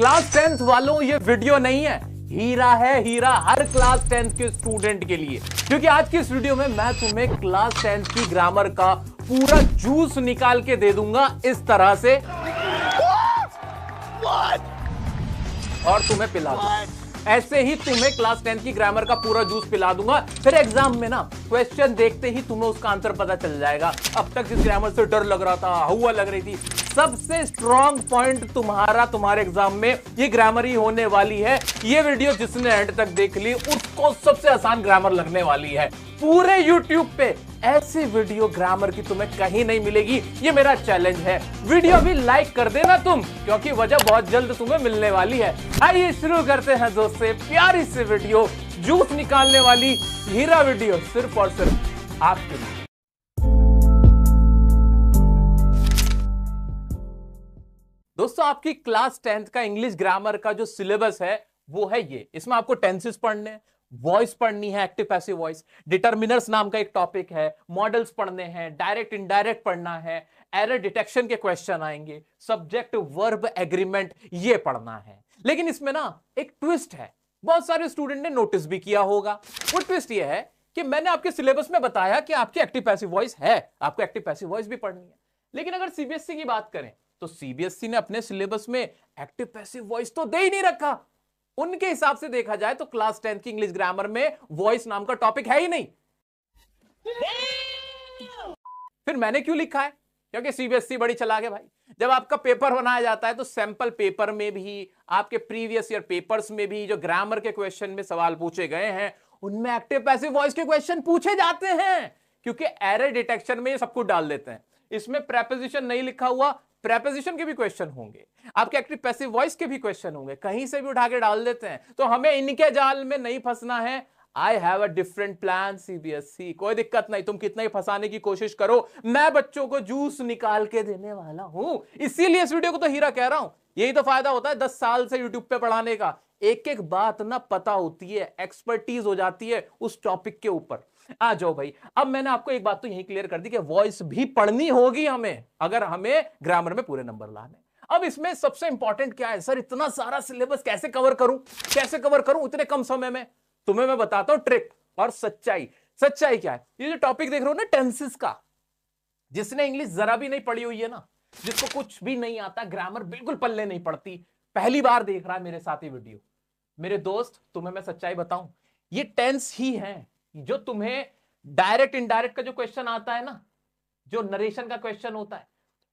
Class 10th वालों ये video नहीं है, हीरा है, हीरा हर क्लास 10th के स्टूडेंट के लिए। क्योंकि आज की इस वीडियो में मैं तुम्हें क्लास 10th की ग्रामर का पूरा जूस निकाल के दे दूंगा इस तरह से। और तुम्हें पिला दूंगा ऐसे ही, तुम्हें क्लास 10 की ग्रामर का पूरा जूस पिला दूंगा। फिर एग्जाम में ना क्वेश्चन देखते ही तुम्हें उसका आंसर पता चल जाएगा। अब तक जिस ग्रामर से डर लग रहा था, हवा लग रही थी, सबसे स्ट्रॉन्ग पॉइंट तुम्हारे एग्जाम में ये ग्रामर ही होने वाली है। ये वीडियो जिसने एंड तक देख ली उसको सबसे आसान ग्रामर लगने वाली है। पूरे YouTube पे ऐसी वीडियो ग्रामर की तुम्हें कहीं नहीं मिलेगी, ये मेरा चैलेंज है। वीडियो भी लाइक कर देना तुम, क्योंकि वजह बहुत जल्द तुम्हें मिलने वाली है। आइए शुरू करते हैं दोस्त से प्यारी सी वीडियो, जूस निकालने वाली हीरा वीडियो, सिर्फ और सिर्फ आपके लिए। दोस्तों, आपकी क्लास 10th का इंग्लिश ग्रामर का जो सिलेबस है वो है ये। इसमें आपको टेंसेस पढ़ने हैं, वॉइस पढ़नी है, एक्टिव पैसिव वॉइस, डिटर्मिनर्स नाम का एक टॉपिक है, मॉडल्स पढ़ने हैं, डायरेक्ट इनडायरेक्ट पढ़ना है, एरर डिटेक्शन के क्वेश्चन आएंगे, सब्जेक्ट वर्ब एग्रीमेंट ये पढ़ना है। लेकिन इसमें ना एक ट्विस्ट है, बहुत सारे स्टूडेंट ने नोटिस भी किया होगा। वो ट्विस्ट ये है कि मैंने आपके सिलेबस में बताया कि आपकी एक्टिव पैसिव वॉइस है, आपको एक्टिव पैसिव वॉइस भी पढ़नी है। लेकिन अगर सीबीएसई की बात करें तो सीबीएसई ने अपने सिलेबस में एक्टिव पैसिव वॉइस तो दे ही नहीं रखा। उनके हिसाब से देखा जाए तो क्लास 10th की इंग्लिश ग्रामर में वॉइस नाम का टॉपिक है ही नहीं। फिर मैंने क्यों लिखा है? क्योंकि सीबीएसई बड़ी चालाक है भाई। जब आपका पेपर बनाया जाता है तो सैंपल पेपर में भी, आपके प्रीवियस ईयर पेपर्स में भी जो ग्रामर के क्वेश्चन में सवाल पूछे गए हैं उनमें एक्टिव पैसिव वॉइस के क्वेश्चन पूछे जाते हैं। क्योंकि एरर डिटेक्शन में ये सब कुछ डाल देते हैं। इसमें प्रेपोजिशन नहीं लिखा हुआ, प्रेपोजिशन के भी क्वेश्चन होंगे, आपके एक्टिव पैसिव वॉइस के भी क्वेश्चन होंगे, कहीं से भी उठा के डाल देते हैं। तो हमें इनके जाल में नहीं फंसना है। I have a different plan CBSE, कोई दिक्कत नहीं, तुम कितना ही फंसाने की कोशिश करो, मैं बच्चों को जूस निकाल के देने वाला हूं। इसीलिए इस वीडियो को तो हीरा कह रहा हूं। यही तो फायदा होता है 10 साल से यूट्यूब पे पढ़ाने का। एक एक बात ना पता होती है, एक्सपर्टीज हो जाती है उस टॉपिक के ऊपर। आ जाओ भाई, अब मैंने आपको एक बात तो यही क्लियर कर दी कि वॉइस भी पढ़नी होगी हमें, अगर हमें ग्रामर में पूरे नंबर लाने। अब इसमें सबसे इंपॉर्टेंट क्या है? सर इतना सारा सिलेबस कैसे कवर करूं इतने कम समय में? तुम्हें मैं बताता हूं ट्रिक और सच्चाई। सच्चाई क्या है? ये जो टॉपिक देख रहे हो ना टेंसेस का, जिसने इंग्लिश जरा भी नहीं पढ़ी हुई है ना, जिसको कुछ भी नहीं आता, ग्रामर बिल्कुल पल्ले नहीं पड़ती, पहली बार देख रहा है मेरे साथ ये वीडियो, मेरे दोस्त तुम्हें मैं सच्चाई बताऊं, ये टेंस ही है जो तुम्हें डायरेक्ट इनडायरेक्ट का जो क्वेश्चन आता है ना, जो नरेशन का क्वेश्चन होता है,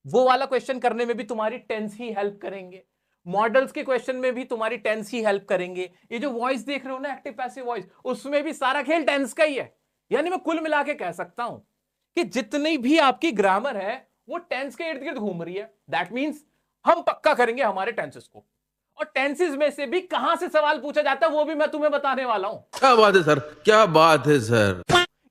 वो वाला क्वेश्चन करने में भी तुम्हारी टेंस ही हेल्प करेंगे। मॉडल्स के क्वेश्चन में भी तुम्हारी टेंस ही हेल्प करेंगे। ये जो वॉइस देख रहे हो ना, एक्टिव पैसिव वॉइस, उसमें भी सारा खेल टेंस का ही है। यानी मैं कुल मिला के कह सकता हूं कि जितनी भी आपकी ग्रामर है वो टेंस के इर्द गिर्द घूम रही है। दैट मीन्स हम पक्का करेंगे हमारे टेंसेस को, और टेंसेस में से भी कहां से सवाल पूछा जाता है वो भी मैं तुम्हें बताने वाला हूं। क्या बात है सर, क्या बात है सर,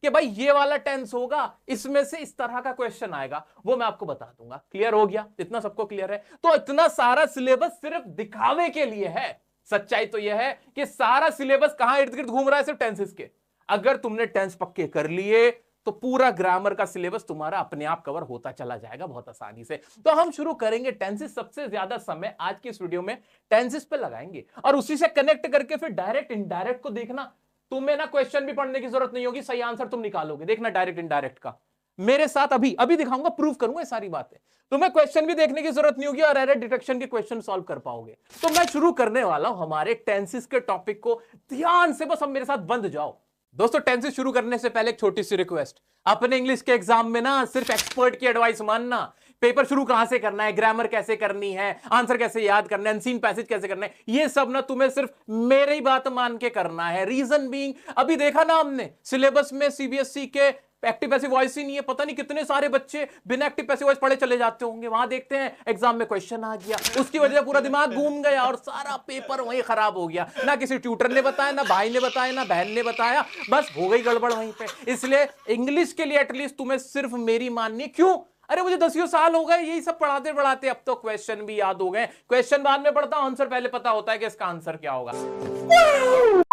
कि भाई ये वाला टेंस होगा, इसमें से इस तरह का क्वेश्चन आएगा, वो मैं आपको बता दूंगा। क्लियर हो गया? इतना सबको क्लियर है? तो इतना सारा सिलेबस सिर्फ दिखावे के लिए है। सच्चाई तो यह है कि सारा सिलेबस कहां इर्द गिर्द घूम रहा है? सिर्फ टेंसेस के। अगर तुमने टेंस पक्के कर लिए तो पूरा ग्रामर का सिलेबस तुम्हारा अपने आप कवर होता चला जाएगा बहुत आसानी से। तो हम शुरू करेंगे टेंसेस। सबसे ज्यादा समय आज की इस वीडियो में टेंसेस पे लगाएंगे, और उसी से कनेक्ट करके फिर डायरेक्ट इनडायरेक्ट को देखना। तुम्हें ना क्वेश्चन भी पढ़ने की जरूरत नहीं होगी, सही आंसर तुम निकालोगे। देखना डायरेक्ट इनडायरेक्ट का मेरे साथ अभी दिखाऊंगा, प्रूव करूंगा ये सारी बातें। तुम्हें क्वेश्चन भी देखने की जरूरत नहीं होगी और एरर डिटेक्शन के क्वेश्चन सॉल्व कर पाओगे। तो मैं शुरू करने वाला हूं हमारे टेंसेस के टॉपिक को। ध्यान से बस अब मेरे साथ बंद जाओ। दोस्तों, टेंसेस शुरू करने से पहले एक छोटी सी रिक्वेस्ट, अपने इंग्लिश के एग्जाम में ना सिर्फ एक्सपर्ट की एडवाइस मानना। पेपर शुरू कहां से करना है, ग्रामर कैसे करनी है, आंसर कैसे याद करना है, अनसीन पैसेज कैसे करना है, ये सब ना तुम्हें सिर्फ मेरी ही बात मान के करना है। रीजन बीइंग, अभी देखा ना हमने सिलेबस में सीबीएसई के एक्टिव पैसिव वॉइस ही नहीं है। पता नहीं कितने सारे बच्चे बिना एक्टिव पैसिव वॉइस पढ़े चले जाते होंगे। वहां देखते हैं एग्जाम में क्वेश्चन आ गया, उसकी वजह से पूरा दिमाग घूम गया और सारा पेपर वहीं खराब हो गया। ना किसी ट्यूटर ने बताया, ना भाई ने बताया, ना बहन ने बताया, बस हो गई गड़बड़ वहीं पे। इसलिए इंग्लिश के लिए एटलीस्ट तुम्हें सिर्फ मेरी माननी है। क्यों? अरे मुझे 10 साल हो गए यही सब पढ़ाते पढ़ाते, अब तो क्वेश्चन भी याद हो गए। क्वेश्चन बाद में पढ़ता हूं, आंसर पहले पता होता है कि इसका आंसर क्या होगा।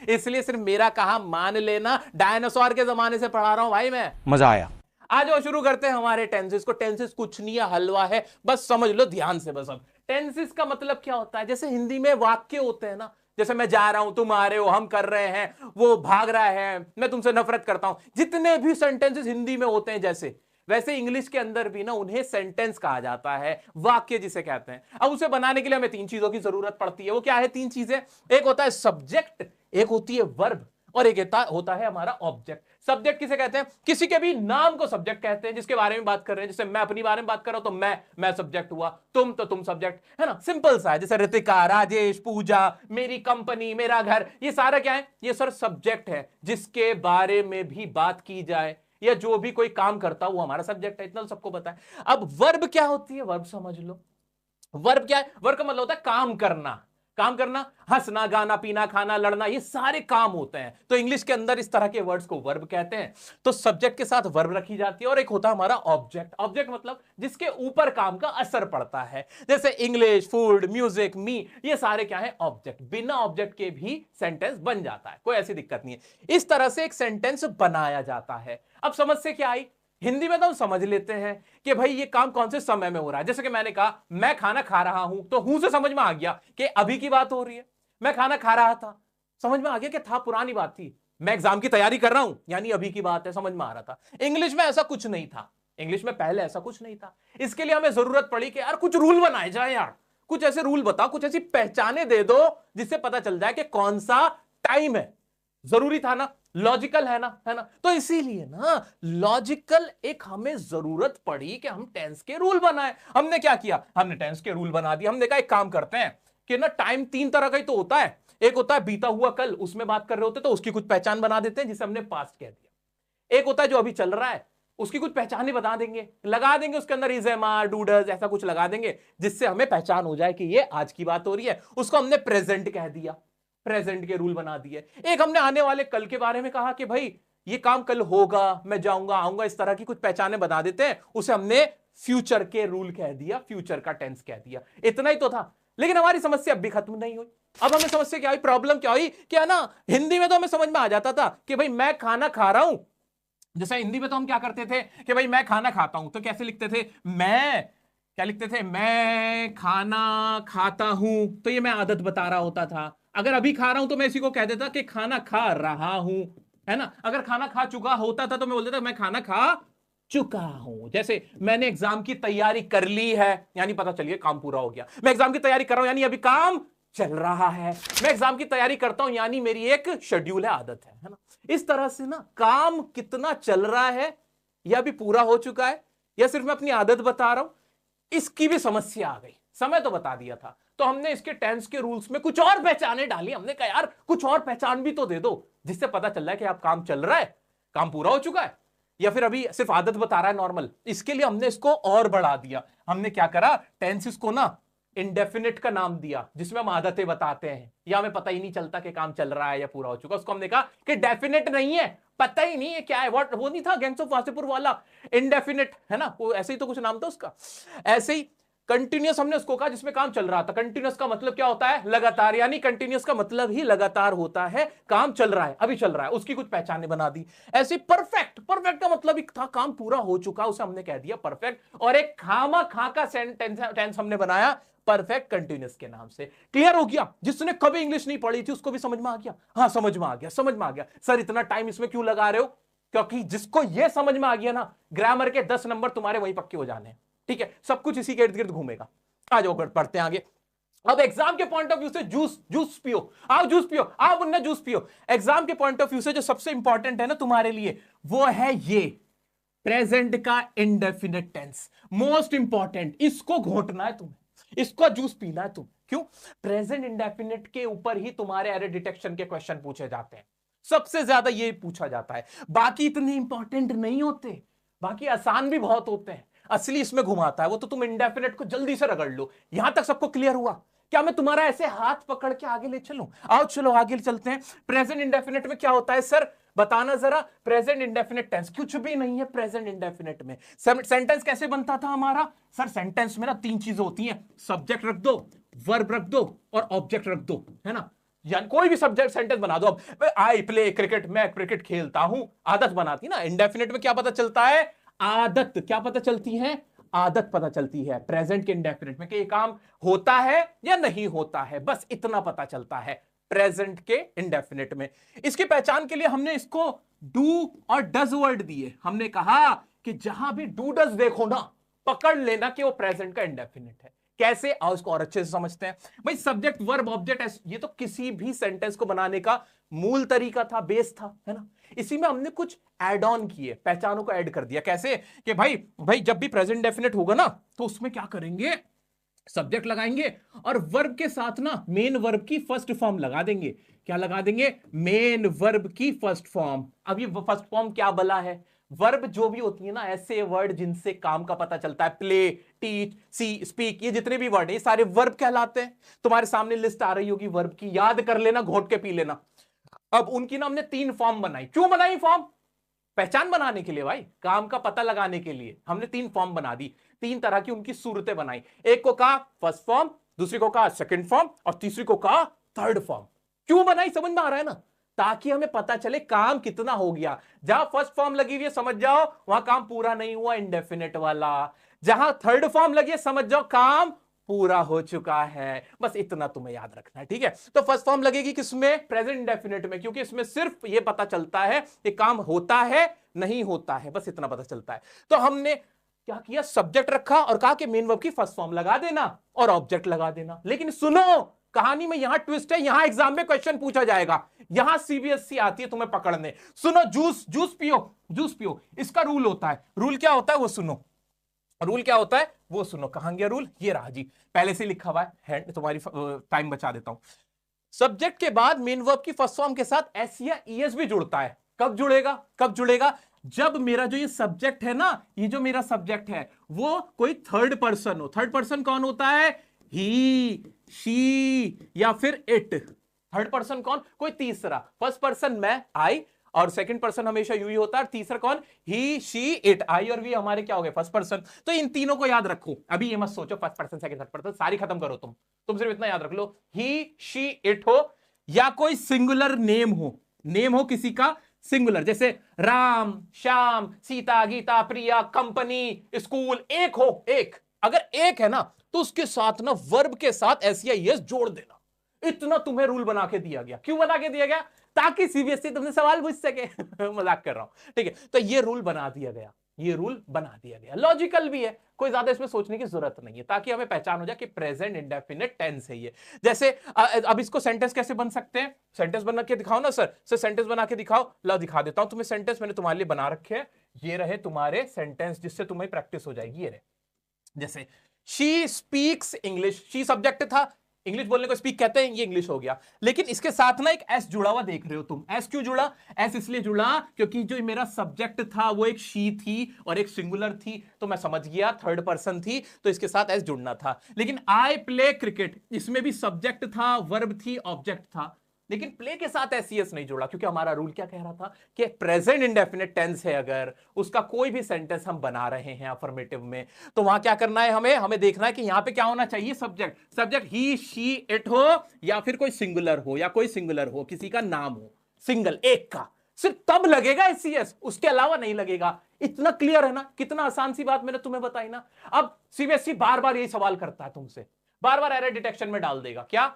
इसलिए सिर्फ मेरा कहा मान लेना, डायनासोर के जमाने से पढ़ा रहा हूं भाई मैं। मजा आया। आज वो शुरू करते हैं हमारे टेंसेस को। टेंसेस कुछ नहीं है, हलवा है, बस समझ लो ध्यान से। बस अब टेंसेस का मतलब क्या होता है? जैसे हिंदी में वाक्य होते हैं ना, जैसे मैं जा रहा हूं, तुम आ रहे हो, हम कर रहे हैं, वो भाग रहा है, मैं तुमसे नफरत करता हूं, जितने भी सेंटेंसेस हिंदी में होते हैं जैसे, वैसे इंग्लिश के अंदर भी ना उन्हें सेंटेंस कहा जाता है, वाक्य जिसे कहते हैं। अब उसे बनाने के लिए हमें तीन चीजों की जरूरत पड़ती है। वो क्या है तीन चीजें? एक होता है सब्जेक्ट, एक होती है वर्ब, और एक होता है हमारा ऑब्जेक्ट। सब्जेक्ट किसे कहते हैं? किसी के भी नाम को सब्जेक्ट कहते हैं, जिसके बारे में बात कर रहे हैं। जैसे मैं अपनी बारे में बात कर रहा हूं तो मैं सब्जेक्ट हुआ, तुम तो तुम सब्जेक्ट, है ना? सिंपल सा है। जैसे रितिका, राजेश, पूजा, मेरी कंपनी, मेरा घर, ये सारा क्या है? ये सर सब्जेक्ट है, जिसके बारे में भी बात की जाए या जो भी कोई काम करता वो हमारा सब्जेक्ट है। इतना तो सबको पता है। अब वर्ब क्या होती है? वर्ब समझ लो। वर्ब क्या है? वर्ब का मतलब होता है काम करना। काम करना, हंसना, गाना, पीना, खाना, लड़ना, ये सारे काम होते हैं। तो इंग्लिश के अंदर इस तरह के वर्ड्स को वर्ब कहते हैं। तो सब्जेक्ट के साथ वर्ब रखी जाती है। और एक होता है हमारा ऑब्जेक्ट। ऑब्जेक्ट मतलब जिसके ऊपर काम का असर पड़ता है। जैसे इंग्लिश, फूड, म्यूजिक, मी, ये सारे क्या है? ऑब्जेक्ट। बिना ऑब्जेक्ट के भी सेंटेंस बन जाता है, कोई ऐसी दिक्कत नहीं है। इस तरह से एक सेंटेंस बनाया जाता है। अब समस्या क्या आई? हिंदी में तो हम समझ लेते हैं कि भाई ये काम कौन से समय में हो रहा है। जैसे कि मैंने कहा मैं खाना खा रहा हूं, तो हूं से समझ में आ गया कि अभी की बात हो रही है। मैं खाना खा रहा था, समझ में आ गया कि था पुरानी बात थी। मैं एग्जाम की तैयारी कर रहा हूं, यानी अभी की बात है, समझ में आ रहा था। इंग्लिश में ऐसा कुछ नहीं था। इंग्लिश में पहले ऐसा कुछ नहीं था। इसके लिए हमें जरूरत पड़ी कि यार कुछ रूल बनाए जाए, यार कुछ ऐसे रूल बताओ, कुछ ऐसी पहचाने दे दो जिससे पता चल जाए कि कौन सा टाइम है। जरूरी था ना, लॉजिकल है ना, है ना? तो इसीलिए ना लॉजिकल एक हमें जरूरत पड़ी कि हम टेंस के रूल बनाए। हमने क्या किया? हमने टेंस के रूल बना दिए। हमने कहा एक काम करते हैं कि ना टाइम तीन तरह का ही तो होता है। एक होता है बीता हुआ कल, उसमें बात कर रहे होते तो उसकी कुछ पहचान बना देते हैं, जिसे हमने पास्ट कह दिया। एक होता है जो अभी चल रहा है, उसकी कुछ पहचानें बता देंगे, लगा देंगे उसके अंदर is, am, are, do, does, ऐसा कुछ लगा देंगे जिससे हमें पहचान हो जाए कि ये आज की बात हो रही है। उसको हमने प्रेजेंट कह दिया, प्रेजेंट के रूल बना दिए। एक हमने आने वाले कल के बारे में कहा कि भाई ये काम कल होगा, मैं जाऊंगा, आऊंगा, इस तरह की कुछ पहचाने बना देते हैं, उसे हमने फ्यूचर के रूल कह दिया, फ्यूचर का टेंस कह दिया। इतना ही तो था। लेकिन हमारी समस्या अब भी खत्म नहीं हुई। अब हमें समस्या क्या हुई? प्रॉब्लम क्या हुई? क्या ना हिंदी में तो हमें समझ में आ जाता था कि भाई मैं खाना खा रहा हूं। जैसे हिंदी में तो हम क्या करते थे कि भाई मैं खाना खाता हूं, तो कैसे लिखते थे? मैं क्या लिखते थे? मैं खाना खाता हूं, तो ये मैं आदत बता रहा होता था। अगर अभी खा रहा हूं तो मैं इसी को कह देता कि खाना खा रहा हूं, है ना? अगर खाना खा चुका होता था तो मैं बोल देता मैं खाना खा चुका हूं। जैसे मैंने एग्जाम की तैयारी कर ली है, यानी पता चलिए काम पूरा हो गया। मैं एग्जाम की तैयारी कर रहा हूं, यानी अभी काम चल रहा है। मैं एग्जाम की तैयारी करता हूं, यानी मेरी एक शेड्यूल है, आदत है ना? इस तरह से ना काम कितना चल रहा है, या अभी पूरा हो चुका है, या सिर्फ मैं अपनी आदत बता रहा हूं, इसकी भी समस्या आ गई। समय तो बता दिया था, तो हमने इसके टेंस के रूल्स में कुछ और पहचाने डाली। हमने कहा यार कुछ और पहचान भी तो दे दो जिससे पता चल रहा है कि आप काम चल रहा है, काम पूरा हो चुका है, या फिर अभी सिर्फ आदत बता रहा है नॉर्मल। इसके लिए हमने इसको और बढ़ा दिया। हमने क्या करा? टेंसेस को ना इंडेफिनिट का नाम दिया, जिसमें हम आदतें बताते हैं या हमें पता ही नहीं चलता कि काम चल रहा है या पूरा हो चुका। उसको हमने कहा कि डेफिनेट नहीं है, पता ही नहीं है क्या है। व्हाट, वो नहीं था गैंग्स ऑफ वासेपुर वाला इंडेफिनिट, है ना? वो ऐसे ही तो कुछ नाम था उसका। ऐसे ही कंटिन्यूअस हमने उसको कहा जिसमें काम चल रहा था। कंटिन्यूअस का मतलब क्या होता है? लगातार, यानी कंटिन्यूअस का मतलब ही लगातार होता है। काम चल रहा है, अभी चल रहा है, उसकी कुछ पहचानें बना दी। ऐसे परफेक्ट, परफेक्ट का मतलब एक था काम पूरा हो चुका, उसे हमने कह दिया परफेक्ट। और एक खामा खा का टेंस हमने बनाया परफेक्ट कंटिन्यूअस के नाम से। क्लियर हो गया? जिसने कभी इंग्लिश नहीं पढ़ी थी उसको भी समझ में आ गया? हाँ समझ में आ गया, समझ में आ गया। सर इतना टाइम इसमें क्यों लगा रहे हो? क्योंकि जिसको यह समझ में आ गया ना, ग्रामर के 10 नंबर तुम्हारे वहीं पक्के हो जाने हैं। ठीक है, सब कुछ इसी के इर्द गिर्द घूमेगा। आ जाओ पढ़ते हैं आगे। अब एग्जाम के पॉइंट ऑफ व्यू से जूस पियो, आओ जूस पियो, आओ मुन्ना जूस पियो। एग्जाम के पॉइंट ऑफ व्यू से जो सबसे इंपॉर्टेंट है ना तुम्हारे लिए, वो है ये प्रेजेंट का इंडेफिनिट टेंस। मोस्ट इंपॉर्टेंट, इसको घोटना है तुम्हें, इसको जूस पीना है तुम। क्यों? प्रेजेंट इंडेफिनिट के ऊपर ही तुम्हारे एरर डिटेक्शन के क्वेश्चन पूछे जाते हैं। सबसे ज्यादा ये पूछा जाता है। बाकी इतने इंपॉर्टेंट नहीं होते, बाकी आसान भी बहुत होते हैं। असली इसमें घुमाता है वो, तो तुम इंडेफिनिट को जल्दी से रगड़ लो। यहां तक सबको क्लियर हुआ? क्या मैं तुम्हारा ऐसे हाथ पकड़ के आगे ले चलूं? आओ चलो आगे चलते हैं। प्रेजेंट इंडेफिनिट में क्या होता है सर? बताना जरा। प्रेजेंट इंडेफिनिट टेंस कुछ भी नहीं है प्रेजेंट इंडेफिनिट में। सेंटेंस कैसे बनता था हमारा? सर सेंटेंस में ना तीन चीजें होती हैं, सब्जेक्ट रख दो, वर्ब रख दो और ऑब्जेक्ट रख दो, है ना? यानी कोई भी सब्जेक्ट सेंटेंस बना दो। अब आई प्ले क्रिकेट, मैं क्रिकेट खेलता हूं, आदत बनाती ना। इंडेफिनिट में क्या पता चलता है? आदत। क्या पता चलती है? आदत पता चलती है प्रेजेंट के इंडेफिनिट में कि ये काम होता है या नहीं होता है, बस इतना पता चलता है प्रेजेंट के इंडेफिनिट में। इसकी पहचान के लिए हमने इसको डू और डज वर्ड दिए। हमने कहा कि जहां भी डू डज देखो ना, पकड़ लेना कि वो प्रेजेंट का इंडेफिनिट है। कैसे, आओ इसको और अच्छे से समझते हैं। भाई सब्जेक्ट वर्ब ऑब्जेक्ट, ये तो किसी भी सेंटेंस को बनाने का मूल तरीका था, बेस था, है ना। इसी में हमने कुछ ऐड ऑन किए, पहचानों को ऐड कर दिया। कैसे कि भाई जब भी प्रेजेंट डेफिनेट होगा ना, तो उसमें क्या करेंगे, सब्जेक्ट लगाएंगे और वर्ब के साथ ना मेन वर्ब की फर्स्ट फॉर्म लगा देंगे। क्या लगा देंगे, मेन वर्ब की फर्स्ट फॉर्म। अब ये फर्स्ट फॉर्म क्या भला है, वर्ब जो भी होती है ना, ऐसे वर्ड जिनसे काम का पता चलता है, प्ले, टीच, सी, स्पीक, ये जितने भी वर्ड है ये सारे वर्ब कहलाते हैं। तुम्हारे सामने लिस्ट आ रही होगी वर्ब की, याद कर लेना, घोट के पी लेना। अब उनकी ना हमने 3 फॉर्म बनाई। क्यों बनाई फॉर्म, पहचान बनाने के लिए भाई, काम का पता लगाने के लिए हमने 3 फॉर्म बना दी। 3 तरह की उनकी सूरतें बनाई। एक को कहा फर्स्ट फॉर्म, दूसरी को कहा सेकंड फॉर्म और तीसरी को कहा थर्ड फॉर्म। क्यों बनाई, समझ में आ रहा है ना, ताकि हमें पता चले काम कितना हो गया। जहां फर्स्ट फॉर्म लगी हुई है समझ जाओ वहां काम पूरा नहीं हुआ, इंडेफिनिट वाला। जहां थर्ड फॉर्म लगी है समझ जाओ काम पूरा हो चुका है। बस इतना तुम्हें याद रखना है, ठीक है। तो फर्स्ट फॉर्म लगेगी किसमें, प्रेजेंट इंडेफिनिट में, क्योंकि इसमें सिर्फ ये पता चलता है कि काम होता है नहीं होता है, बस इतना पता चलता है। तो हमने क्या किया, सब्जेक्ट रखा और कहा कि मेन वर्ब की फर्स्ट फॉर्म लगा देना और ऑब्जेक्ट लगा देना। लेकिन सुनो, कहानी में यहां ट्विस्ट है, यहां एग्जाम में क्वेश्चन पूछा जाएगा, यहां सीबीएसई आती है तुम्हें पकड़ने। सुनो, जूस पियो, इसका रूल होता है। रूल क्या होता है वो सुनो, रूल क्या होता है वो सुनो। कहां गया रूल, ये रहा जी, पहले से लिखा हुआ है, तुम्हारी टाइम बचा देता हूं। सब्जेक्ट के बाद मेन वर्ब की फर्स्ट फॉर्म के साथ एस या ईएस भी जुड़ता है। कब जुड़ेगा, जब मेरा जो ये सब्जेक्ट है ना, ये जो मेरा सब्जेक्ट है वो कोई थर्ड पर्सन हो। थर्ड पर्सन कौन होता है, ही, शी या फिर इट। थर्ड पर्सन कौन, कोई तीसरा। फर्स्ट पर्सन मैं, आई, और सेकंड पर्सन हमेशा यू ही होता है। तीसरा कौन, ही, शी, इट। आई और वी हमारे क्या हो गए, फर्स्ट पर्सन। तो इन तीनों को याद रखो। अभी ये मत सोचो first person second third person, सारी खत्म करो तुम सिर्फ इतना याद रख लो, ही, शी, इट हो या कोई सिंगुलर नेम हो किसी का सिंगुलर, जैसे राम, श्याम, सीता, गीता, प्रिया, कंपनी, स्कूल, एक हो, एक। अगर एक है ना तो उसके साथ ना वर्ब के साथ एस या ईएस जोड़ देना। इतना तुम्हें रूल बना के दिया गया। क्यों बना के दिया गया, ताकि सीबीएसई तुमसे सवाल पूछ सके। मजाक कर रहा हूं, ठीक है। तो ये रूल बना दिया गया, लॉजिकल भी है, कोई ज्यादा इसमें सोचने की जरूरत नहीं है, ताकि हमें पहचान हो जाए कि प्रेजेंट इंडेफिनिट टेंस है ये। जैसे अब इसको सेंटेंस कैसे बन सकते हैं, सेंटेंस बना के दिखाओ ना सर सेंटेंस बना के दिखाओ। लो दिखा देता हूं तुम्हें सेंटेंस, मैंने तुम्हारे लिए बना रखे हैं। ये रहे तुम्हारे सेंटेंस, जिससे तुम्हें प्रैक्टिस हो जाएगी। ये रहे, जैसे she speaks English, she subject था, इंग्लिश बोलने को स्पीक कहते हैं, ये इंग्लिश हो गया। लेकिन इसके साथ ना एक एस जुड़ा हुआ देख रहे हो तुम। एस क्यों जुड़ा, एस इसलिए जुड़ा क्योंकि जो मेरा सब्जेक्ट था वो एक शी थी और एक सिंगुलर थी, तो मैं समझ गया थर्ड पर्सन थी, तो इसके साथ एस जुड़ना था। लेकिन आई प्ले क्रिकेट, इसमें भी सब्जेक्ट था, वर्ब थी, ऑब्जेक्ट था, लेकिन प्ले के साथ एसईएस नहीं जुड़ा, क्योंकि हमारा रूल क्या कह रहा था कि प्रेजेंट इंडेफिनिट टेंस है, अगर उसका कोई भी सेंटेंस हम बना रहे हैं अफर्मेटिव में, तो वहां क्या करना है, हमें देखना है कि यहां पे क्या होना चाहिए, सब्जेक्ट ही, शी, इट हो या फिर कोई सिंगुलर हो, किसी का नाम हो, सिंगल, एक का, सिर्फ तब लगेगा एसईएस, उसके अलावा नहीं लगेगा। इतना क्लियर है ना, कितना आसान सी बात मैंने तुम्हें बताई ना। अब सीबीएसई बार बार यही सवाल करता है तुमसे, बार बार एरर डिटेक्शन में डाल देगा, क्या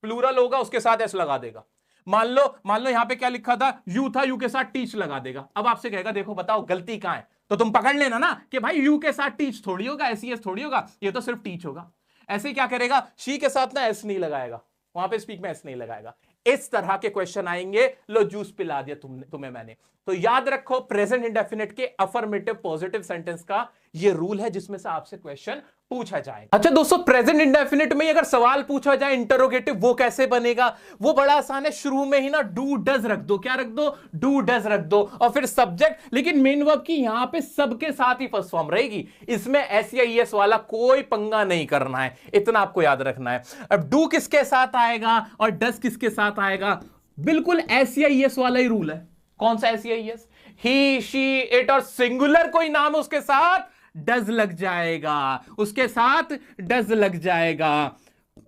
प्लूरल होगा उसके साथ एस लगा देगा। मान लो यहां पे क्या लिखा था, यू था, यू के साथ टीच लगा देगा। अब आपसे कहेगा देखो बताओ गलती कहां है, तो तुम पकड़ लेना ना कि भाई यू के साथ टीच थोड़ी होगा, एसईएस थोड़ी होगा, ये तो सिर्फ टीच होगा। ऐसे ही क्या करेगा, शी के साथ ना एस नहीं लगाएगा, वहां पे स्पीक में एस नहीं लगाएगा। इस तरह के क्वेश्चन आएंगे। लो जूस पिला दिया तुम्हें मैंने। तो याद रखो प्रेजेंट इंडेफिनिट के अफर्मेटिव पॉजिटिव सेंटेंस का ये रूल है, जिसमें से आपसे क्वेश्चन पूछा जाएगा। अच्छा दोस्तों, प्रेजेंट इंडेफिनिट में अगर सवाल पूछा जाए इंटरोगेटिव, वो कैसे बनेगा, वो बड़ा आसान है। शुरू में ही ना डू डज रख दो, क्या रख दो, डू डज रख दो, और फिर सब्जेक्ट। लेकिन मेन वर्ब की यहां पे सबके साथ ही फर्स्ट फॉर्म रहेगी, इसमें एस या ईएस वाला कोई पंगा नहीं करना है, इतना आपको याद रखना है। अब डू किसके साथ आएगा और डज किसके साथ आएगा, बिल्कुल एस या ईएस वाला ही रूल है। कौन सा एस या ईएस, ही, शी, इट और सिंगुलर कोई नाम उसके साथ डज लग जाएगा, उसके साथ डज लग जाएगा।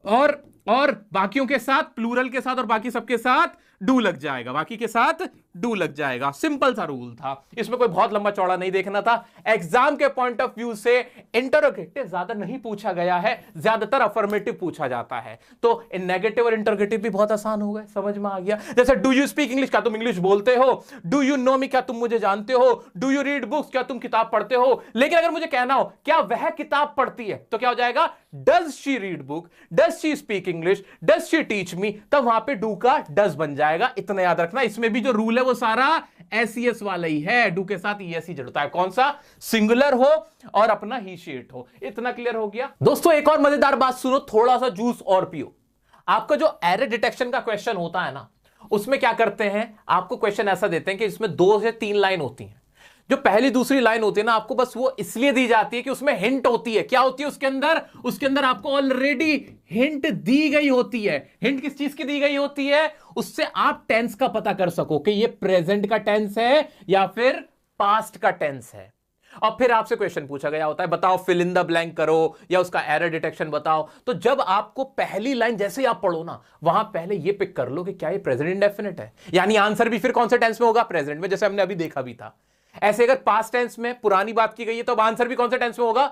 और और बाकियों के साथ, प्लूरल के साथ और बाकी सबके साथ डू लग जाएगा, बाकी के साथ डू लग जाएगा। सिंपल सा रूल था, इसमें कोई बहुत लंबा चौड़ा नहीं देखना था। एग्जाम के पॉइंट ऑफ व्यू से इंटरोगेटिव ज्यादा नहीं पूछा गया है, ज्यादातर अफर्मेटिव पूछा जाता है। तो नेगेटिव और इंटरोगेटिव भी बहुत आसान हो गए, समझ में आ गया। जैसे डू यू स्पीक इंग्लिश, क्या तुम इंग्लिश बोलते हो? डू यू नो मी, क्या तुम मुझे जानते हो? डू यू रीड बुक्स, क्या तुम किताब पढ़ते हो? लेकिन अगर मुझे कहना हो क्या वह किताब पढ़ती है, तो क्या हो जाएगा? Does she read book, does she speak English, does she teach me, तब वहां पे डू का डज बन जाएगा। इतना याद रखना, इसमें भी जो रूल है वो सारा एसईएस वाला ही है। डू के साथ ईएस ही जुड़ता है, कौन सा? सिंगुलर हो और अपना ही शीट हो। इतना क्लियर हो गया दोस्तों। एक और मजेदार बात सुनो, थोड़ा सा जूस और पियो। आपका जो एरर डिटेक्शन का क्वेश्चन होता है ना, उसमें क्या करते हैं, आपको क्वेश्चन ऐसा देते हैं कि इसमें 2 से 3 लाइन होती हैं। जो पहली दूसरी लाइन होती है ना, आपको बस वो इसलिए दी जाती है कि उसमें हिंट होती है। क्या होती है उसके अंदर? उसके अंदर आपको ऑलरेडी हिंट दी गई होती है। हिंट किस चीज की दी गई होती है? उससे आप टेंस का पता कर सको कि ये प्रेजेंट का टेंस है या फिर पास्ट का टेंस है। और फिर आपसे क्वेश्चन पूछा गया होता है, बताओ फिल इन द ब्लैंक करो या उसका एरर डिटेक्शन बताओ। तो जब आपको पहली लाइन जैसे ही आप पढ़ो ना, वहां पहले ये पिक कर लो कि क्या ये प्रेजेंट इंडेफिनिट है, यानी आंसर भी फिर कौन से टेंस में होगा? प्रेजेंट में, जैसे हमने अभी देखा भी था। ऐसे अगर पास्ट टेंस में पुरानी बात की गई है तो आंसर भी कौन से टेंस में होगा?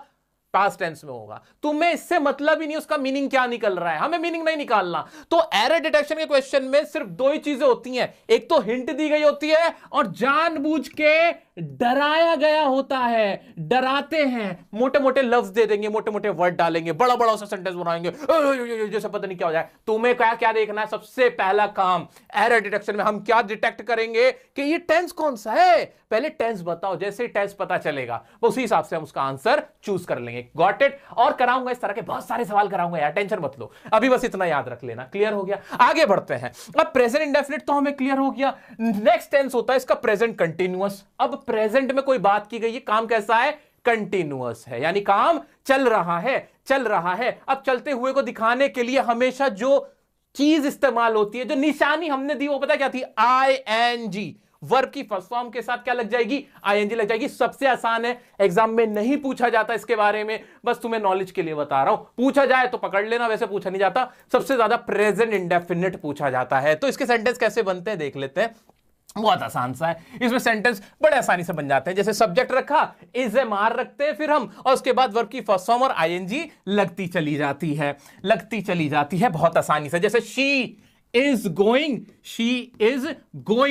पास्ट टेंस में होगा। तुम्हें इससे मतलब ही नहीं उसका मीनिंग क्या निकल रहा है, हमें मीनिंग नहीं निकालना। तो एरर डिटेक्शन के क्वेश्चन में सिर्फ 2 ही चीजें होती हैं, एक तो हिंट दी गई होती है और जानबूझ के डराया गया होता है। डराते हैं, मोटे मोटे लफ्ज दे देंगे, मोटे मोटे वर्ड डालेंगे, बड़ा बड़ा सा सेंटेंस बनाएंगे, जैसे पता नहीं क्या हो जाए। तुम्हें क्या क्या देखना है? सबसे पहला काम एरर डिटेक्शन में हम क्या डिटेक्ट करेंगे कि ये टेंस कौन सा है। पहले टेंस बताओ, जैसे ही टेंस पता चलेगा उसी हिसाब से हम उसका आंसर चूज कर लेंगे। Got it? और कराऊंगा इस तरह के बहुत सारे सवाल कराऊंगा यार, टेंशन मत लो। अभी बस इतना याद रख लेना। क्लियर हो गया? आगे बढ़ते हैं। अब प्रेजेंट इंडेफिनिट तो हमें क्लियर हो गया। नेक्स्ट टेंस होता है इसका प्रेजेंट कंटीन्यूअस। अब प्रेजेंट में कोई बात की गई है, काम कैसा है? कंटीन्यूअस है, यानी काम चल रहा है, चल रहा है। अब चलते हुए को दिखाने के लिए हमेशा जो चीज इस्तेमाल होती है, जो निशानी हमने दी, वो पता क्या थी? आईएनजी। वर्ब की फर्स्ट फॉर्म के साथ क्या लग जाएगी? आईएनजी लग जाएगी। सबसे आसान है, एग्जाम में नहीं पूछा जाता इसके बारे में, बस तुम्हें नॉलेज के लिए बता रहा हूं। पूछा जाए तो पकड़ लेना, वैसे पूछा नहीं जाता। सबसे ज्यादा प्रेजेंट इंडेफिनिट पूछा जाता है। तो इसके सेंटेंस कैसे बनते हैं देख लेते हैं। बहुत आसान सा है, इसमें सेंटेंस बड़े आसानी से बन जाते हैं। जैसे सब्जेक्ट रखा, इज ए मार रखते हैं फिर हम, और उसके बाद वर्ब की फर्स्ट फॉर्म और आईएनजी लगती चली जाती है, लगती चली जाती है बहुत आसानी से। जैसे she is going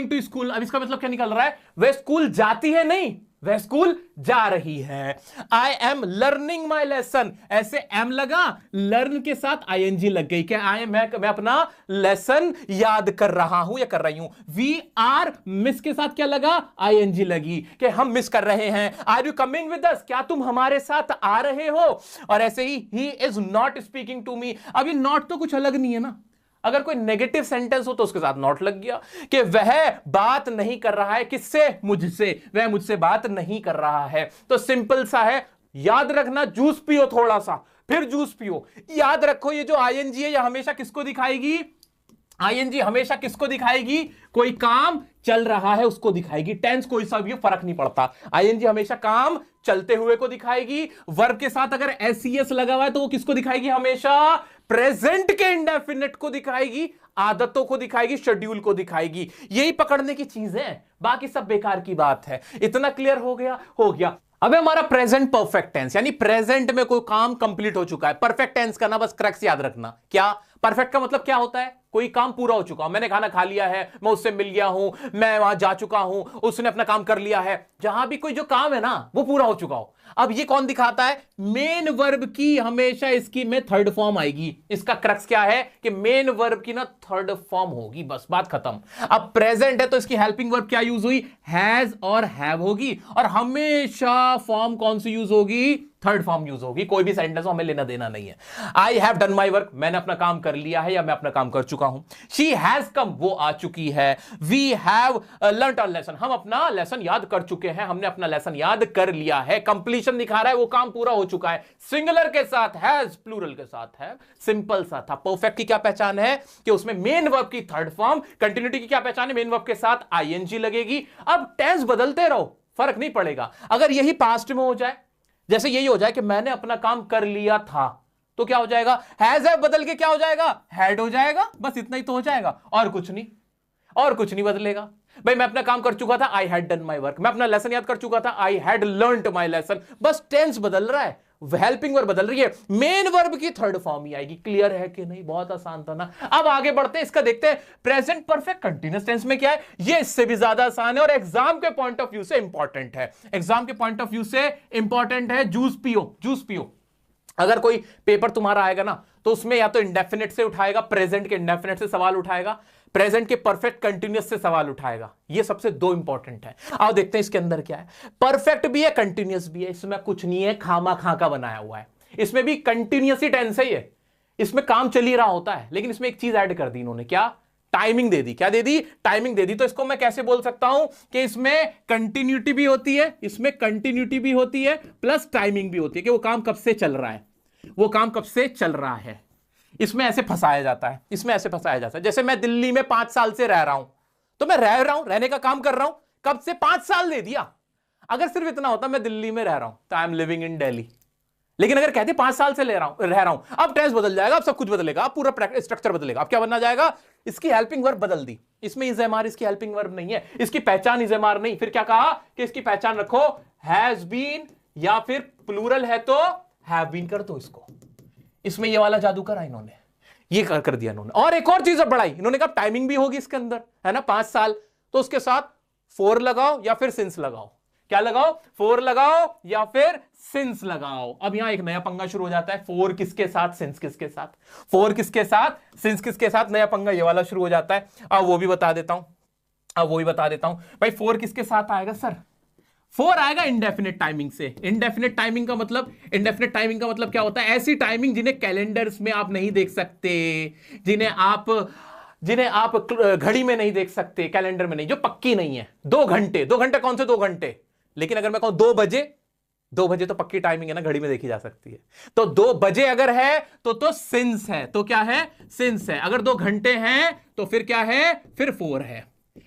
to school. अब इसका मतलब क्या निकल रहा है? वह स्कूल जाती है नहीं, वह स्कूल जा रही है। I am learning my lesson, ऐसे एम लगा, लर्न के साथ आईएनजी लग गई। क्या मैं अपना लेसन याद कर रहा हूं या कर रही हूं। वी आर मिस के साथ क्या लगा? आईएनजी लगी कि हम मिस कर रहे हैं। Are you coming with us, क्या तुम हमारे साथ आ रहे हो। और ऐसे ही is not speaking to me. अब ये नॉट तो कुछ अलग नहीं है ना, अगर कोई नेगेटिव सेंटेंस हो तो उसके साथ नॉट लग गया कि वह बात नहीं कर रहा है। किससे? मुझसे। वह मुझसे बात नहीं कर रहा है। तो सिंपल सा है, याद रखना, जूस पियो थोड़ा सा, फिर जूस पियो। याद रखो ये जो आईएनजी है, ये हमेशा किसको दिखाएगी? आईएनजी हमेशा किसको दिखाएगी? कोई काम चल रहा है उसको दिखाएगी। टेंस कोई सा भी फर्क नहीं पड़ता, आईएनजी हमेशा काम चलते हुए को दिखाएगी। वर्ब के साथ अगर एसईएस लगा हुआ है तो वो किसको दिखाएगी? हमेशा प्रेजेंट के इंडेफिनिट को दिखाएगी, आदतों को दिखाएगी, शेड्यूल को दिखाएगी। यही पकड़ने की चीजें हैं, बाकी सब बेकार की बात है। इतना क्लियर हो गया? हो गया। अब हमारा प्रेजेंट परफेक्ट टेंस, यानी प्रेजेंट में कोई काम कंप्लीट हो चुका है। परफेक्ट टेंस का ना बस क्रक्स याद रखना। क्या परफेक्ट का मतलब क्या होता है? कोई काम पूरा हो चुका हो, मैंने खाना खा लिया है, मैं उससे मिल गया हूं, मैं वहां जा चुका हूं, उसने अपना काम कर लिया है। जहां भी कोई जो काम है ना वो पूरा हो चुका हो। अब ये कौन दिखाता है? मेन वर्ब की हमेशा इसकी में थर्ड फॉर्म आएगी। इसका क्रक्स क्या है कि मेन वर्ब की ना थर्ड फॉर्म होगी, बस बात खत्म। अब प्रेजेंट है तो इसकी हेल्पिंग वर्ब क्या यूज हुई? हैज और हैव होगी। और हमेशा फॉर्म कौन सी यूज होगी? थर्ड फॉर्म यूज होगी। कोई भी सेंटेंस हमें लेना देना नहीं है। I have done my work, मैंने अपना काम कर लिया है या मैं अपना काम कर चुका हूं। शी हैज कम, वो आ चुकी है। We have learned our lesson, हम अपना लेसन याद कर चुके हैं, हमने अपना लेसन याद कर लिया है। कंप्लीशन दिखा रहा है, वो काम पूरा हो चुका है। सिंगुलर के साथ हैज, प्लूरल के साथ है। सिंपल सा था। परफेक्ट की क्या पहचान है कि उसमें मेन वर्ब की थर्ड फॉर्म। कंटिन्यूटी की क्या पहचान है? मेन वर्ब के साथ आईएनजी लगेगी। अब टेंस बदलते रहो, फर्क नहीं पड़ेगा। अगर यही पास्ट में हो जाए, जैसे यही हो जाए कि मैंने अपना काम कर लिया था, तो क्या हो जाएगा, हैज हैव बदल के क्या हो जाएगा, हैड हो जाएगा। बस इतना ही तो हो जाएगा, और कुछ नहीं, और कुछ नहीं बदलेगा। भाई मैं अपना काम कर चुका था, I had done my work, मैं अपना लेसन याद कर चुका था, I had learned my lesson. बस टेंस बदल रहा है, हेल्पिंग वर्ब बदल रही है, मेन वर्ब की थर्ड फॉर्म ही आएगी। क्लियर है कि नहीं, बहुत आसान था ना। अब आगे बढ़ते हैं, इसका देखते हैं प्रेजेंट परफेक्ट कंटीन्यूअस टेंस में क्या है। ये इससे भी ज्यादा आसान है और एग्जाम के पॉइंट ऑफ व्यू से इंपॉर्टेंट है, एग्जाम के पॉइंट ऑफ व्यू से इंपॉर्टेंट है। जूस पियो, जूस पियो। अगर कोई पेपर तुम्हारा आएगा ना, तो उसमें या तो इंडेफिनिट से उठाएगा, प्रेजेंट के इंडेफिनिट से सवाल उठाएगा, प्रेजेंट के परफेक्ट कंटीन्यूअस से सवाल उठाएगा। ये सबसे दो इंपॉर्टेंट है। आओ देखते हैं इसके अंदर क्या है। परफेक्ट भी है, कंटीन्यूअस भी है, इसमें कुछ नहीं है खामा खा का बनाया हुआ है। इसमें भी कंटीन्यूअस ही टेंस है, ये इसमें काम चल ही रहा होता है, लेकिन इसमें एक चीज ऐड कर दी इन्होंने, क्या, टाइमिंग दे दी। क्या दे दी, टाइमिंग दे दी। तो इसको मैं कैसे बोल सकता हूं कि इसमें कंटिन्यूटी भी होती है, इसमें कंटिन्यूटी भी होती है, प्लस टाइमिंग भी होती है कि वो काम कब से चल रहा है, वो काम कब से चल रहा है। इसमें ऐसे फंसाया जाता है, इसमें ऐसे फंसाया जाता है। जैसे मैं दिल्ली में 5 साल से रह रहा हूं, तो मैं रह रहा हूं, रहने का काम कर रहा हूं, कब से 5 साल दे दिया। अगर सिर्फ इतना होता मैं दिल्ली में रह रहा हूं तो I am living in Delhi, लेकिन अगर कहते 5 साल से रह रहा हूं, अब टेंस बदल जाएगा, अब सब कुछ बदलेगा, अब पूरा स्ट्रक्चर बदलेगा। अब क्या बनना जाएगा, इसकी हेल्पिंग वर्ब बदल दी, इसमें इज एम आर इसकी हेल्पिंग वर्ब नहीं है, इसकी पहचान इज एम आर नहीं। फिर क्या कहा कि इसकी पहचान रखो हैज बीन, या फिर प्लूरल है तो हैव बीन कर दो इसको। इसमें ये वाला जादू करा इन्होंने, ये कर दिया इन्होंने। और एक और चीज बढ़ाई इन्होंने, कहा टाइमिंग भी होगी इसके अंदर, है ना, 5 साल, तो उसके साथ 4 लगाओ या फिर सिंस लगाओ। क्या लगाओ, 4 लगाओ या फिर सिंस लगाओ। अब यहां एक नया पंगा शुरू हो जाता है, 4 किसके साथ, सिंस किसके साथ, 4 किसके साथ, सिंस किसके साथ, नया पंगा ये वाला शुरू हो जाता है। अब वो भी बता देता हूं, भाई 4 किसके साथ आएगा सर, 4 आएगा इंडेफिनिट टाइमिंग से। इंडेफिनिट टाइमिंग का मतलब क्या होता है, ऐसी टाइमिंग जिन्हें कैलेंडर्स में आप नहीं देख सकते, जिन्हें आप घड़ी में नहीं देख सकते, कैलेंडर में नहीं, जो पक्की नहीं है। 2 घंटे कौन से 2 घंटे, लेकिन अगर मैं कहूं 2 बजे तो पक्की टाइमिंग है ना, घड़ी में देखी जा सकती है। तो 2 बजे अगर है तो सिंस है, तो क्या है, सिंस है। अगर 2 घंटे हैं तो फिर क्या है, फिर 4 है।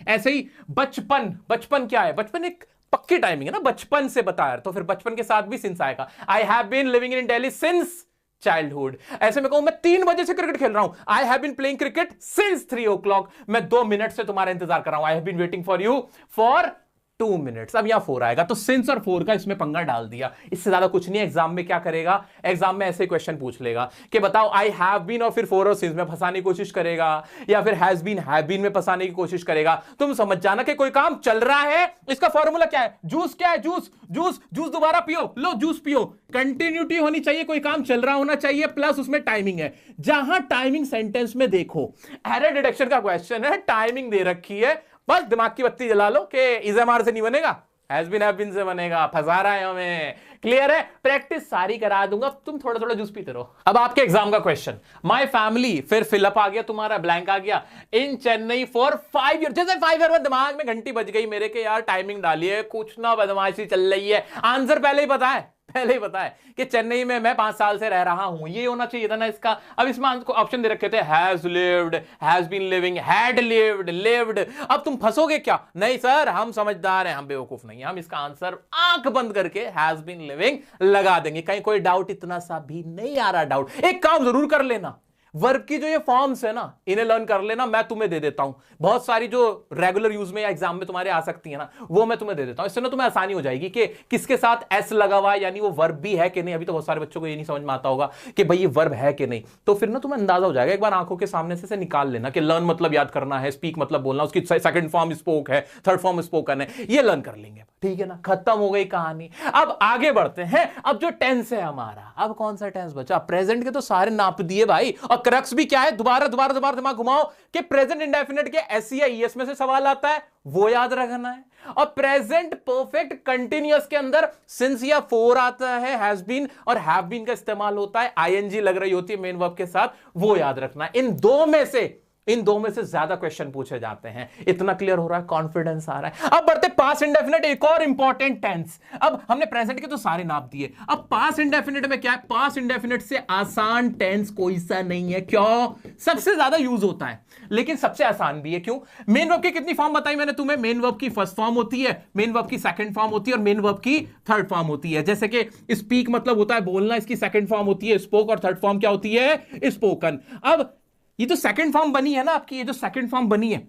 ऐसे ही बचपन क्या है, बचपन एक पक्की टाइमिंग है ना, बचपन से बताया, तो फिर बचपन के साथ भी सिंस आएगा। I have been living in Delhi since childhood. ऐसे में कहूं मैं 3 बजे से क्रिकेट खेल रहा हूं, I have been playing cricket since 3 o'clock। मैं 2 मिनट से तुम्हारा इंतजार कर रहा हूं, I have been waiting for you for 2 minutes. अब यहां 4 आएगा, तो सिंस और 4 का इसमें पंगा डाल दिया। इससे ज्यादा कुछ नहीं। एग्जाम में क्या करेगा, एग्जाम में ऐसे क्वेश्चन पूछ लेगा कि बताओ आई हैव बीन और फिर 4 और सिंस में फंसाने की कोशिश करेगा, या फिर हैज बीन हैव बीन में फंसाने की कोशिश करेगा। तुम समझ जाना कि कोई काम चल रहा है, इसका फॉर्मूला क्या है, जूस क्या है, जूस दोबारा पियो, लो जूस पियो। कंटिन्यूटी होनी चाहिए, कोई काम चल रहा होना चाहिए, प्लस उसमें टाइमिंग है। जहां टाइमिंग सेंटेंस में देखो, एरर डिटेक्शन का क्वेश्चन है, टाइमिंग दे रखी है, बस दिमाग की बत्ती जला लो कि इज एम आर से नहीं बनेगा, हैज बीन हैव बीन से बनेगा। फंसा रहा है हमें। क्लियर है, प्रैक्टिस सारी करा दूंगा, तुम थोड़ा थोड़ा जूस पीते रहो। अब आपके एग्जाम का क्वेश्चन, माय फैमिली, फिर फिलअप आ गया तुम्हारा, ब्लैंक आ गया, इन चेन्नई फॉर 5 ईयर। जैसे 5 ईयर में दिमाग में घंटी बज गई मेरे के, यार टाइमिंग डाली है, कुछ ना बदमाशी चल रही है। आंसर पहले ही पता है कि चेन्नई में मैं 5 साल से रह रहा हूं, ये होना चाहिए था ना इसका। अब इसमें ऑप्शन दे रखे थे has lived, has been living, had lived. अब तुम फंसोगे क्या, नहीं सर हम समझदार हैं, हम बेवकूफ नहीं, हम इसका आंसर आंख बंद करके हैज बीन लिविंग लगा देंगे। कहीं कोई डाउट इतना सा भी नहीं आ रहा। डाउट, एक काम जरूर कर लेना, वर्ब की जो ये फॉर्म्स है ना, इन्हें लर्न कर लेना, मैं तुम्हें दे देता हूं। बहुत सारी जो रेगुलर यूज में या एग्जाम में तुम्हारे आ सकती है ना, वो मैं तुम्हें दे देता हूं। इससे ना तुम्हें आसानी हो जाएगी कि किसके साथ एस लगा हुआ है, यानी वो वर्ब भी है कि नहीं। अभी तो बहुत सारे बच्चों को ये नहीं समझ में आता होगा कि भाई ये वर्ब है कि नहीं, तो फिर ना तुम्हें अंदाजा हो जाएगा। एक बार आंखों के सामने से निकाल लेना कि लर्न मतलब याद करना है, स्पीक मतलब बोलना, उसकी सेकंड फॉर्म स्पोक है, थर्ड फॉर्म स्पोकन है, ये लर्न कर लेंगे। ठीक है ना, खत्म हो गई कहानी। अब आगे बढ़ते हैं। अब जो टेंस है हमारा, अब कौन सा टेंस बचा, प्रेजेंट के तो सारे नाप दिए भाई, और क्रक्स भी क्या है, दोबारा दिमाग घुमाओ कि प्रेजेंट इंडेफिनिट के एस या ईएस में से सवाल आता है, वो याद रखना है। और प्रेजेंट परफेक्ट कंटीन्यूअस के अंदर सिंस या 4 आता है, हैज बीन और हैव बीन का इस्तेमाल होता है, आईएनजी लग रही होती है मेन वर्ब के साथ, वो याद रखना है। इन दो में से इन दो में से ज्यादा क्वेश्चन पूछे जाते हैं। इतना क्लियर हो रहा है, कॉन्फिडेंस आ रहा है। अब बढ़ते पास्ट इंडेफिनिट, एक और इंपॉर्टेंट टेंस। अब हमने प्रेजेंट के तो सारे नाप दिए, अब पास्ट इंडेफिनिट में क्या है? पास्ट इंडेफिनिट से आसान टेंस कोई सा नहीं है। क्यों? सबसे ज्यादा यूज होता है लेकिन सबसे आसान भी है। क्यों? मेन वर्ब की कितनी फॉर्म बताई मैंने तुम्हें? मेन वर्ब की फर्स्ट फॉर्म होती है, मेन वर्ब की सेकंड फॉर्म होती है और मेन वर्ब की थर्ड फॉर्म होती है। जैसे कि स्पीक मतलब होता है बोलना, इसकी सेकंड फॉर्म होती है स्पोक और थर्ड फॉर्म क्या होती है? स्पोकन। अब ये जो सेकंड फॉर्म बनी है ना आपकी, ये जो सेकंड फॉर्म बनी है,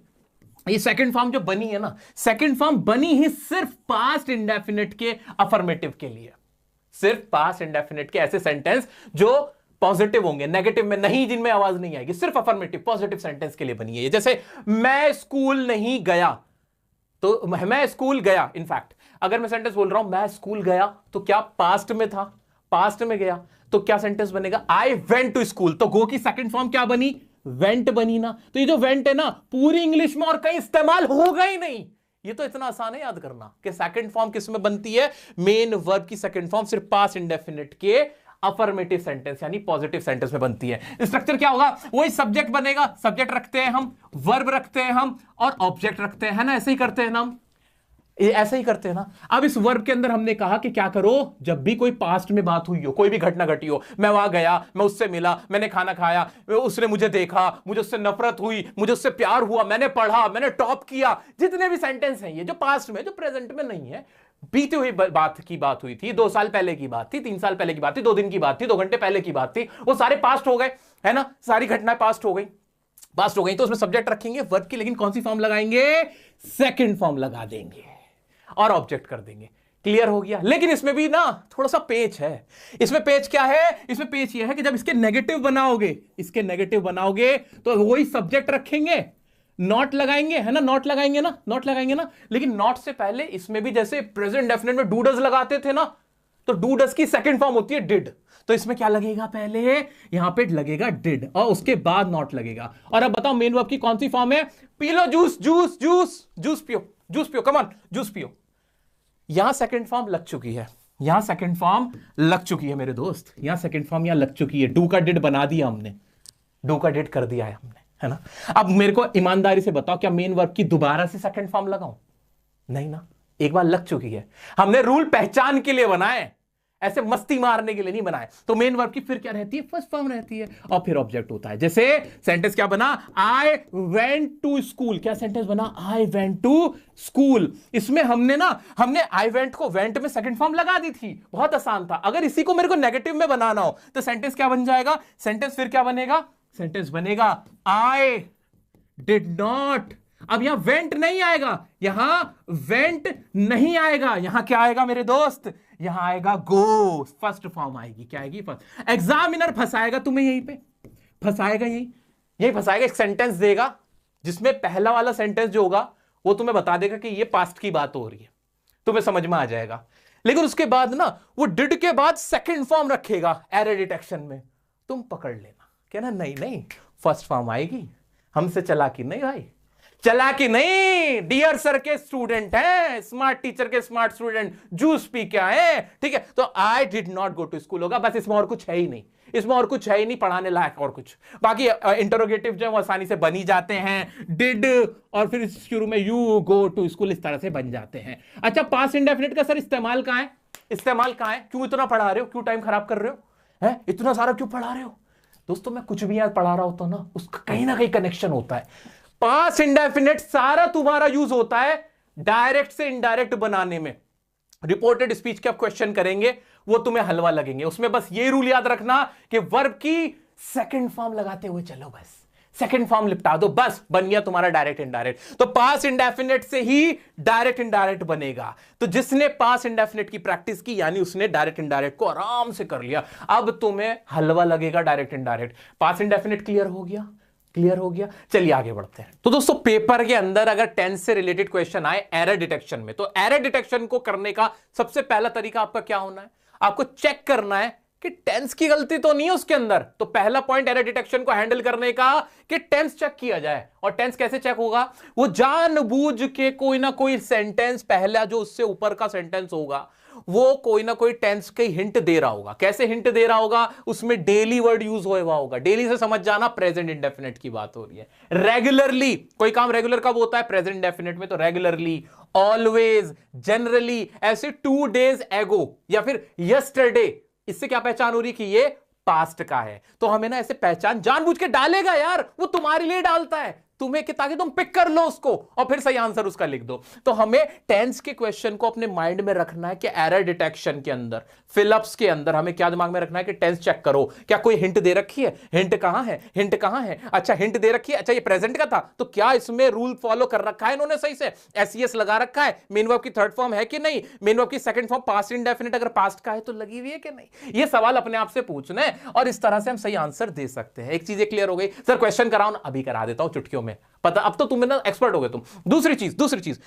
ये सेकंड फॉर्म जो बनी है ना, सेकंड फॉर्म बनी ही सिर्फ पास्ट इंडेफिनिट के अफर्मेटिव के लिए। सिर्फ पास्ट इंडेफिनिट के ऐसे सेंटेंस जो पॉजिटिव होंगे, नेगेटिव में नहीं, जिनमें आवाज नहीं आएगी, सिर्फ अफर्मेटिव पॉजिटिव सेंटेंस के लिए बनी है। जैसे मैं स्कूल नहीं गया, तो मैं स्कूल गया, इनफैक्ट अगर मैं सेंटेंस बोल रहा हूं मैं स्कूल गया, तो क्या पास्ट में था? पास्ट में गया तो क्या सेंटेंस बनेगा? I went to school. तो गो की सेकंड फॉर्म क्या बनी? वेंट बनी ना। तो ये जो वेंट है ना, पूरी इंग्लिश में और कहीं इस्तेमाल होगा ही नहीं। ये तो इतना आसान है याद करना कि सेकंड फॉर्म किस में बनती है? मेन वर्ब की सेकंड फॉर्म सिर्फ पास्ट इंडेफिनिट के अफर्मेटिव सेंटेंस यानी पॉजिटिव सेंटेंस में बनती है। स्ट्रक्चर क्या होगा? वही सब्जेक्ट बनेगा, सब्जेक्ट रखते हैं हम, वर्ब रखते हैं हम और ऑब्जेक्ट रखते हैं ना, ऐसे ही करते हैं ना हम, ऐसे ही करते हैं ना। अब इस वर्ब के अंदर हमने कहा कि क्या करो, जब भी कोई पास्ट में बात हुई हो, कोई भी घटना घटी हो, मैं वहां गया, मैं उससे मिला, मैंने खाना खाया, उसने मुझे देखा, मुझे उससे नफरत हुई, मुझे उससे प्यार हुआ, मैंने पढ़ा, मैंने टॉप किया, जितने भी सेंटेंस हैं ये जो पास्ट में, जो प्रेजेंट में नहीं है, बीती हुई बात की बात हुई थी, 2 साल पहले की बात थी, 3 साल पहले की बात थी, 2 दिन की बात थी, 2 घंटे पहले की बात थी, वो सारे पास्ट हो गए, है ना, सारी घटनाएं पास्ट हो गई, पास्ट हो गई। तो उसमें सब्जेक्ट रखेंगे वर्ब की, लेकिन कौन सी फॉर्म लगाएंगे? सेकंड फॉर्म लगा देंगे और ऑब्जेक्ट कर देंगे। क्लियर हो गया? लेकिन इसमें भी ना थोड़ा सा पेच है। इसमें पेच क्या है? इसमें पेच ये है कि जब इसके नेगेटिव बनाओगे, इसके नेगेटिव बनाओगे तो वही सब्जेक्ट रखेंगे, नॉट लगाएंगे, है ना, नॉट लगाएंगे ना, नॉट लगाएंगे ना। लेकिन नॉट से पहले इसमें भी जैसे प्रेजेंट डेफिनेट में डूडस लगाते थे ना, तो डूडस की सेकंड फॉर्म होती है डिड। तो इसमें क्या लगेगा? पहले यहां पे लगेगा डिड और उसके बाद नॉट लगेगा। और अब बताओ मेन वर्ब की कौन सी फॉर्म है? P low juice, juice juice juice पियो, जूस पियो, कम ऑन जूस पियो। यहां सेकंड फॉर्म लग चुकी है, यहां सेकंड फॉर्म लग चुकी है मेरे दोस्त, यहां सेकंड फॉर्म यहां लग चुकी है। डू का डिड बना दिया हमने, डू का डिड कर दिया है हमने, है ना। अब मेरे को ईमानदारी से बताओ, क्या मेन वर्ब की दोबारा से सेकंड फॉर्म लगाऊं? नहीं ना, एक बार लग चुकी है। हमने रूल पहचान के लिए बनाए, ऐसे मस्ती मारने के लिए नहीं बनाए। तो मेन वर्ब की फिर क्या रहती है? फर्स्ट फॉर्म रहती है और फिर ऑब्जेक्ट होता है। जैसे सेंटेंस क्या बना? I went to school. क्या सेंटेंस बना? I went to school. इसमें हमने आई वेंट को वेंट में सेकंड फॉर्म लगा दी थी, बहुत आसान था। अगर इसी को मेरे को नेगेटिव में बनाना हो तो सेंटेंस क्या बन जाएगा? सेंटेंस फिर क्या बनेगा? सेंटेंस बनेगा आई डिड नॉट। अब यहां वेंट नहीं आएगा, यहां वेंट नहीं आएगा, यहां क्या आएगा मेरे दोस्त? यहां आएगा गो, फर्स्ट फॉर्म आएगी। क्या आएगी? फर्स्ट। एग्जामिनर फंसाएगा तुम्हें, यहीं पे फंसाएगा, यही फंसाएगा। एक सेंटेंस देगा जिसमें पहला वाला सेंटेंस जो होगा वो तुम्हें बता देगा कि ये पास्ट की बात हो रही है, तुम्हें समझ में आ जाएगा। लेकिन उसके बाद ना वो डिड के बाद सेकंड फॉर्म रखेगा एरर डिटेक्शन में, तुम पकड़ लेना, कहना नहीं नहीं फर्स्ट फॉर्म आएगी। हमसे चालाकी नहीं भाई, चालाकी नहीं। डियर सर के स्टूडेंट हैं, स्मार्ट टीचर के स्मार्ट स्टूडेंट, जूस पी के आए, ठीक है। तो I did not go to school होगा, बस इसमें और कुछ है ही नहीं, इसमें और कुछ है ही नहीं पढ़ाने लायक और कुछ। बाकी इंटरोगेटिव जो है वो आसानी से बन ही जाते हैं, डिड और फिर शुरू में यू गो टू स्कूल, इस तरह से बन जाते हैं। अच्छा, पास्ट इंडेफिनिट का सर इस्तेमाल कहां है? इस्तेमाल कहां है? क्यों इतना पढ़ा रहे हो? क्यों टाइम खराब कर रहे हो? है इतना सारा क्यों पढ़ा रहे हो? दोस्तों मैं कुछ भी याद पढ़ा रहा होता ना, उसका कहीं ना कहीं कनेक्शन होता है। पास्ट इंडेफिनिट सारा तुम्हारा यूज होता है डायरेक्ट से इनडायरेक्ट बनाने में। रिपोर्टेड स्पीच के आप क्वेश्चन करेंगे वो तुम्हें हलवा लगेंगे, उसमें बस ये रूल याद रखना कि वर्ब की सेकंड फॉर्म लगाते हुए चलो, बस सेकंड फॉर्म लिपटा दो, बस बन गया तुम्हारा डायरेक्ट इनडायरेक्ट। तो पास्ट इंडेफिनिट से ही डायरेक्ट इनडायरेक्ट बनेगा। तो जिसने पास्ट इंडेफिनिट की प्रैक्टिस की यानी उसने डायरेक्ट इनडायरेक्ट को आराम से कर लिया। अब तुम्हें हलवा लगेगा direct indirect. Past indefinite clear हो गया? क्लियर हो गया। चलिए आगे बढ़ते हैं। तो दोस्तों पेपर के अंदर अगर टेंस से रिलेटेड क्वेश्चन आए एरर डिटेक्शन में, तो एरर डिटेक्शन को करने का सबसे पहला तरीका आपका क्या होना है? आपको चेक करना है कि टेंस की गलती तो नहीं है उसके अंदर। तो पहला पॉइंट एरर डिटेक्शन को हैंडल करने का कि टेंस चेक किया जाए। और टेंस कैसे चेक होगा? वो जानबूझ के कोई ना कोई सेंटेंस, पहला जो उससे ऊपर का सेंटेंस होगा वो कोई ना कोई टेंस के हिंट दे रहा होगा। कैसे हिंट दे रहा होगा? उसमें डेली वर्ड यूज हुआ होगा। डेली से समझ जाना प्रेजेंट इंडेफिनिट की बात हो रही है। रेगुलरली, कोई काम रेगुलर कब होता है? प्रेजेंट इंडेफिनिट में। तो रेगुलरली, ऑलवेज, जनरली, ऐसे 2 days एगो या फिर यस्टरडे, इससे क्या पहचान हो रही है कि ये पास्ट का है। तो हमें ना ऐसे पहचान जानबूझ के डालेगा यार, वो तुम्हारे लिए डालता है तुम्हें कि ताकि तुम पिक कर लो उसको और फिर सही आंसर उसका लिख दो। तो हमें टेंस के क्वेश्चन को अपने माइंड में रखना है कि एरर डिटेक्शन के अंदर, फिलअप्स के अंदर हमें क्या दिमाग में रखना है कि टेंस चेक करो, क्या कोई हिंट दे रखी है? हिंट कहां है? हिंट कहां है? अच्छा हिंट दे रखी है, अच्छा ये प्रेजेंट का था, तो क्या इसमें रूल फॉलो कर रखा है इन्होंने सही से? एसईएस लगा रखा है, मेन वर्ब की थर्ड फॉर्म है कि नहीं, मेन वर्ब की सेकंड फॉर्म पास्ट इंडेफिनिट अगर पास्ट का है तो लगी हुई है कि नहीं? ये सवाल अपने आप से पूछना है और इस तरह से हम सही आंसर दे सकते हैं। एक चीज क्लियर हो गई? सर क्वेश्चन कराओ ना, अभी करा देता हूं चुटकियों में, पता अब तो तुम्हें ना एक्सपर्ट हो गए तुम। दूसरी चीज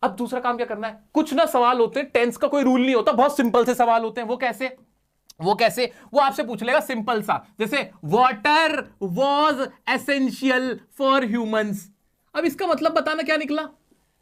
अब दूसरा काम क्या करना है? कुछ ना सवाल होते हैं टेंस का कोई रूल नहीं होता, बहुत सिंपल से सवाल होते हैं। वो कैसे? वो आपसे पूछ लेगा सिंपल सा, जैसे water was essential for humans. अब इसका मतलब बताना क्या निकला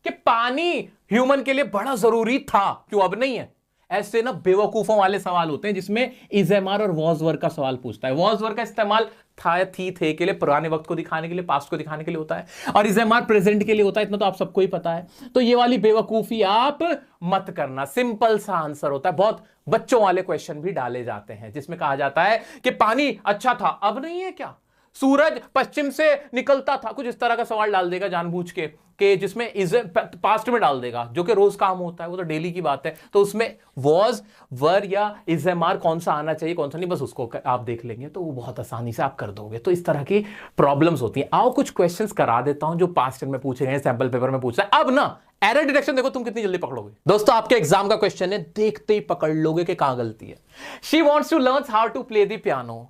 कि पानी ह्यूमन के लिए बड़ा जरूरी था, क्यों अब नहीं है? ऐसे ना बेवकूफों वाले सवाल होते हैं जिसमें इजेमार और वॉज वर्ग का सवाल पूछता है। वॉज वर्ग का इस्तेमाल था या थी, थे के लिए, पुराने वक्त को दिखाने के लिए, पास्ट को दिखाने के लिए होता है, और इजेमार प्रेजेंट के लिए होता है। इतना तो आप सबको ही पता है। तो ये वाली बेवकूफी आप मत करना, सिंपल सा आंसर होता है। बहुत बच्चों वाले क्वेश्चन भी डाले जाते हैं जिसमें कहा जाता है कि पानी अच्छा था, अब नहीं है क्या? सूरज पश्चिम से निकलता था, कुछ इस तरह का सवाल डाल देगा जानबूझ के जिसमें इज पास्ट में डाल देगा, जो कि रोज काम होता है, वो तो डेली की बात है। तो उसमें वॉज, वर या इजेमार कौन सा आना चाहिए कौन सा नहीं, बस उसको आप देख लेंगे तो वो बहुत आसानी से आप कर दोगे। तो इस तरह की प्रॉब्लम्स होती हैं। आओ कुछ क्वेश्चंस करा देता हूं जो पास्ट में पूछे गए, सैंपल पेपर में पूछा है। अब ना एरर डिटेक्शन देखो तुम कितनी जल्दी पकड़ोगे। दोस्तों आपके एग्जाम का क्वेश्चन है, देखते ही पकड़ लोगे कि कहां गलती है। She wants to learn how to play the piano.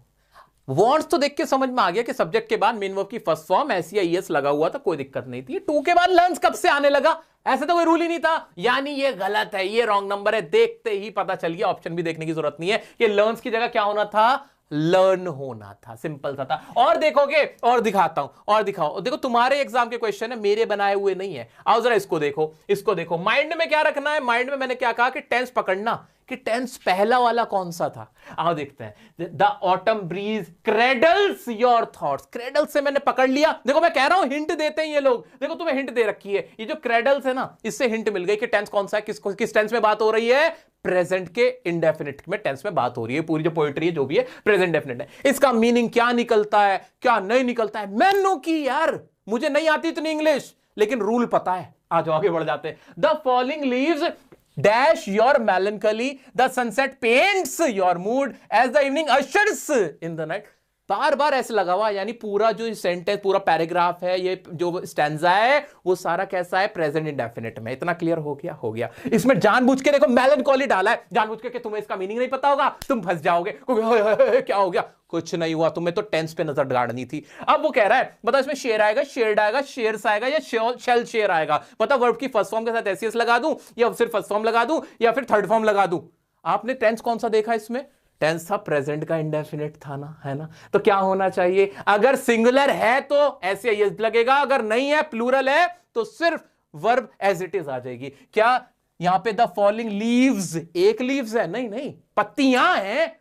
Wants तो देख के समझ में आ गया कि सब्जेक्ट के बाद मेन वर्ब की फर्स्ट फॉर्म एस या ईएस लगा हुआ था, कोई दिक्कत नहीं थी। 2 के बाद लर्न्स कब से आने लगा? ऐसे तो कोई रूल ही नहीं था, यानी ये गलत है, ये रॉन्ग नंबर है। देखते ही पता चल गया, ऑप्शन भी देखने की जरूरत नहीं है। ये लर्न्स की जगह क्या होना था? लर्न होना था। सिंपल सा था। और देखोगे और दिखाता हूं, और दिखाओ। देखो तुम्हारे एग्जाम के क्वेश्चन है, मेरे बनाए हुए नहीं है। आओ जरा इसको देखो, इसको देखो। माइंड में क्या रखना है? माइंड में मैंने क्या कहा कि टेंस पकड़ना, कि टेंस पहला वाला कौन सा था। आओ देखते हैं। The autumn breeze cradles your thoughts. Cradle से मैंने पकड़ लिया। देखो मैं कह रहा हूं हिंट देते हैं ये लोग। देखो तुम्हें हिंट दे रखी है, ये जो क्रेडल्स है ना, इससे हिंट मिल गई कि टेंस कौन सा है, किस टेंस में बात हो रही है? प्रेजेंट के इंडेफिनिट में टेंस में बात हो रही है। पूरी जो पोएट्री है जो भी है प्रेजेंट डेफिनिट है। इसका मीनिंग क्या निकलता है क्या नहीं निकलता है, मैनू की यार, मुझे नहीं आती इतनी इंग्लिश, लेकिन रूल पता है। आज आगे बढ़ जाते हैं। The falling leaves dash your melancholy, the sunset paints your mood as the evening ushers in the night। बार बार ऐसे लगा हुआ, यानी पूरा जो सेंटेंस, पूरा पैराग्राफ है, ये जो स्टैंजा है, वो सारा कैसा है? प्रेजेंट इंडेफिनिट में। इतना क्लियर हो गया? हो गया। इसमें जानबूझ के देखो मेलनकॉली डाला है, जानबूझ के कि तुम्हें इसका मीनिंग नहीं पता होगा, तुम फंस जाओगे। क्या हो गया? कुछ नहीं हुआ, तुम्हें तो टेंस पे नजर गाड़नी थी। अब वो कह रहा है बता इसमें शेर आएगा, शेयर्ड आएगा, शेयर्स आएगा या शेल शेयर आएगा। पता वर्ब की फर्स्ट फॉर्म के साथ एसईएस लगा दूं या सिर्फ फर्स्ट फॉर्म लगा दूं या फिर थर्ड फॉर्म लगा दूं? आपने टेंस कौन सा देखा इसमें? टेंस था प्रेजेंट का इंडेफिनिट था ना, है ना? तो क्या होना चाहिए? अगर सिंगुलर है तो ऐसे यस लगेगा, अगर नहीं है प्लूरल है तो सिर्फ वर्ब एज इट इज आ जाएगी। क्या यहां पे द फॉलिंग लीव्स एक लीव्स है? नहीं नहीं, पत्तियां हैं।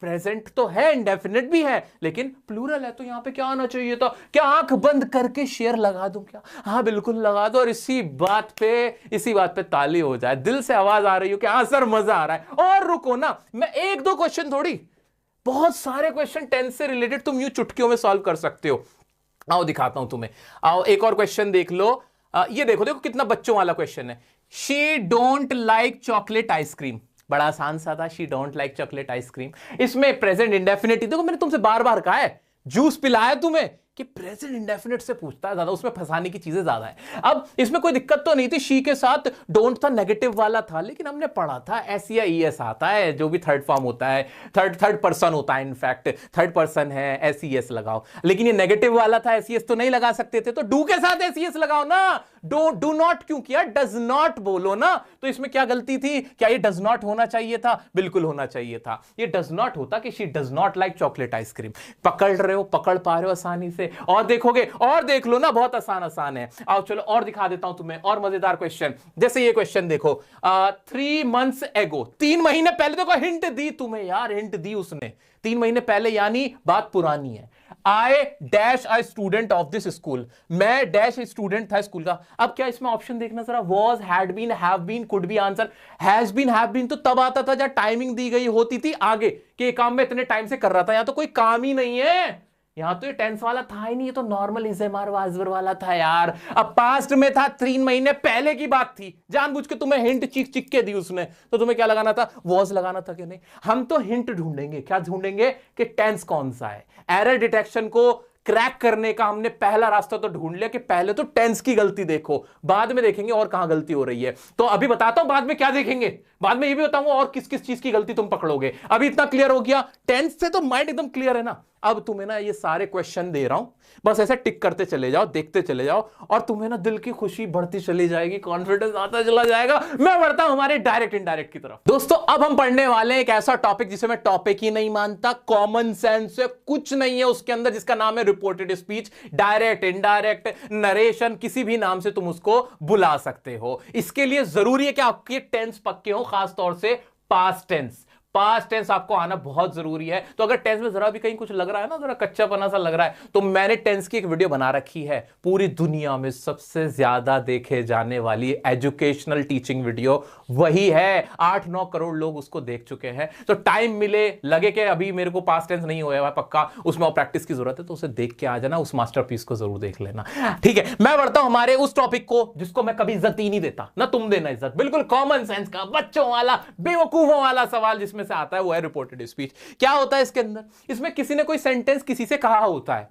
प्रेजेंट तो है, इंडेफिनिट भी है, लेकिन प्लूरल है, तो यहां पे क्या आना चाहिए था? क्या आंख बंद करके शेर लगा दूं क्या? हाँ बिल्कुल लगा दो, और इसी बात पे ताली हो जाए। दिल से आवाज आ रही हो कि हाँ सर मजा आ रहा है। और रुको ना, मैं 1-2 क्वेश्चन थोड़ी, बहुत सारे क्वेश्चन टेंस से रिलेटेड तुम यूं चुटकियों में सॉल्व कर सकते हो। आओ दिखाता हूं तुम्हें। आओ एक और क्वेश्चन देख लो। ये देखो कितना बच्चों वाला क्वेश्चन है। She don't like chocolate ice cream. बड़ा आसान सा था, she don't like chocolate ice cream. इसमें प्रेजेंट इंडेफिनिट, देखो मैंने तुमसे बार बार कहा है, जूस पिलाया तुम्हें, कि प्रेजेंट इंडेफिनिट से पूछता है ज्यादा, उसमें फंसाने की चीजें ज्यादा है। अब इसमें कोई दिक्कत तो नहीं थी, शी के साथ डोंट था, नेगेटिव वाला था, लेकिन हमने पढ़ा था एस या ईएस आता है, जो भी थर्ड फॉर्म होता है, थर्ड पर्सन होता है, इनफैक्ट थर्ड पर्सन है, एस ईएस लगाओ। लेकिन ये नेगेटिव वाला था, एस ईएस तो नहीं लगा सकते थे, तो डू के साथ एस ईएस लगाओ ना। डू नॉट क्यों किया, डज नॉट बोलो ना। तो इसमें क्या गलती थी, क्या ये डज नॉट होना चाहिए था, बिल्कुल होना चाहिए था। ये डज नॉट होता कि she does not like chocolate ice cream. पकड़ रहे हो, पकड़ पा रहे हो आसानी से, और देखोगे और देख लो ना, बहुत आसान आसान है। आओ चलो और दिखा देता हूं तुम्हें और मजेदार क्वेश्चन। जैसे ये क्वेश्चन देखो, 3 months एगो, 3 महीने पहले, देखो हिंट दी तुम्हें यार, हिंट दी उसने, 3 महीने पहले यानी बात पुरानी है। I dash a student of this school, मैं डैश स्टूडेंट था स्कूल का। अब क्या इसमें ऑप्शन देखना जरा, was, had been, have been, could be answer. Has been, have been तो तब आता था जब टाइमिंग दी गई होती थी आगे कि काम में इतने टाइम से कर रहा था। यहां तो कोई काम ही नहीं है, यहां तो ये टेंस वाला था ही नहीं, ये तो नॉर्मल इज़ेमार वाजवर वाला था यार। अब पास्ट में था, 3 महीने पहले की बात थी, जानबूझ के तुम्हें हिंट चिक चिक के दी उसने, तो तुम्हें क्या लगाना था, वॉज लगाना था कि नहीं। हम तो हिंट ढूंढेंगे, क्या ढूंढेंगे कि टेंस कौन सा है। एरर डिटेक्शन को क्रैक करने का हमने पहला रास्ता तो ढूंढ लिया कि पहले तो टेंस की गलती देखो, बाद में देखेंगे और कहां गलती हो रही है। तो अभी बताता हूं बाद में क्या देखेंगे, बाद में ये भी बताऊंगा और किस किस चीज की गलती तुम पकड़ोगे। अभी इतना क्लियर हो गया, टेंस से तो माइंड एकदम क्लियर है ना। अब तुम्हें ना ये सारे क्वेश्चन दे रहा हूं, बस ऐसे टिक करते चले जाओ, देखते चले जाओ, और तुम्हें ना दिल की खुशी बढ़ती चली जाएगी, कॉन्फिडेंस आता चला जाएगा। मैं बढ़ता हूं हमारे डायरेक्ट इनडायरेक्ट की तरफ। दोस्तों अब हम पढ़ने वाले हैं एक ऐसा टॉपिक जिसे मैं टॉपिक ही नहीं मानता, कॉमन सेंस से कुछ नहीं है उसके अंदर, जिसका नाम है reported speech. Direct, indirect, narration, किसी भी नाम से तुम उसको बुला सकते हो। इसके लिए जरूरी है कि आपके टेंस पक्के हो, खासतौर से पास्ट टेंस। पास्ट टेंस आपको आना बहुत जरूरी है। तो अगर टेंस में जरा भी कहीं कुछ लग रहा है ना, जरा कच्चापना सा लग रहा है, तो मैंने टेंस की एक वीडियो बना रखी है, पूरी दुनिया में सबसे ज्यादा देखे जाने वाली एजुकेशनल टीचिंग वीडियो वही है। 8-9 करोड़ लोग उसको देख चुके हैं। तो टाइम मिले, लगे कि अभी मेरे को पास्ट टेंस नहीं हुआ है पक्का, उसमें और प्रैक्टिस की जरूरत है, तो उसे देख के आ जाना, उस मास्टरपीस को जरूर देख लेना। ठीक है, मैं बढ़ता हूं हमारे उस टॉपिक को जिसको मैं कभी इज्जत ही नहीं देता, ना तुम देना इज्जत, बिल्कुल कॉमन सेंस का, बच्चों वाला, बेवकूफों वाला सवाल जिसमें से आता है, वो है रिपोर्टेड स्पीच। क्या होता है इसके अंदर, इसमें किसी ने कोई सेंटेंस किसी से कहा होता है,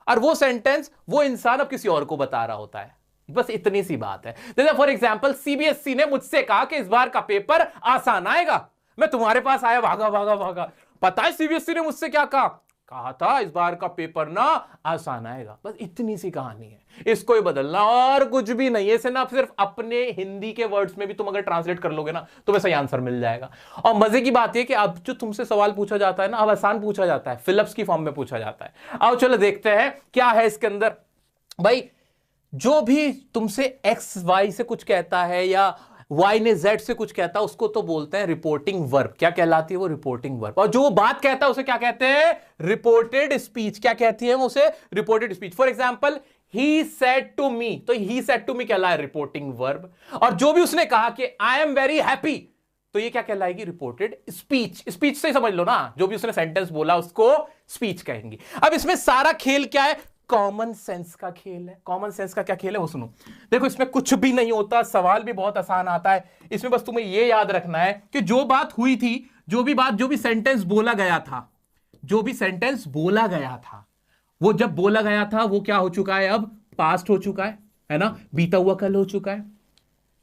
और वो सेंटेंस वो इंसान अब किसी और को बता रहा होता है, बस इतनी सी बात है। जैसे फॉर एग्जांपल सीबीएसई ने मुझसे कहा कि इस बार का पेपर आसान आएगा, मैं तुम्हारे पास आया, भागा भागा भागा। पता है सीबीएसई ने मुझसे क्या कहा था, इस बार का पेपर ना आसान आएगा, बस इतनी सी कहानी है। इसको ही बदलना और कुछ भी नहीं है। इसे ना सिर्फ अपने हिंदी के वर्ड्स में भी तुम अगर ट्रांसलेट कर लोगे ना, तो वैसा ही आंसर मिल जाएगा। और मजे की बात यह कि अब जो तुमसे सवाल पूछा जाता है ना, अब आसान पूछा जाता है, फिलअप्स की फॉर्म में पूछा जाता है। आओ चलो देखते हैं क्या है इसके अंदर। भाई जो भी तुमसे एक्स वाई से कुछ कहता है या वाई ने जेड से कुछ कहता है, उसको तो बोलते हैं रिपोर्टिंग वर्ब। क्या कहलाती है वो, रिपोर्टिंग वर्ब। और जो वो बात कहता है उसे क्या कहते हैं, रिपोर्टेड स्पीच। क्या कहती है वो, उसे reported speech. For example he said to me, तो ही सेड टू मी कहला है रिपोर्टिंग वर्ब। और जो भी उसने कहा कि आई एम वेरी हैप्पी, तो ये क्या कहलाएगी, रिपोर्टेड स्पीच। स्पीच से समझ लो ना, जो भी उसने सेंटेंस बोला उसको स्पीच कहेंगे। अब इसमें सारा खेल क्या है, कॉमन सेंस का खेल है। कॉमन सेंस का क्या खेल है वो सुनो। देखो इसमें कुछ भी नहीं होता, सवाल भी बहुत आसान आता है। इसमें बस तुम्हें ये याद रखना है कि जो बात हुई थी, जो भी सेंटेंस बोला गया था, जो भी सेंटेंस बोला गया था, वो जब बोला गया था वो क्या हो चुका है, अब पास्ट हो चुका है ना, बीता हुआ कल हो चुका है,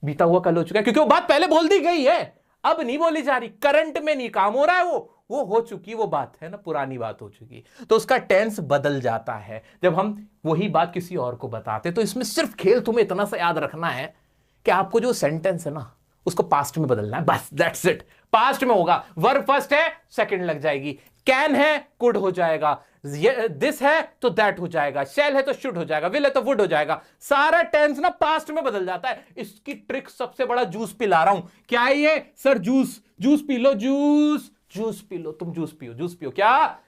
बीता हुआ कल हो चुका है, क्योंकि वो बात पहले बोल दी गई है, अब नहीं बोली जा रही, करंट में नहीं काम हो रहा है, वो हो चुकी वो बात है ना, पुरानी बात हो चुकी, तो उसका टेंस बदल जाता है जब हम वही बात किसी और को बताते। तो इसमें सिर्फ खेल तुम्हें इतना सा याद रखना है कि आपको जो सेंटेंस है ना उसको पास्ट में बदलना है, बस दैट्स इट। पास्ट में होगा, वर्ब फर्स्ट है, सेकंड लग जाएगी, कैन है कुड हो जाएगा, दिस है तो दैट हो जाएगा, शैल है तो शुड हो जाएगा, विल है तो वुड हो जाएगा। सारा टेंस ना पास्ट में बदल जाता है। इसकी ट्रिक सबसे बड़ा जूस पिला रहा हूं। क्या है ये sir, juice, juice P low, juice P low, तुम जूस पियो। क्या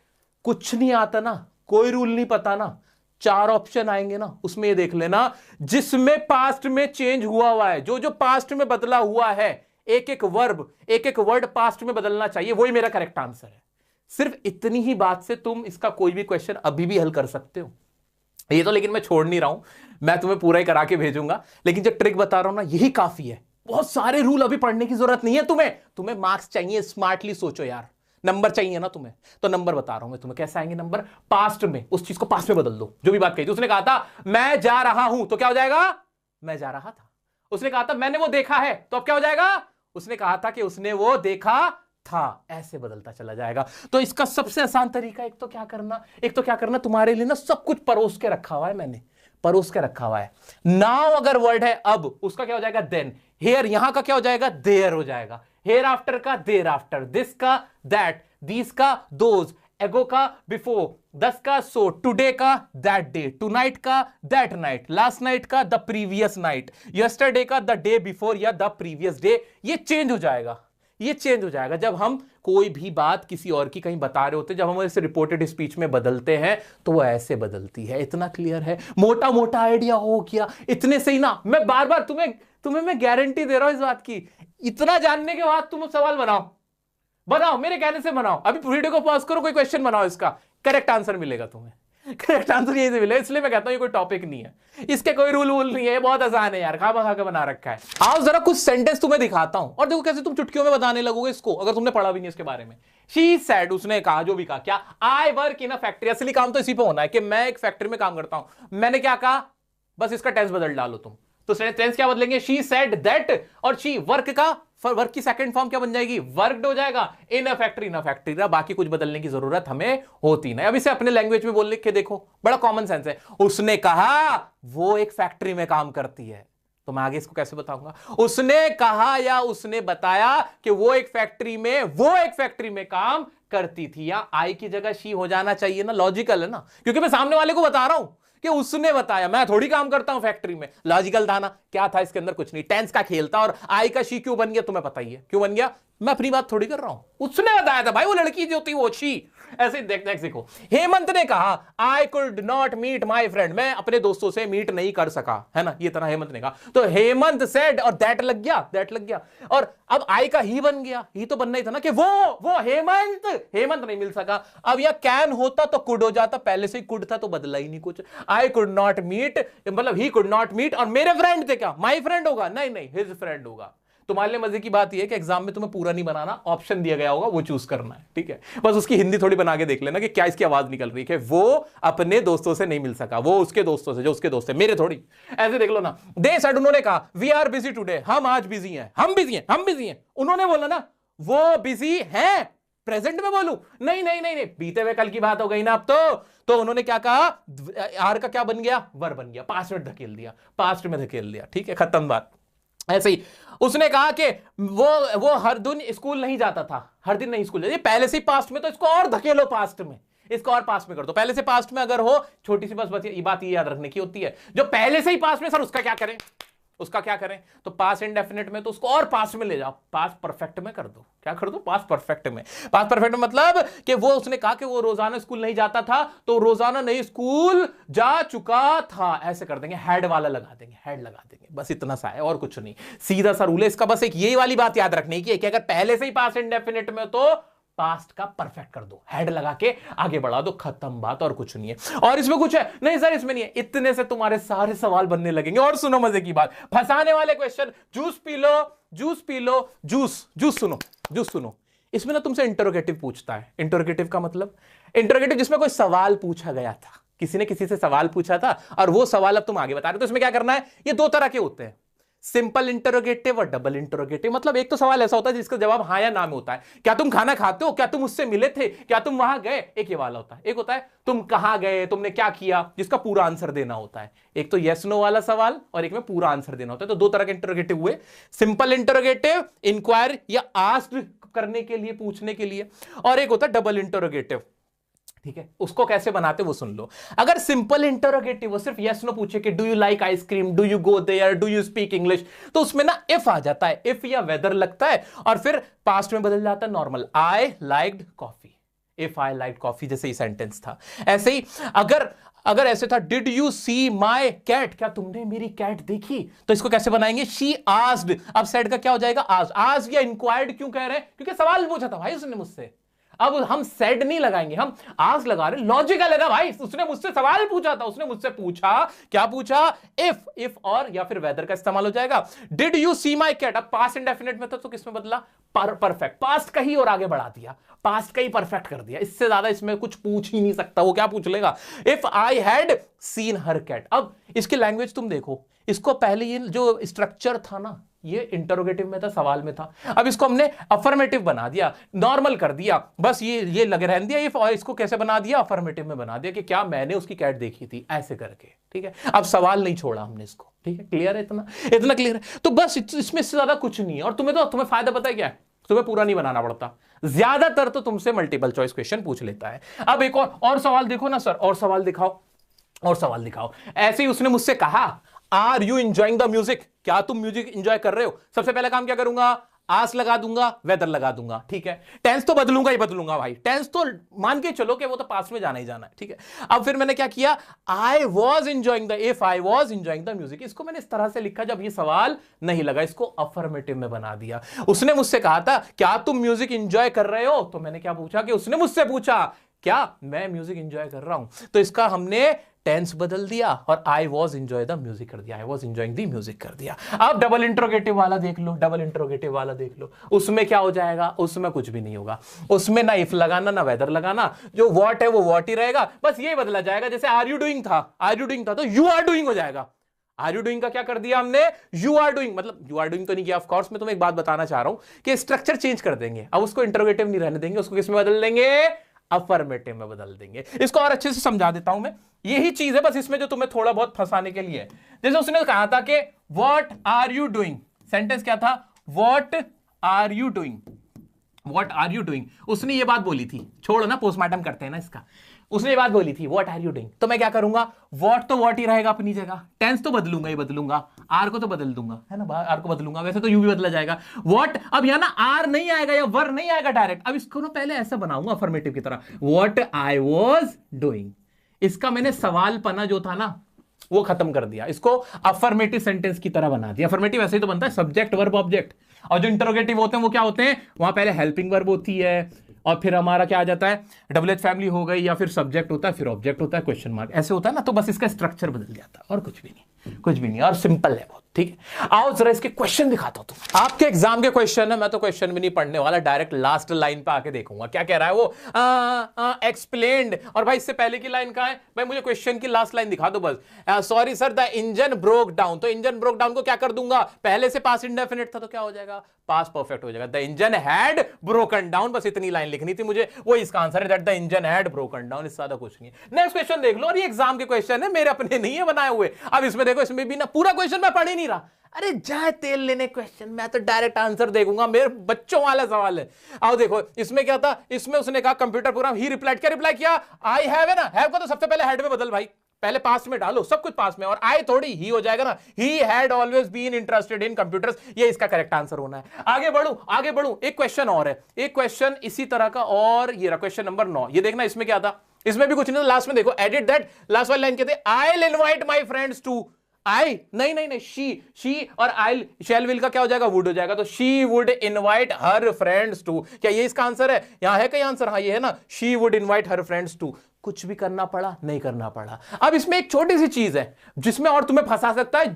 कुछ नहीं आता ना, कोई रूल नहीं पता ना, 4 ऑप्शन आएंगे ना, उसमें ये देख लेना जिसमें पास्ट में चेंज हुआ है, जो पास्ट में बदला हुआ है, एक एक वर्ब, एक एक वर्ड पास्ट में बदलना चाहिए, वही मेरा करेक्ट आंसर है। सिर्फ इतनी ही बात से तुम इसका कोई भी क्वेश्चन अभी भी हल कर सकते हो। ये तो लेकिन मैं छोड़ नहीं रहा हूं, मैं तुम्हें पूरा ही करा के भेजूंगा, लेकिन जो ट्रिक बता रहा हूं ना यही काफी है। बहुत सारे रूल अभी पढ़ने की जरूरत नहीं है तुम्हें मार्क्स चाहिए, स्मार्टली सोचो यार, नंबर चाहिए ना तुम्हें, तो नंबर बता रहा हूं मैं तुम्हें कैसे आएंगे नंबर। पास्ट में उस चीज को पास्ट में बदल दो। जो भी बात कही थी, उसने कहा था मैं जा रहा हूं, तो क्या हो जाएगा, मैं जा रहा था। उसने कहा था मैंने वो देखा है, तो अब क्या हो जाएगा, उसने कहा था कि उसने वो देखा था, ऐसे बदलता चला जाएगा। तो इसका सबसे आसान तरीका एक तो क्या करना, तुम्हारे लिए ना सब कुछ परोस के रखा हुआ है मैंने, परोस के रखा हुआ है। नाउ अगर वर्ड है अब, उसका क्या हो जाएगा देन। हेयर यहां का क्या हो जाएगा देयर हो जाएगा। हेयर आफ्टर का देयर आफ्टर, दिस का दैट, दीस का दोज, एगो का बिफोर, दस का सो, टुडे का दैट डे, टुनाइट का दैट नाइट, लास्ट नाइट का द प्रीवियस नाइट, यस्टरडे का द डे बिफोर या द प्रीवियस डे। ये चेंज हो जाएगा, ये चेंज हो जाएगा जब हम कोई भी बात किसी और की कहीं बता रहे होते हैं। जब हम इसे रिपोर्टेड स्पीच में बदलते हैं तो वो ऐसे बदलती है। इतना क्लियर है, मोटा मोटा आइडिया हो गया इतने से ही ना। मैं बार बार तुम्हें मैं गारंटी दे रहा हूं इस बात की, इतना जानने के बाद तुम सवाल बनाओ मेरे कहने से बनाओ। अभी वीडियो को पॉज करो, कोई क्वेश्चन बनाओ, इसका करेक्ट आंसर मिलेगा तुम्हें। करेक्ट आंसर यही से मिलेगा। इसलिए मैं कहता हूं ये कोई टॉपिक नहीं है, इसके कोई रूल वूल नहीं है, बहुत आसान है यार, खा के बना रखा है। आओ जरा कुछ सेंटेंस तुम्हें दिखाता हूं और देखो कैसे तुम चुटकियों में बताने लगोगे इसको, अगर तुमने पढ़ा भी नहीं इसके बारे में। शी सेड, उसने कहा, जो भी कहा, क्या I work in a factory. असली काम तो इसी पे होना है कि मैं एक फैक्ट्री में काम करता हूं। मैंने क्या कहा, बस इसका टेंस बदल डालो तुम, तो टेंस क्या बदलेंगे, शी सेड दैट, और शी वर्क की सेकंड फॉर्म क्या बन जाएगी, वर्कड हो जाएगा। इन अ फैक्ट्री ना, बाकी कुछ बदलने की जरूरत हमें होती नहीं। अब इसे अपने लैंग्वेज में बोल लिख के देखो, बड़ा कॉमन सेंस है। उसने कहा वो एक फैक्ट्री में काम करती है, तो मैं आगे इसको कैसे बताऊंगा। उसने कहा या उसने बताया कि वो एक फैक्ट्री में काम करती थी, या आई की जगह शी हो जाना चाहिए ना, लॉजिकल है ना, क्योंकि मैं सामने वाले को बता रहा हूं कि उसने बताया, मैं थोड़ी काम करता हूं फैक्ट्री में। लॉजिकल था ना, क्या था इसके अंदर, कुछ नहीं, टेंस का खेल था। और आई का शी क्यों बन गया तुम्हें पता ही है, क्यों बन गया, मैं अपनी बात थोड़ी कर रहा हूं, उसने बताया था भाई, वो लड़की जो थी वो शी। ऐसे देख देखो, हेमंत ने कहा I could not meet my friend, मैं अपने दोस्तों से मीट नहीं कर सका, है ना, ये तरह हेमंत ने कहा, तो हेमंत सेड, और दैट लग गया, और अब आई का ही बन गया। ही तो बनना ही था ना कि वो हेमंत नहीं मिल सका। अब यह कैन होता तो कुड हो जाता, पहले से ही कुड था तो बदला ही नहीं कुछ। आई कुड नॉट मीट मतलब ही कुड नॉट मीट, और मेरे फ्रेंड थे, क्या माई फ्रेंड होगा, नहीं हिज फ्रेंड होगा। तुम्हारे लिए मजे की बात यह है कि एग्जाम में तुम्हें पूरा नहीं बनाना, ऑप्शन दिया गया होगा, वो चूज करना है, ठीक है। बस उसकी हिंदी थोड़ी बना के देख लेना कि क्या इसकी आवाज निकल रही है, वो अपने दोस्तों से नहीं मिल सका, वो उसके दोस्तों से, जो उसके दोस्त है, मेरे थोड़ी। ऐसे देख लो ना, दे सेड, उन्होंने कहा, वी आर बिजी टुडे, हम आज बिजी हैं, हम बिजी हैं। उन्होंने बोला ना, वो बिजी हैं, प्रेजेंट में बोलूं, नहीं, बीते हुए कल की बात हो गई ना अब तो उन्होंने क्या कहा, आर का क्या बन गया, वर बन गया, पास्ट में धकेल दिया, ठीक है, खत्म बात। ऐसे ही उसने कहा कि वो हर दिन स्कूल नहीं जाता था, हर दिन नहीं स्कूल जाता, पहले से ही पास्ट में, तो इसको और धकेलो पास्ट में, इसको और पास्ट में कर दो। पहले से पास्ट में अगर हो, छोटी सी बस ये बात ये याद रखने की होती है, जो पहले से ही पास्ट में, सर उसका क्या करें, तो पास्ट इंडेफिनिट में, तो उसको और पास्ट में ले जाओ, पास्ट परफेक्ट में कर दो। क्या कर दो, पास्ट परफेक्ट में मतलब कि वो, उसने कहा कि वो रोजाना स्कूल नहीं जाता था, तो रोजाना नहीं स्कूल जा चुका था, ऐसे कर देंगे, हेड लगा देंगे, बस इतना सा है और कुछ नहीं, सीधा सा रूल है इसका। बस एक ये वाली बात याद रखने की है कि अगर पहले से ही पास्ट इंडेफिनिट में, तो पास्ट का परफेक्ट कर दो, हेड लगा के आगे बढ़ा दो, खत्म बात, और कुछ नहीं है। और इसमें कुछ है नहीं सर, इसमें नहीं है, इतने से तुम्हारे सारे सवाल बनने लगेंगे। और सुनो मजे की बात, फंसाने वाले question, juice P low, juice सुनो। इसमें ना तुमसे इंटरोगेटिव पूछता है। इंटरोगेटिव का मतलब, इंटरोगेटिव जिसमें कोई सवाल पूछा गया था, किसी ने किसी से सवाल पूछा था और वो सवाल अब तुम आगे बता रहे हो, तो इसमें क्या करना है, ये दो तरह के होते हैं, सिंपल इंटरोगेटिव और डबल इंटरोगेटिव। मतलब एक तो सवाल ऐसा होता है जिसका जवाब हाँ या ना में होता है, क्या तुम खाना खाते हो, क्या तुम उससे मिले थे, क्या तुम वहां गए, एक ये वाला होता है। एक होता है तुम कहां गए, तुमने क्या किया, जिसका पूरा आंसर देना होता है। एक तो यस नो वाला सवाल और एक में पूरा आंसर देना होता है। तो दो तरह के इंटरोगेटिव हुए, सिंपल इंटरोगेटिव, इंक्वायर या आस्क्ड करने के लिए, पूछने के लिए, और एक होता है डबल इंटरोगेटिव, ठीक है। उसको कैसे बनाते वो सुन लो। अगर सिंपल इंटरोगेटिव वो सिर्फ यस नो पूछे कि do you like ice cream, do you go there, do you speak English, तो उसमें ना इफ आ जाता है, इफ या वेदर लगता है और फिर पास्ट में बदल जाता है normal, I liked coffee, if I liked coffee, जैसे ही सेंटेंस था। ऐसे ही अगर ऐसे था, did you see my cat, क्या तुमने मेरी कैट देखी, तो इसको कैसे बनाएंगे, शी आस्क्ड। अब सेड का क्या हो जाएगा, आस्क्ड या इंक्वायर्ड क्यों कह रहे हैं, क्योंकि सवाल पूछा था भाई उसने मुझसे। अब हम सेड नहीं लगाएंगे, हम आस्क लगा रहे, लॉजिकल है ना भाई, उसने मुझसे सवाल पूछा था, उसने मुझसे पूछा, क्या पूछा, इफ और या फिर वेदर का इस्तेमाल हो जाएगा। Did you see my cat, अब पास्ट इंडेफिनिट में था तो किसमें बदला, परफेक्ट, पास्ट का ही और आगे बढ़ा दिया, पास्ट का ही परफेक्ट कर दिया। इससे ज्यादा इसमें कुछ पूछ ही नहीं सकता, वो क्या पूछ लेगा, if I had seen her cat. अब इसकी लैंग्वेज तुम देखो, इसको पहले ये जो स्ट्रक्चर था ना, ये इंटरोगेटिव में था, सवाल में था। अब इसको हमने अफर्मेटिव बना दिया, नॉर्मल कर दिया, बस ये लगे रहने दिया, ये इसको कैसे बना दिया, अफर्मेटिव में बना दिया कि क्या मैंने उसकी कैट देखी थी, ऐसे करके। ठीक है, अब सवाल नहीं छोड़ा हमने इसको। ठीक है, क्लियर है, इतना क्लियर है। तो बस इसमें से ज्यादा कुछ नहीं है। और तुम्हें फायदा पता है क्या है, तुम्हें पूरा नहीं बनाना पड़ता, ज्यादातर तो तुमसे मल्टीपल चॉइस क्वेश्चन पूछ लेता है। अब एक और सवाल देखो ना सर, और सवाल दिखाओ, और सवाल दिखाओ। ऐसे ही उसने मुझसे कहा, are you enjoying the music, क्या तुम म्यूजिक एंजॉय कर रहे हो? सबसे पहले काम क्या करूंगा, आस लगा दूंगा, वेदर लगा दूंगा। ठीक है, टेंस तो बदलूंगा ही बदलूंगा भाई, टेंस तो मान के चलो कि वो तो पास में जाना ही जाना है। ठीक है, अब फिर मैंने क्या किया, I was enjoying the, if I was enjoying the music, इसको मैंने इस तरह से लिखा जब ये सवाल नहीं लगा, इसको अफर्मेटिव में बना दिया। उसने मुझसे कहा था क्या तुम म्यूजिक एंजॉय कर रहे हो, तो मैंने क्या पूछा कि उसने मुझसे पूछा क्या मैं म्यूजिक एंजॉय कर रहा हूं, तो इसका हमने टेंस बदल दिया और I was enjoy the music कर दिया, I was enjoying the music कर दिया। अब डबल इंट्रोगेटिव वाला देख लो, डबल इंट्रोगेटिव वाला देख लो, उसमें क्या हो जाएगा, उसमें कुछ भी नहीं होगा, उसमें ना इफ लगाना ना वेदर लगाना, जो वॉट है वो वॉट ही रहेगा, बस ये बदला जाएगा। जैसे आर यू डूइंग था, आर यू डूइंग था तो यू आर डूइंग हो जाएगा। आर यू डूइंग का क्या कर दिया हमने, यू आर डूइंग, मतलब यू आर डूइंग तो नहीं किया ऑफ कोर्स। मैं तुम्हें एक बात बताना चाह रहा हूं कि स्ट्रक्चर चेंज कर देंगे, अब उसको इंट्रोगेटिव नहीं रहने देंगे, उसको किसमें बदल देंगे, अफर्मेटिव में बदल देंगे। इसको और अच्छे से समझा देता हूं मैं, यही चीज है बस इसमें जो तुम्हें थोड़ा बहुत फंसाने के लिए है। जैसे उसने कहा था कि what are you doing, sentence क्या था, what are you doing, what are you doing, उसने ये बात बोली थी, छोड़ो ना पोस्टमार्टम करते हैं ना इसका, उसने ये बात बोली थी व्हाट आर यू डूइंग, तो मैं क्या करूंगा, व्हाट तो व्हाट ही रहेगा अपनी जगह, टेंस तो बदलूंगा ही बदलूंगा, आर को तो बदल दूंगा, है ना, आर को बदलूंगा, वैसे तो यू भी बदला जाएगा। व्हाट, अब यहां ना आर नहीं आएगा या वर नहीं आएगा डायरेक्ट, अब इसको ना पहले ऐसा बनाऊंगा अफर्मेटिव की तरह, व्हाट आई वाज डूइंग, इसका मैंने सवाल पना जो था ना वो खत्म कर दिया, इसको अफर्मेटिव सेंटेंस की तरह बना दिया। अफर्मेटिव ऐसे ही तो बनता है, सब्जेक्ट वर्ब ऑब्जेक्ट, और जो इंटरोगेटिव होते हैं वो क्या होते हैं, वहां पहले हेल्पिंग वर्ब होती है और फिर हमारा क्या आ जाता है, डबल एच फैमिली हो गई, या फिर सब्जेक्ट होता है, फिर ऑब्जेक्ट होता है, क्वेश्चन मार्क, ऐसे होता है ना। तो बस इसका स्ट्रक्चर बदल जाता है और कुछ भी नहीं, कुछ भी नहीं, और सिंपल है बहुत। ठीक है, आओ जरा इसके क्वेश्चन दिखाता हूं तुम, आपके एग्जाम के क्वेश्चन है, मैं तो क्वेश्चन भी नहीं पढ़ने वाला, डायरेक्ट लास्ट लाइन पे आके देखूंगा क्या कह रहा है वो, एक्सप्लेन्ड। और भाई इससे पहले की लाइन कहां है भाई, मुझे क्वेश्चन की लास्ट लाइन दिखा दो बस। Sorry sir the engine broke down, तो इंजन ब्रोक डाउन को क्या कर दूंगा, पहले से पास इंडेफिनिट था तो क्या हो जाएगा, पास परफेक्ट हो जाएगा, the engine had broken down, बस इतनी लाइन लिखनी थी मुझे, वो इसका आंसर है, that the engine had broken down, इससे ज्यादा कुछ नहीं है। नेक्स्ट क्वेश्चन देख लो, और ये एग्जाम के क्वेश्चन है, मेरे अपने नहीं है बनाए हुए। अब इसमें देखो, इसमें भी ना पूरा क्वेश्चन मैं पढ़ ही नहीं रहा, अरे जाए तेल लेने क्वेश्चन, मैं तो डायरेक्ट आंसर देखूंगा, मेरे बच्चों वाला सवाल है। आओ देखो इसमें क्या था, इसमें उसने कहा कंप्यूटर प्रोग्राम, ही रिप्लाइड, क्या रिप्लाई किया, आई हैव, है ना, हैव को तो सबसे पहले हेड में बदल भाई, पहले पास्ट में डालो, सब कुछ पास्ट में, और आई थोड़ी ही हो जाएगा ना, he had always been interested in computers, ये इसका करेक्ट आंसर होना है। आगे बढ़ू, आगे बढ़ू, एक क्वेश्चन और है, एक क्वेश्चन इसी तरह का, और ये रहा क्वेश्चन नंबर 9, ये देखना इसमें क्या था, इसमें भी कुछ नहीं, लास्ट में देखो, एडिट दैट, लास्ट वाली लाइन कहते हैं, I will invite my friends to, I नहीं, शी और आई, शैल विल का क्या हो जाएगा, वुड हो जाएगा, तो she would invite her friends to, क्या ये इसका आंसर है, यहां है कहीं आंसर, हाँ ये है ना, she would invite her friends to. कुछ भी करना पड़ा, नहीं करना पड़ा। अब इसमें एक छोटी सी चीज है जिसमें और तुम्हें फंसा सकता है,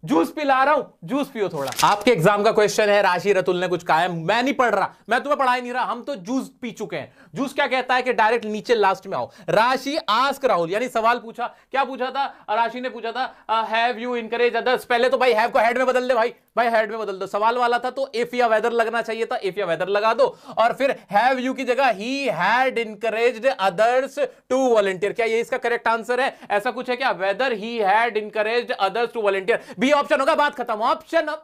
जूस पिला रहा हूं, जूस पियो थोड़ा। आपके एग्जाम का क्वेश्चन है, राशि रतुल ने कुछ कहा है, मैं नहीं पढ़ रहा, मैं तुम्हें पढ़ा ही नहीं रहा, हम तो जूस पी चुके हैं। जूस क्या कहता है कि डायरेक्ट नीचे लास्ट में आओ, राशि आस्क राहुल, यानी सवाल पूछा, क्या पूछा था, राशि ने पूछा था हैव यू इनकरेज अदर्स, पहले तो भाई हैव को हेड में बदल दे भाई हेड में बदल दो, सवाल वाला था तो इफ या वेदर लगना चाहिए था, इफ या वेदर लगा दो, और फिर हैव यू की जगह he had encouraged others to volunteer, क्या ये इसका करेक्ट आंसर है, ऐसा कुछ है क्या, whether he had encouraged others to volunteer, B option होगा, बात खत्म।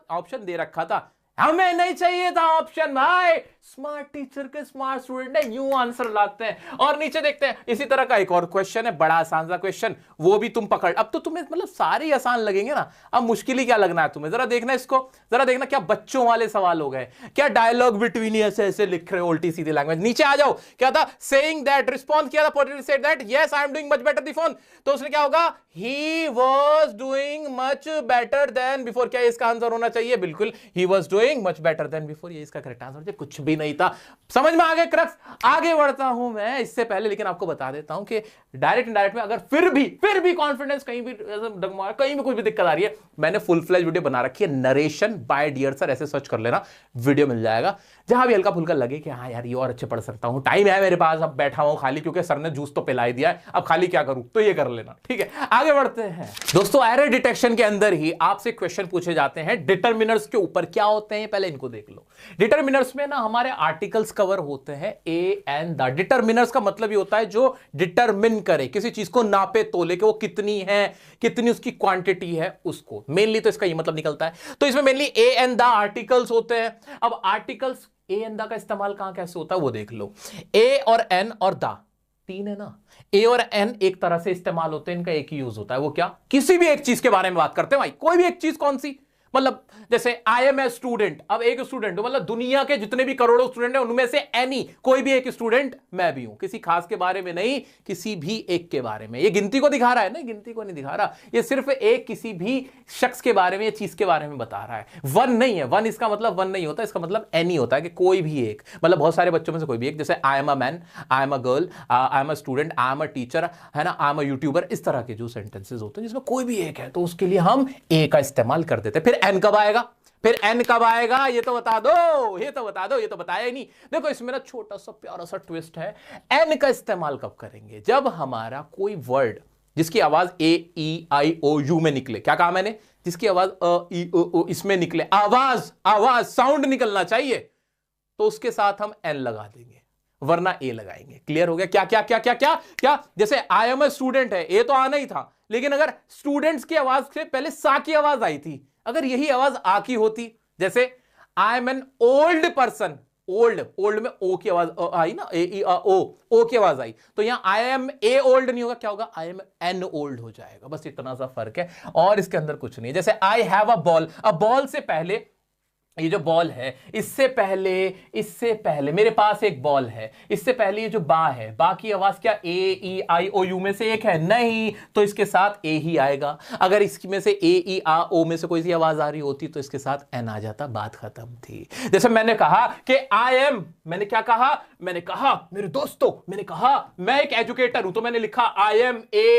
ऑप्शन दे रखा था, हमें नहीं चाहिए था ऑप्शन भाई, स्मार्ट टीचर के स्मार्ट स्टूडेंट है, यूं आंसर लाते हैं। और नीचे देखते हैं इसी तरह का एक और क्वेश्चन है, बड़ा आसान सा क्वेश्चन, वो भी तुम पकड़, अब तो तुम्हें मतलब सारे आसान लगेंगे ना, अब मुश्किल ही क्या लगना है तुम्हें, जरा देखना इसको, जरा देखना क्या बच्चों वाले सवाल हो गए, क्या डायलॉग बिटवीन ऐसे लिख रहे हो उल्टी सीधी लैंग्वेज। नीचे आ जाओ, क्या था, सेइंग दैट, रिस्पॉन्स किया था, potential said that yes I am doing much better the phone, तो उसने क्या होगा, he was doing much better than before, क्या इसका आंसर होना चाहिए, बिल्कुल he was doing doing much better than before, ये इसका करेक्ट आंसर, कुछ भी नहीं था। समझ में आ गया क्रक्स? आगे बढ़ता हूं मैं इससे पहले, लेकिन आपको बता देता हूं कि डायरेक्ट इनडायरेक्ट में अगर फिर भी कॉन्फिडेंस कहीं भी डगमगा, कहीं भी कुछ भी दिक्कत आ रही है, मैंने फुल फ्लैश वीडियो बना रखी है, नरेशन बाय डियर सर, ऐसे सर्च कर लेना, वीडियो मिल जाएगा। जहां भी हल्का फुल्का लगे कि हाँ यार ये और अच्छे पढ़ सकता हूं, टाइम है मेरे पास, अब बैठा हूं खाली क्योंकि सर ने जूस तो पिलाई दिया है, अब खाली क्या करूं, तो ये कर लेना, ठीक है। आगे बढ़ते हैं दोस्तों। एरर डिटेक्शन के अंदर ही आपसे क्वेश्चन पूछे जाते हैं डिटरमिनर्स के ऊपर, क्या होते हैं पहले इनको देख लो। डिटरमिनर्स में ना हमारे आर्टिकल्स कवर होते हैं, ए एंड द। डिटरमिनर्स का मतलब ये होता है जो डिटरमिन करे, किसी चीज को नापे तोले कि वो कितनी है, कितनी उसकी क्वांटिटी है, उसको मेनली तो इसका ये मतलब निकलता है। तो इसमें mainly A and the articles होते हैं। अब आर्टिकल्स ए एंड द का इस्तेमाल कहां कैसे होता है वो देख लो। ए और एन और द तीन है ना, ए और एन एक तरह से इस्तेमाल होते हैं, इनका एक ही यूज होता है, वो क्या, किसी भी एक चीज के बारे में बात करते हैं भाई, कोई भी एक चीज, कौन सी, मतलब जैसे आई एम ए स्टूडेंट, अब एक स्टूडेंट, मतलब दुनिया के जितने भी करोड़ों स्टूडेंट हैं उनमें से एनी, कोई भी एक स्टूडेंट मैं भी हूं, किसी खास के बारे में नहीं, किसी भी एक के बारे में। ये गिनती को दिखा रहा है ना, गिनती को नहीं दिखा रहा, ये सिर्फ एक किसी भी शख्स के बारे में या चीज के बारे में बता रहा है। वन नहीं है, वन इसका मतलब वन नहीं होता, इसका मतलब एनी होता है कि कोई भी एक, मतलब बहुत सारे बच्चों में से कोई भी एक, जैसे I am a man, I am a girl, I am a student, I am a teacher, है ना, आई एम अ यूट्यूबर, इस तरह के जो सेंटेंसेस होते हैं जिसमें कोई भी एक है, तो उसके लिए हम ए का इस्तेमाल कर देते हैं। फिर एन कब आएगा, फिर एन कब आएगा, ये तो बता दो, ये तो बता दो, ये तो बताया ही नहीं। देखो इसमें ना छोटा सा प्यारा सा ट्विस्ट है। एन का इस्तेमाल कब करेंगे, जब हमारा कोई वर्ड जिसकी आवाज ए ई आई ओ यू में निकले, क्या कहा मैंने, जिसकी आवाज अ ई ओ इसमें निकले, आवाज साउंड निकलना चाहिए, तो उसके साथ हम एन लगा देंगे, वरना ए लगाएंगे। क्लियर हो गया? क्या क्या क्या क्या क्या क्या, जैसे आई एम ए स्टूडेंट है, ए तो आना ही था, लेकिन अगर स्टूडेंट्स की आवाज से पहले सा की आवाज आई थी, अगर यही आवाज आ की होती, जैसे I am an old person, old में ओ की आवाज आई ना, ए ई ओ की आवाज आई, तो यहां आई एम ए ओल्ड नहीं होगा, क्या होगा, आई एम एन ओल्ड हो जाएगा। बस इतना सा फर्क है और इसके अंदर कुछ नहीं। जैसे आई हैव अ बॉल, अब बॉल से पहले ये जो बॉल है, इससे पहले मेरे पास एक बॉल है, इससे पहले ये जो बा है, बा की आवाज क्या ए ई आई ओ यू में से एक है, नहीं, तो इसके साथ ए ही आएगा। अगर इसमें से ए ई आ ओ में से कोई सी आवाज आ रही होती तो इसके साथ एन आ जाता, बात खत्म थी। जैसे मैंने कहा कि आई एम, मैंने क्या कहा, मैंने कहा मेरे दोस्तों, मैंने कहा मैं एक एजुकेटर हूं, तो मैंने लिखा आई एम ए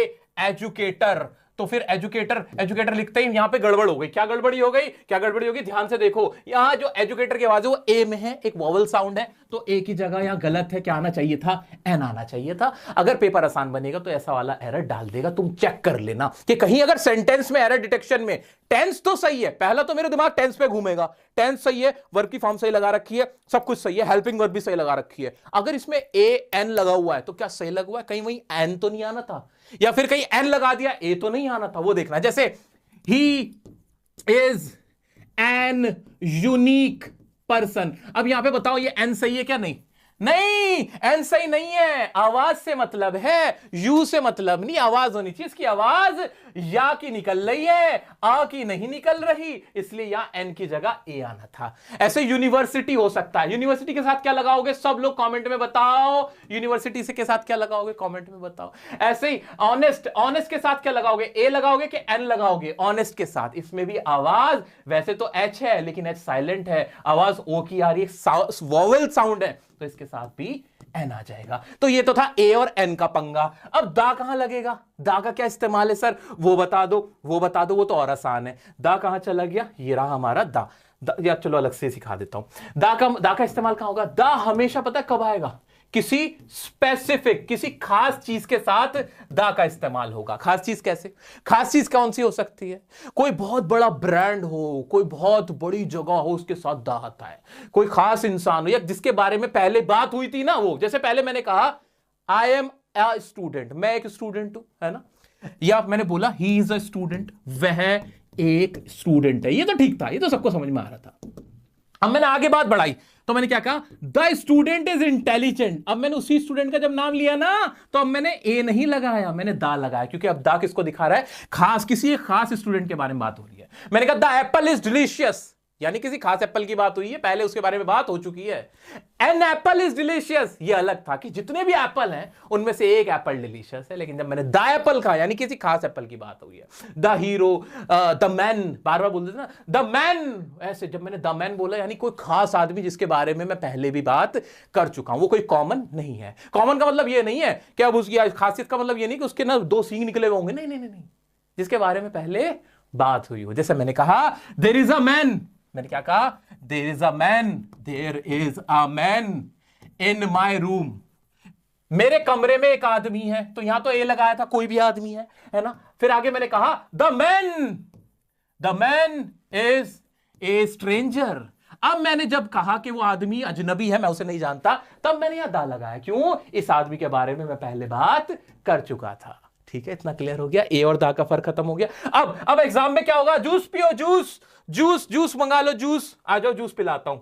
एजुकेटर, तो फिर एजुकेटर लिखते ही यहां पे गड़बड़ हो गई। क्या गड़बड़ी हो गई, क्या गड़बड़ी होगी, ध्यान से देखो, यहां जो एजुकेटर की आवाज है वो ए में है, एक वॉवल साउंड है, तो ए की जगह यहां गलत है, क्या आना चाहिए था, एन आना चाहिए था। अगर पेपर आसान बनेगा तो ऐसा वाला एरर डाल देगा, तुम चेक कर लेना कि कहीं अगर सेंटेंस में एरर डिटेक्शन में टेंस तो सही है, पहला तो मेरे दिमाग टेंस पे घूमेगा, टेंस सही है, वर्ब की फॉर्म सही लगा रखी है, सब कुछ सही है, हेल्पिंग वर्ब भी सही लगा रखी है, अगर इसमें ए एन लगा हुआ है तो क्या सही लगा हुआ है, कहीं वहीं एन तो नहीं आना था, या फिर कहीं एन लगा दिया ए तो नहीं आना था, वो देखना। जैसे he is an unique person, अब यहां पे बताओ ये एन सही है क्या, नहीं, एन सही नहीं है, आवाज से मतलब है, यू से मतलब नहीं, आवाज होनी चाहिए, इसकी आवाज या की निकल रही है, आ की नहीं निकल रही, इसलिए यहां एन की जगह ए आना था। ऐसे यूनिवर्सिटी हो सकता है, यूनिवर्सिटी के साथ क्या लगाओगे, सब लोग कमेंट में बताओ, यूनिवर्सिटी से के साथ क्या लगाओगे, कमेंट में बताओ। ऐसे ही ऑनेस्ट के साथ क्या लगाओगे, ए लगाओगे कि एन लगाओगे, ऑनेस्ट के साथ, इसमें भी आवाज वैसे तो एच है लेकिन एच साइलेंट है, आवाज ओ की आ रही है, वॉवेल साउंड है, तो इसके साथ भी एन आ जाएगा। तो ये तो था ए और एन का पंगा। अब दा कहां लगेगा, दा का क्या इस्तेमाल है सर, वो बता दो, वो तो और आसान है। दा कहां चला गया, ये रहा हमारा दा, या चलो अलग से सिखा देता हूं। दा का इस्तेमाल कहां होगा, दा हमेशा पता है कब आएगा, किसी स्पेसिफिक, किसी खास चीज के साथ दा का इस्तेमाल होगा। खास चीज कैसे, खास चीज कौन सी हो सकती है, कोई बहुत बड़ा ब्रांड हो, कोई बहुत बड़ी जगह हो, उसके साथ दा आता है। कोई खास इंसान हो या जिसके बारे में पहले बात हुई थी ना, वो जैसे पहले मैंने कहा आई एम अ स्टूडेंट, मैं एक स्टूडेंट हूं, है ना, या मैंने बोला ही इज अ स्टूडेंट, वह एक स्टूडेंट है, ये तो ठीक था, ये तो सबको समझ में आ रहा था। अब मैंने आगे बात बढ़ाई तो मैंने क्या कहा, द स्टूडेंट इज इंटेलिजेंट। अब मैंने उसी स्टूडेंट का जब नाम लिया ना तो अब मैंने ए नहीं लगाया, मैंने दा लगाया, क्योंकि अब दा किसको दिखा रहा है, खास, किसी एक खास स्टूडेंट के बारे में बात हो रही है। मैंने कहा द एप्पल इज डिलीशियस, यानी किसी खास एप्पल की बात हुई है, पहले उसके बारे में बात हो चुकी है। एन एप्पल इज डिलीशियस, ये अलग था कि जितने भी एप्पल हैं उनमें से एक एप्पल डिलीशियस है, लेकिन जब मैंने द एप्पल कहा यानी किसी खास एप्पल की बात हुई है। द हीरो, द मैन, बार बार बोल देते ना द मैन, ऐसे जब मैंने द मैन बोला यानी कोई खास आदमी जिसके बारे में मैं पहले भी बात कर चुका हूं, वो कोई कॉमन नहीं है। कॉमन का मतलब ये नहीं है कि अब उसकी खासियत का मतलब ये नहीं कि उसके ना दो सींग निकले हुए होंगे, नहीं नहीं नहीं, जिसके बारे में पहले बात हुई हो। जैसे मैंने कहा देयर इज अ मैन, मैंने क्या कहा, there is a man, there is a man in my room, मेरे कमरे में एक आदमी है, तो यहां तो ए लगाया था, कोई भी आदमी है ना। फिर आगे मैंने कहा the man is a stranger. अब मैंने जब कहा कि वो आदमी अजनबी है, मैं उसे नहीं जानता, तब मैंने यहां दा लगाया, क्यों, इस आदमी के बारे में मैं पहले बात कर चुका था। ठीक है, इतना क्लियर हो गया, ए और दा का फर्क खत्म हो गया। अब एग्जाम में क्या होगा, जूस पियो, जूस मंगा लो, जूस आ जाओ, जूस पिलाता हूं,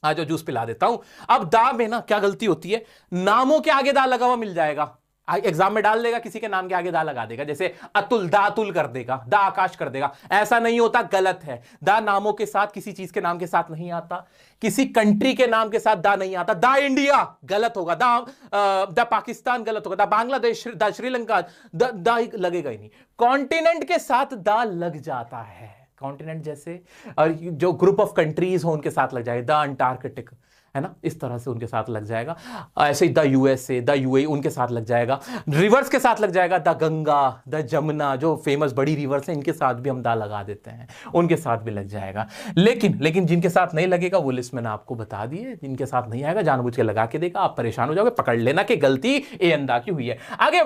आ जाओ जूस पिला देता हूं। अब दा में ना क्या गलती होती है, नामों के आगे दा लगा हुआ मिल जाएगा, एग्जाम में डाल देगा, किसी के नाम के आगे दा लगा देगा, जैसे अतुल, दा अतुल कर देगा, दा आकाश कर देगा, ऐसा नहीं होता, गलत है। दा नामों के साथ, किसी चीज के नाम के साथ नहीं आता, किसी कंट्री के नाम के साथ दा नहीं आता। दा इंडिया गलत होगा, दा पाकिस्तान गलत होगा, दा बांग्लादेश, दा श्रीलंका, दा लगेगा ही नहीं। कॉन्टिनेंट के साथ दा लग जाता है, कॉन्टिनेंट जैसे, और जो ग्रुप ऑफ कंट्रीज हो उनके साथ लग जाएगा, द अंटार्कटिक, है ना, इस तरह से उनके साथ लग जाएगा। ऐसे ही द यूएसए, द यूएई उनके साथ लग जाएगा। रिवर्स के साथ लग जाएगा, द गंगा, द जमुना, जो फेमस बड़ी रिवर्स हैं, इनके साथ भी हम दा लगा देते हैं, उनके साथ भी लग जाएगा। लेकिन जिनके साथ नहीं लगेगा वो लिस्ट मैंने आपको बता दी है, जिनके साथ नहीं आएगा जानबूझ के लगा के देगा, आप परेशान हो जाओगे, पकड़ लेना कि गलती ए अंदा की हुई है। आगे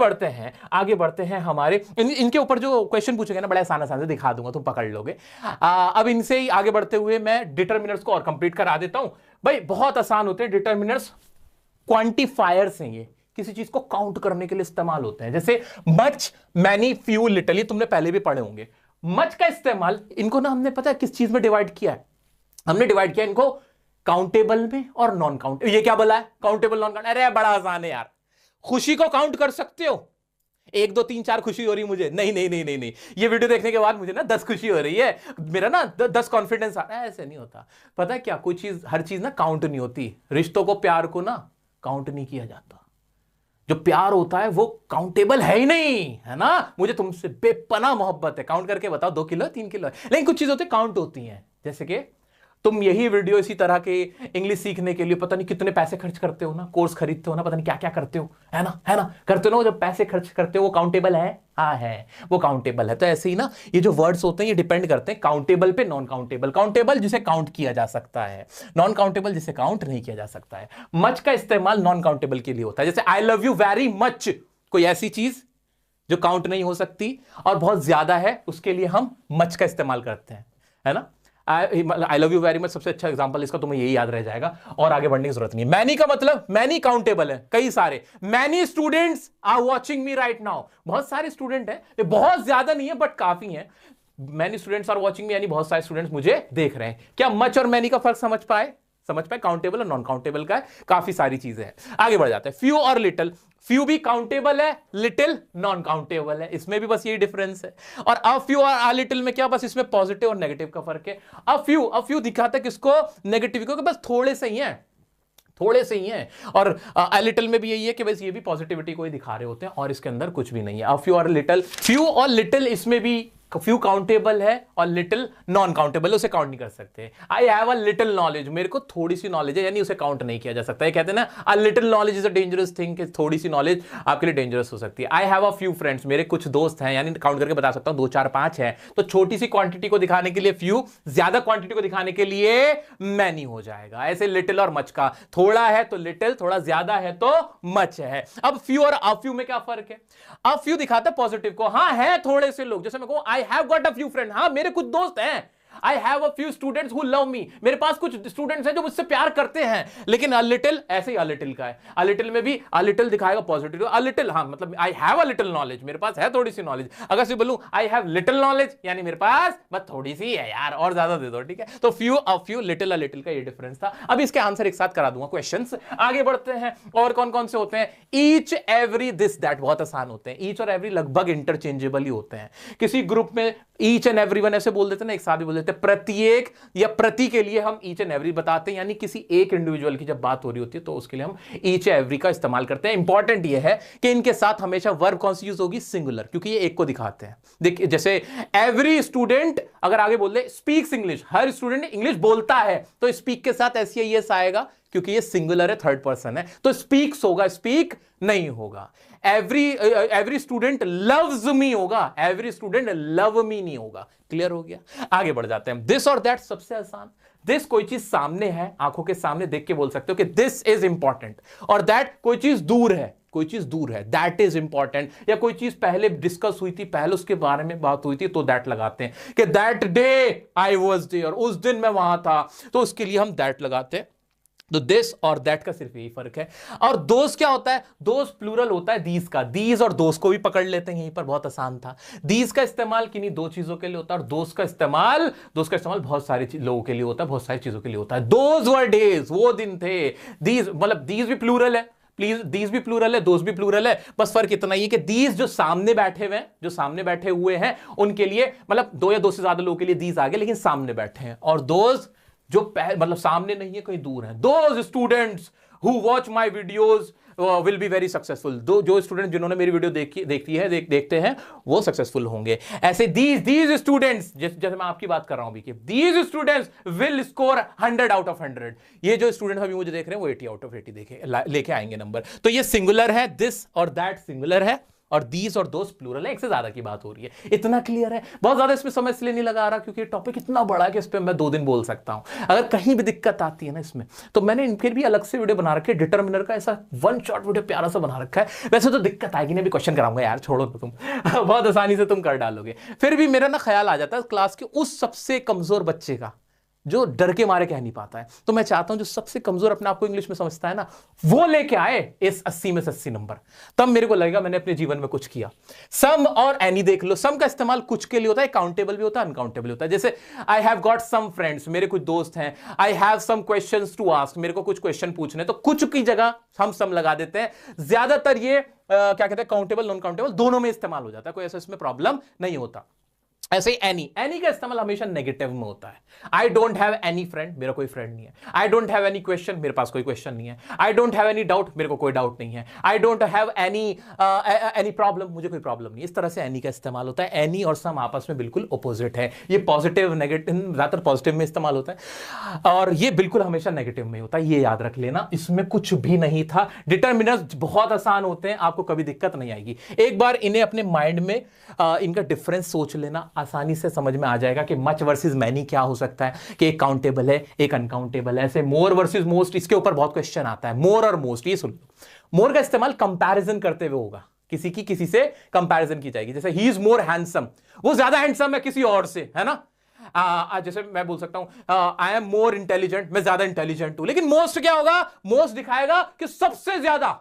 बढ़ते हैं हमारे इनके ऊपर जो क्वेश्चन पूछेंगे ना, बड़े आसान से दिखा दूंगा, तुम पकड़ लोगे। अब इनसे ही आगे बढ़ते हुए मैं डिटरमिनर्स को और कंप्लीट करा देता हूं। भाई बहुत आसान होते हैं डिटरमिनर्स, क्वांटिफायर्स हैं, ये किसी चीज को काउंट करने के लिए इस्तेमाल होते हैं, जैसे मच, मैनी, फ्यू, लिटिल, ये तुमने पहले भी पढ़े होंगे। मच का इस्तेमाल, इनको ना हमने पता है किस चीज में डिवाइड किया है, हमने डिवाइड किया इनको काउंटेबल में और नॉन काउंट। ये क्या बोला है, काउंटेबल, नॉन काउंट, अरे बड़ा आसान है यार। खुशी को काउंट कर सकते हो, 1 2 3 4 खुशी हो रही मुझे, नहीं, ये वीडियो देखने के बाद मुझे ना 10 खुशी हो रही है, मेरा ना 10 कॉन्फिडेंस आ रहा है, ऐसे नहीं होता। पता है क्या, कोई चीज, हर चीज ना काउंट नहीं होती। रिश्तों को, प्यार को ना काउंट नहीं किया जाता, जो प्यार होता है वो काउंटेबल है ही नहीं, है ना। मुझे तुमसे बेपनाह मोहब्बत है, काउंट करके बताओ 2 किलो 3 किलो, लेकिन कुछ चीजें होती काउंट होती हैं, जैसे कि तुम यही वीडियो इसी तरह के इंग्लिश सीखने के लिए पता नहीं कितने पैसे खर्च करते हो ना, कोर्स खरीदते हो ना, पता नहीं क्या क्या करते हो, है ना, करते हो ना, जब पैसे खर्च करते हो वो काउंटेबल है, हाँ है, वो काउंटेबल है। तो ऐसे ही ना ये जो वर्ड्स होते हैं ये डिपेंड करते हैं काउंटेबल पे, नॉन काउंटेबल। काउंटेबल जिसे काउंट किया जा सकता है, नॉन काउंटेबल जिसे काउंट नहीं किया जा सकता है। मच का इस्तेमाल नॉन काउंटेबल के लिए होता है, जैसे I love you very much, कोई ऐसी चीज जो काउंट नहीं हो सकती और बहुत ज्यादा है, उसके लिए हम मच का इस्तेमाल करते हैं, है ना। I love you very much सबसे अच्छा एग्जांपल, इसका तुम्हें यही याद रह जाएगा और आगे बढ़ने की जरूरत नहीं है। मैनी का मतलब, मैनी काउंटेबल है, कई सारे, many students are watching me right now, बहुत सारे स्टूडेंट हैं, ये बहुत ज्यादा नहीं है बट काफी हैं। Many students are watching me यानी बहुत सारे स्टूडेंट्स मुझे देख रहे हैं। क्या मच और मैनी का फर्क समझ पाए, काउंटेबल और नॉन काउंटेबल का है, काफी सारी चीजें हैं। आगे बढ़ जाते हैं, फ्यू और लिटिल। फ्यू भी काउंटेबल है, लिटिल नॉन काउंटेबल है, इसमें भी बस यही डिफरेंस है। और अ फ्यू और आ लिटिल में क्या, बस इसमें पॉजिटिव और नेगेटिव का फर्क है। अ फ्यू दिखाता है किसको, नेगेटिव को, बस थोड़े से ही हैं। और अ लिटिल में भी यही है कि बस ये भी पॉजिटिविटी को ही दिखा रहे होते हैं और इसके अंदर कुछ भी नहीं है। अ फ्यू और लिटिल, इसमें भी फ्यू काउंटेबल है और लिटिल नॉन काउंटेबल, उसे काउंट नहीं कर सकते। I have a little knowledge, मेरे को थोड़ी सी नॉलेज है, यानी उसे काउंट नहीं किया जा सकता है। कहते हैं ना a little knowledge is a dangerous thing, थोड़ी सी नॉलेज आपके लिए डेंजरस हो सकती है। I have a few friends, मेरे कुछ दोस्त हैं, यानी काउंट करके बता सकता हूं 2 4 5 है, तो छोटी सी क्वांटिटी को दिखाने के लिए फ्यू, ज्यादा क्वांटिटी को दिखाने के लिए मैनी हो जाएगा। ऐसे लिटिल और मच का, थोड़ा है तो लिटिल, थोड़ा ज्यादा है तो मच है। अब फ्यू और अ फ्यू में क्या फर्क है, अ फ्यू दिखाता है पॉजिटिव को, हाँ है थोड़े से लोग, जैसे मैं कहूं आई have got a few friend, हाँ मेरे कुछ दोस्त हैं। I have a few students who love me, मेरे पास कुछ स्टूडेंट्स हैं जो मुझसे प्यार करते हैं। लेकिन अ लिटिल, ऐसे ही अ लिटिल का है, अ लिटिल में भी अ लिटिल दिखाएगा पॉजिटिव, अ लिटिल हाँ मतलब I have a little knowledge, मेरे पास है थोड़ी सी नॉलेज। अगर से बोलूं आई हैव लिटिल नॉलेज, यानी मेरे पास बस थोड़ी सी है यार, और ज्यादा दे दो, ठीक है। तो few, a few, little, a little का ये डिफरेंस था। अब इसके आंसर एक साथ करा दूंगा क्वेश्चंस। आगे बढ़ते हैं, और कौन कौन से होते हैं, ईच, एवरी, दिस, दैट, बहुत आसान होते हैं। ईच और एवरी लगभग इंटरचेंजेबल ही होते हैं। किसी ग्रुप में ईच एंड एवरीवन ऐसे बोल देते हैं ना, एक साथ भी बोल देते बोलते हैं प्रत्येक या प्रति के लिए हम ईच एंड एवरी बताते हैं, यानी किसी एक इंडिविजुअल की जब बात हो रही होती है तो उसके लिए हम ईच एवरी का इस्तेमाल करते हैं। इंपॉर्टेंट यह है कि इनके साथ हमेशा वर्ब कौन सी यूज होगी, सिंगुलर, क्योंकि ये एक को दिखाते हैं। देखिए जैसे एवरी स्टूडेंट, अगर आगे बोल दे स्पीक्स इंग्लिश, हर स्टूडेंट इंग्लिश बोलता है, तो स्पीक के साथ एस आएगा क्योंकि ये सिंगुलर है, थर्ड पर्सन है, तो स्पीक्स होगा, स्पीक नहीं होगा। एवरी स्टूडेंट लव्स मी होगा, एवरी स्टूडेंट लव मी नहीं होगा। क्लियर हो गया? आगे बढ़ जाते हैं। दिस और दैट सबसे आसान। दिस कोई चीज सामने है, आंखों के सामने देख के बोल सकते हो कि दिस इज इंपॉर्टेंट, और दैट कोई चीज दूर है, कोई चीज दूर है, दैट इज इंपॉर्टेंट। या कोई चीज पहले डिस्कस हुई थी, पहले उसके बारे में बात हुई थी, तो दैट लगाते हैं कि that day I was there, उस दिन मैं वहां था, तो उसके लिए हम दैट लगाते हैं। तो दिस और दैट का सिर्फ यही फर्क है। और दोस क्या होता है? दोस प्लूरल होता है दीज का। दीज और दोस को भी पकड़ लेते हैं, यहीं पर बहुत आसान था। दीज का इस्तेमाल किन्हीं दो चीजों के लिए होता है, और दोस का इस्तेमाल बहुत सारे लोगों के लिए होता है, बहुत सारी चीजों के लिए होता है। दोज वर डेज, वो दिन थे। दीज मतलब दीज भी प्लूरल है, प्लीज, दीज भी प्लूरल है, दोस भी प्लूरल है, बस फर्क इतना ही है कि दीज जो सामने बैठे हुए हैं, जो सामने बैठे हुए हैं उनके लिए, मतलब दो या दो से ज्यादा लोगों के लिए दीज आ गए, लेकिन सामने बैठे हैं। और दोज जो मतलब सामने नहीं है, कहीं दूर है। Those students who watch my videos will be very successful. जो स्टूडेंट जिन्होंने मेरी वीडियो देखते हैं वो सक्सेसफुल होंगे। ऐसे दीज स्टूडेंट्स, जैसे मैं आपकी बात कर रहा हूं अभी, कि these students will score 100 out of 100। ये जो स्टूडेंट अभी मुझे देख रहे हैं वो 80 आउट ऑफ 80 लेके आएंगे नंबर। तो ये सिंगुलर है, दिस और दैट सिंगुलर है, और दीज और दोस प्लूरल है, एक से ज्यादा की बात हो रही है। इतना क्लियर है? बहुत ज्यादा इसमें समय इसलिए नहीं लगा रहा क्योंकि टॉपिक इतना बड़ा है कि इस पे मैं 2 दिन बोल सकता हूं। अगर कहीं भी दिक्कत आती है ना इसमें, तो मैंने फिर भी अलग से वीडियो बना रखी है, डिटरमिनर का ऐसा 1 शॉट वीडियो प्यारा सा बना रखा है। वैसे तो दिक्कत आएगी नहीं, अभी क्वेश्चन कराऊंगा यार, छोड़ो तो तुम बहुत आसानी से तुम कर डालोगे। फिर भी मेरा ना ख्याल आ जाता है क्लास के उस सबसे कमजोर बच्चे का जो डर के मारे कह नहीं पाता है, तो मैं चाहता हूं जो सबसे कमजोर अपने आप को इंग्लिश में समझता है ना, वो लेके आए इस 80 में से 80 नंबर। तब मेरे को लगेगा मैंने अपने जीवन में कुछ किया। सम और एनी देख लो, सम का इस्तेमाल कुछ के लिए होता है, काउंटेबल भी होता है, अनकाउंटेबल होता है। जैसे I have got some friends, मेरे कुछ दोस्त हैं। I have some questions to ask, मेरे को कुछ क्वेश्चन पूछने, तो कुछ की जगह हम सम लगा देते हैं। ज्यादातर ये क्या कहते हैं, काउंटेबल नॉन काउंटेबल दोनों में इस्तेमाल हो जाता है, कोई ऐसा इसमें प्रॉब्लम नहीं होता। ऐसे ही एनी का इस्तेमाल हमेशा नेगेटिव में होता है। I don't have any friend, मेरा कोई फ्रेंड नहीं है। I don't have any question, मेरे पास कोई क्वेश्चन नहीं है। I don't have any doubt, मेरे को कोई डाउट नहीं है। I don't have any problem, मुझे कोई प्रॉब्लम नहीं। इस तरह से एनी का इस्तेमाल होता है। एनी और सम आपस में बिल्कुल अपोजिट है। ये पॉजिटिव नेगेटिव, ज्यादातर पॉजिटिव में इस्तेमाल होता है, और ये बिल्कुल हमेशा नेगेटिव में होता है। ये याद रख लेना, इसमें कुछ भी नहीं था। डिटरमिनर्स बहुत आसान होते हैं, आपको कभी दिक्कत नहीं आएगी। एक बार इन्हें अपने माइंड में इनका डिफरेंस सोच लेना, आसानी से समझ में आ जाएगा कि मच वर्सेस मैनी क्या हो सकता है, कि एक काउंटेबल है, एक अनकाउंटेबल है। ऐसे मोर वर्सेस मोस्ट, इसके ऊपर बहुत क्वेश्चन आता है। मोर और मोस्ट, ये सुन लो। मोर का इस्तेमाल कंपैरिजन करते हुए होगा, किसी से कंपैरिजन की जाएगी। जैसे ही इज मोर हैंडसम, वो ज्यादा हैंडसम है किसी और से, है ना। जैसे मैं बोल सकता हूं आई एम मोर इंटेलिजेंट, मैं ज्यादा इंटेलिजेंट हूं। लेकिन मोस्ट क्या होगा? मोस्ट दिखाएगा कि सबसे ज्यादा।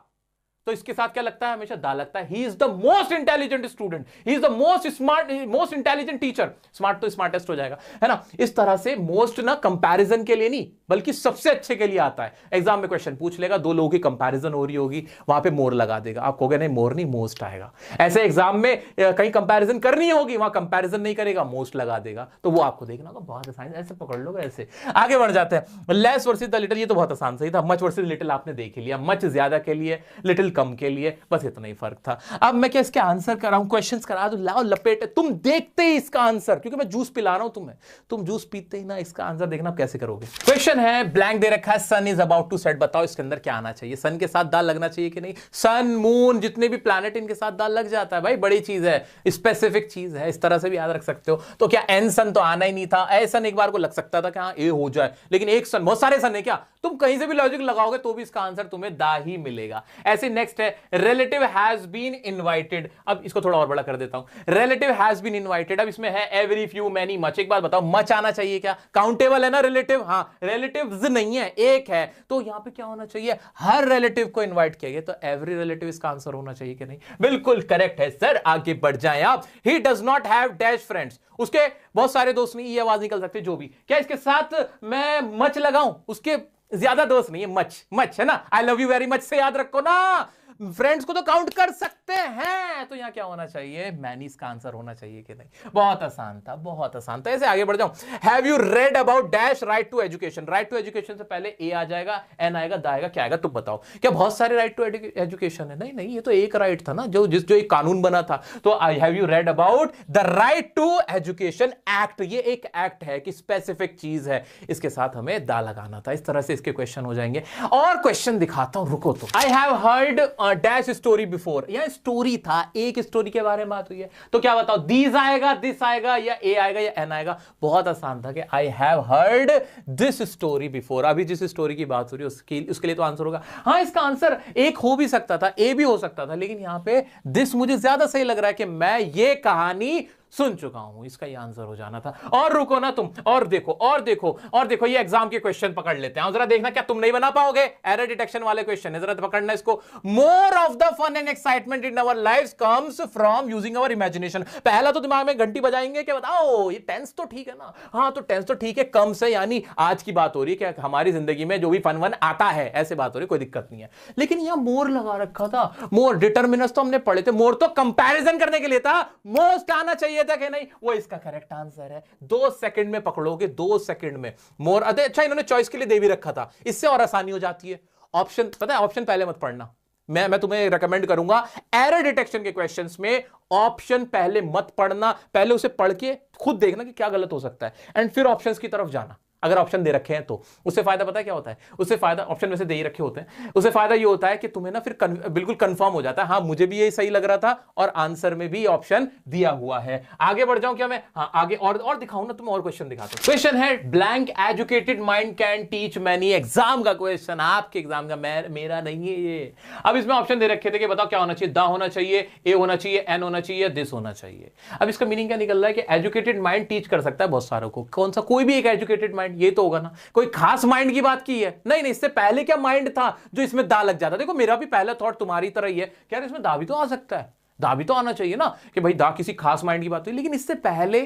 तो इसके साथ क्या लगता है? हमेशा दा लगता है। He is the most intelligent student, he is the most smart, most intelligent teacher. Smart तो स्मार्टेस्ट हो जाएगा, है ना। इस तरह से मोस्ट ना कंपैरिजन के लिए नहीं, बल्कि सबसे अच्छे के लिए आता है। एग्जाम में क्वेश्चन पूछ लेगा, 2 लोगों की कंपैरिजन हो रही होगी, वहां पे मोर लगा देगा। आप कहोगे नहीं मोर नहीं, मोस्ट आएगा। ऐसे एग्जाम में कहीं कंपैरिजन करनी होगी, वहां कंपैरिजन नहीं करेगा, मोस्ट लगा देगा। तो वो आपको देखना होगा, बहुत आसान, ऐसे पकड़ लोगे। ऐसे आगे बढ़ जाते हैं। लेस वर्सेस द लिटिल, ये तो बहुत आसान सही था। मच वर्सेस लिटिल आपने देख लिया, मच ज्यादा के लिए, लिटिल कम के लिए, बस इतना ही फर्क था। अब मैं क्या इसके आंसर कर रहा हूं, क्वेश्चंस करा दो, लाओ लपेट, तुम देखते ही इसका आंसर, क्योंकि मैं जूस पिला रहा हूं तुम्हें, तुम जूस पीते ही ना इसका आंसर देखना कैसे करोगे। क्वेश्चन है, ब्लैंक दे रखा है, सन इज अबाउट टू सेट, बताओ इसके अंदर क्या आना चाहिए। सन के साथ दाल लगना चाहिए कि नहीं? सन, मून, जितने भी प्लैनेट, इनके साथ दाल लग जाता है भाई, बड़ी चीज है, स्पेसिफिक चीज है, इस तरह से भी याद रख सकते हो। तो क्या एन सन तो आना ही नहीं था? ए सन एक बार को लग सकता था कि हाँ ए हो जाए, लेकिन एक सन, बहुत सारे सन है क्या, तुम कहीं से भी लॉजिक लगाओगे तो भी इसका आंसर तुम्हें दा ही मिलेगा। ऐसे नेक्स्ट है, रिलेटिव हैज बीन इनवाइटेड। अब इसको थोड़ा और बड़ा कर देता हूं, रिलेटिव हैज बीन इनवाइटेड। अब इसमें है एवरी, फ्यू, मैनी, मच। एक बात बताओ, मच आना चाहिए क्या? काउंटेबल है ना रिलेटिव, हाँ, रिलेटिव्स नहीं है, एक है, तो यहां पे क्या होना चाहिए? हर रिलेटिव को इनवाइट किया गया, तो एवरी रिलेटिव इसका आंसर होना चाहिए कि नहीं? बिल्कुल करेक्ट है सर, आगे बढ़ जाएं आप। He does not have dash friends, उसके बहुत सारे दोस्त नहीं, ये आवाज निकल सकते जो भी। क्या इसके साथ मैं मच लगाऊं? उसके ज्यादा दोस्त नहीं है, मच, मच है ना। I love you very much से याद रखो ना, फ्रेंड्स को तो काउंट कर सकते हैं, तो यहां क्या होना चाहिए, मैनीज का आंसर होना चाहिए कि नहीं। बहुत आसान था, बहुत आसान था। ऐसे आगे बढ़ जाऊं, have you read about dash right to education. Right to education से पहले ए आ जाएगा, एन आएगा, द आएगा, क्या आएगा तुम बताओ। क्या बहुत सारे राइट टू एजुकेशन है? नहीं नहीं, ये तो एक राइट था ना, जो एक कानून बना था। तो I have you read about the right to education act. ये एक एक्ट है कि स्पेसिफिक चीज है, इसके साथ हमें दा लगाना था। इस तरह से इसके क्वेश्चन हो जाएंगे। और क्वेश्चन दिखाता हूं, रुको। तो I have heard dash story before, यह स्टोरी था, एक स्टोरी के बारे में बात हुई है, तो क्या बताओ, दीज आएगा, दिस आएगा, या ए आएगा, या एन आएगा। बहुत आसान था कि I have heard this story before. अभी जिस स्टोरी की बात हो रही है उसके लिए तो आंसर होगा। हाँ, इसका आंसर एक हो भी सकता था, ए भी हो सकता था, लेकिन यहां पे दिस मुझे ज्यादा सही लग रहा है कि मैं ये कहानी सुन चुका हूं, इसका ये आंसर हो जाना था। और रुको ना तुम, और देखो और देखो और देखो, ये एग्जाम के क्वेश्चन पकड़ लेते हैं, जरा देखना क्या तुम नहीं बना पाओगे। एरर डिटेक्शन वाले क्वेश्चन है, जरा पकड़ना इसको। More of the fun and excitement in our lives comes from using our imagination. पहला तो दिमाग में घंटी बजाएंगे कि बताओ ये टेंस तो ठीक है ना, हाँ तो टेंस तो ठीक है, कम से यानी आज की बात हो रही है कि हमारी जिंदगी में जो भी फन वन आता है, ऐसे बात हो रही है, कोई दिक्कत नहीं है। लेकिन यहां मोर लगा रखा था, मोर डिटर्मिनस तो हमने पढ़े थे, मोर तो कंपैरिजन करने के लिए था, मोस्ट आना चाहिए था कि नहीं, वो इसका करेक्ट आंसर है। 2 सेकंड में पकड़ोगे, 2 सेकंड में मोर। अच्छा, इन्होंने चॉइस के लिए दे भी रखा था, इससे और आसानी हो जाती है। ऑप्शन पता है, ऑप्शन पहले मत पढ़ना, मैं तुम्हें रेकमेंड करूंगा एरर डिटेक्शन के क्वेश्चंस में ऑप्शन पहले मत पढ़ना, पहले उसे पढ़ के खुद देखना कि क्या गलत हो सकता है, एंड फिर ऑप्शंस की तरफ जाना। अगर ऑप्शन दे रखे हैं तो उससे फायदा पता है क्या होता है, उससे फायदा, ऑप्शन में से दे ही रखे होते हैं, उससे फायदा ये होता है कि तुम्हें ना फिर बिल्कुल कंफर्म हो जाता है, हाँ मुझे भी ये सही लग रहा था और आंसर में भी ऑप्शन दिया हुआ है। आगे बढ़ जाऊं क्या मैं, हाँ आगे और दिखाऊं ना, तुम और क्वेश्चन दिखाते। क्वेश्चन है blank educated mind can teach many. Exam का क्वेश्चन, आपके एग्जाम का, मेरा नहीं है ये। अब इसमें ऑप्शन दे रखे थे कि बताओ क्या होना चाहिए, द होना चाहिए, ए होना चाहिए, एन होना चाहिए, दिस होना चाहिए। अब इसका मीनिंग क्या निकल रहा है कि एजुकेटेड माइंड टीच कर सकता है बहुत सारों को, कौन सा, कोई भी एक एजुकेटेड माइंड, ये तो होगा ना, कोई खास माइंड की बात की है, नहीं नहीं, इससे पहले क्या माइंड था जो इसमें दा लग जाता। देखो मेरा भी पहला थॉट तुम्हारी तरह ही है, क्या इसमें दा भी तो आ सकता है, दा भी तो आना चाहिए ना, कि भाई दा किसी खास माइंड की बात हुई, लेकिन इससे पहले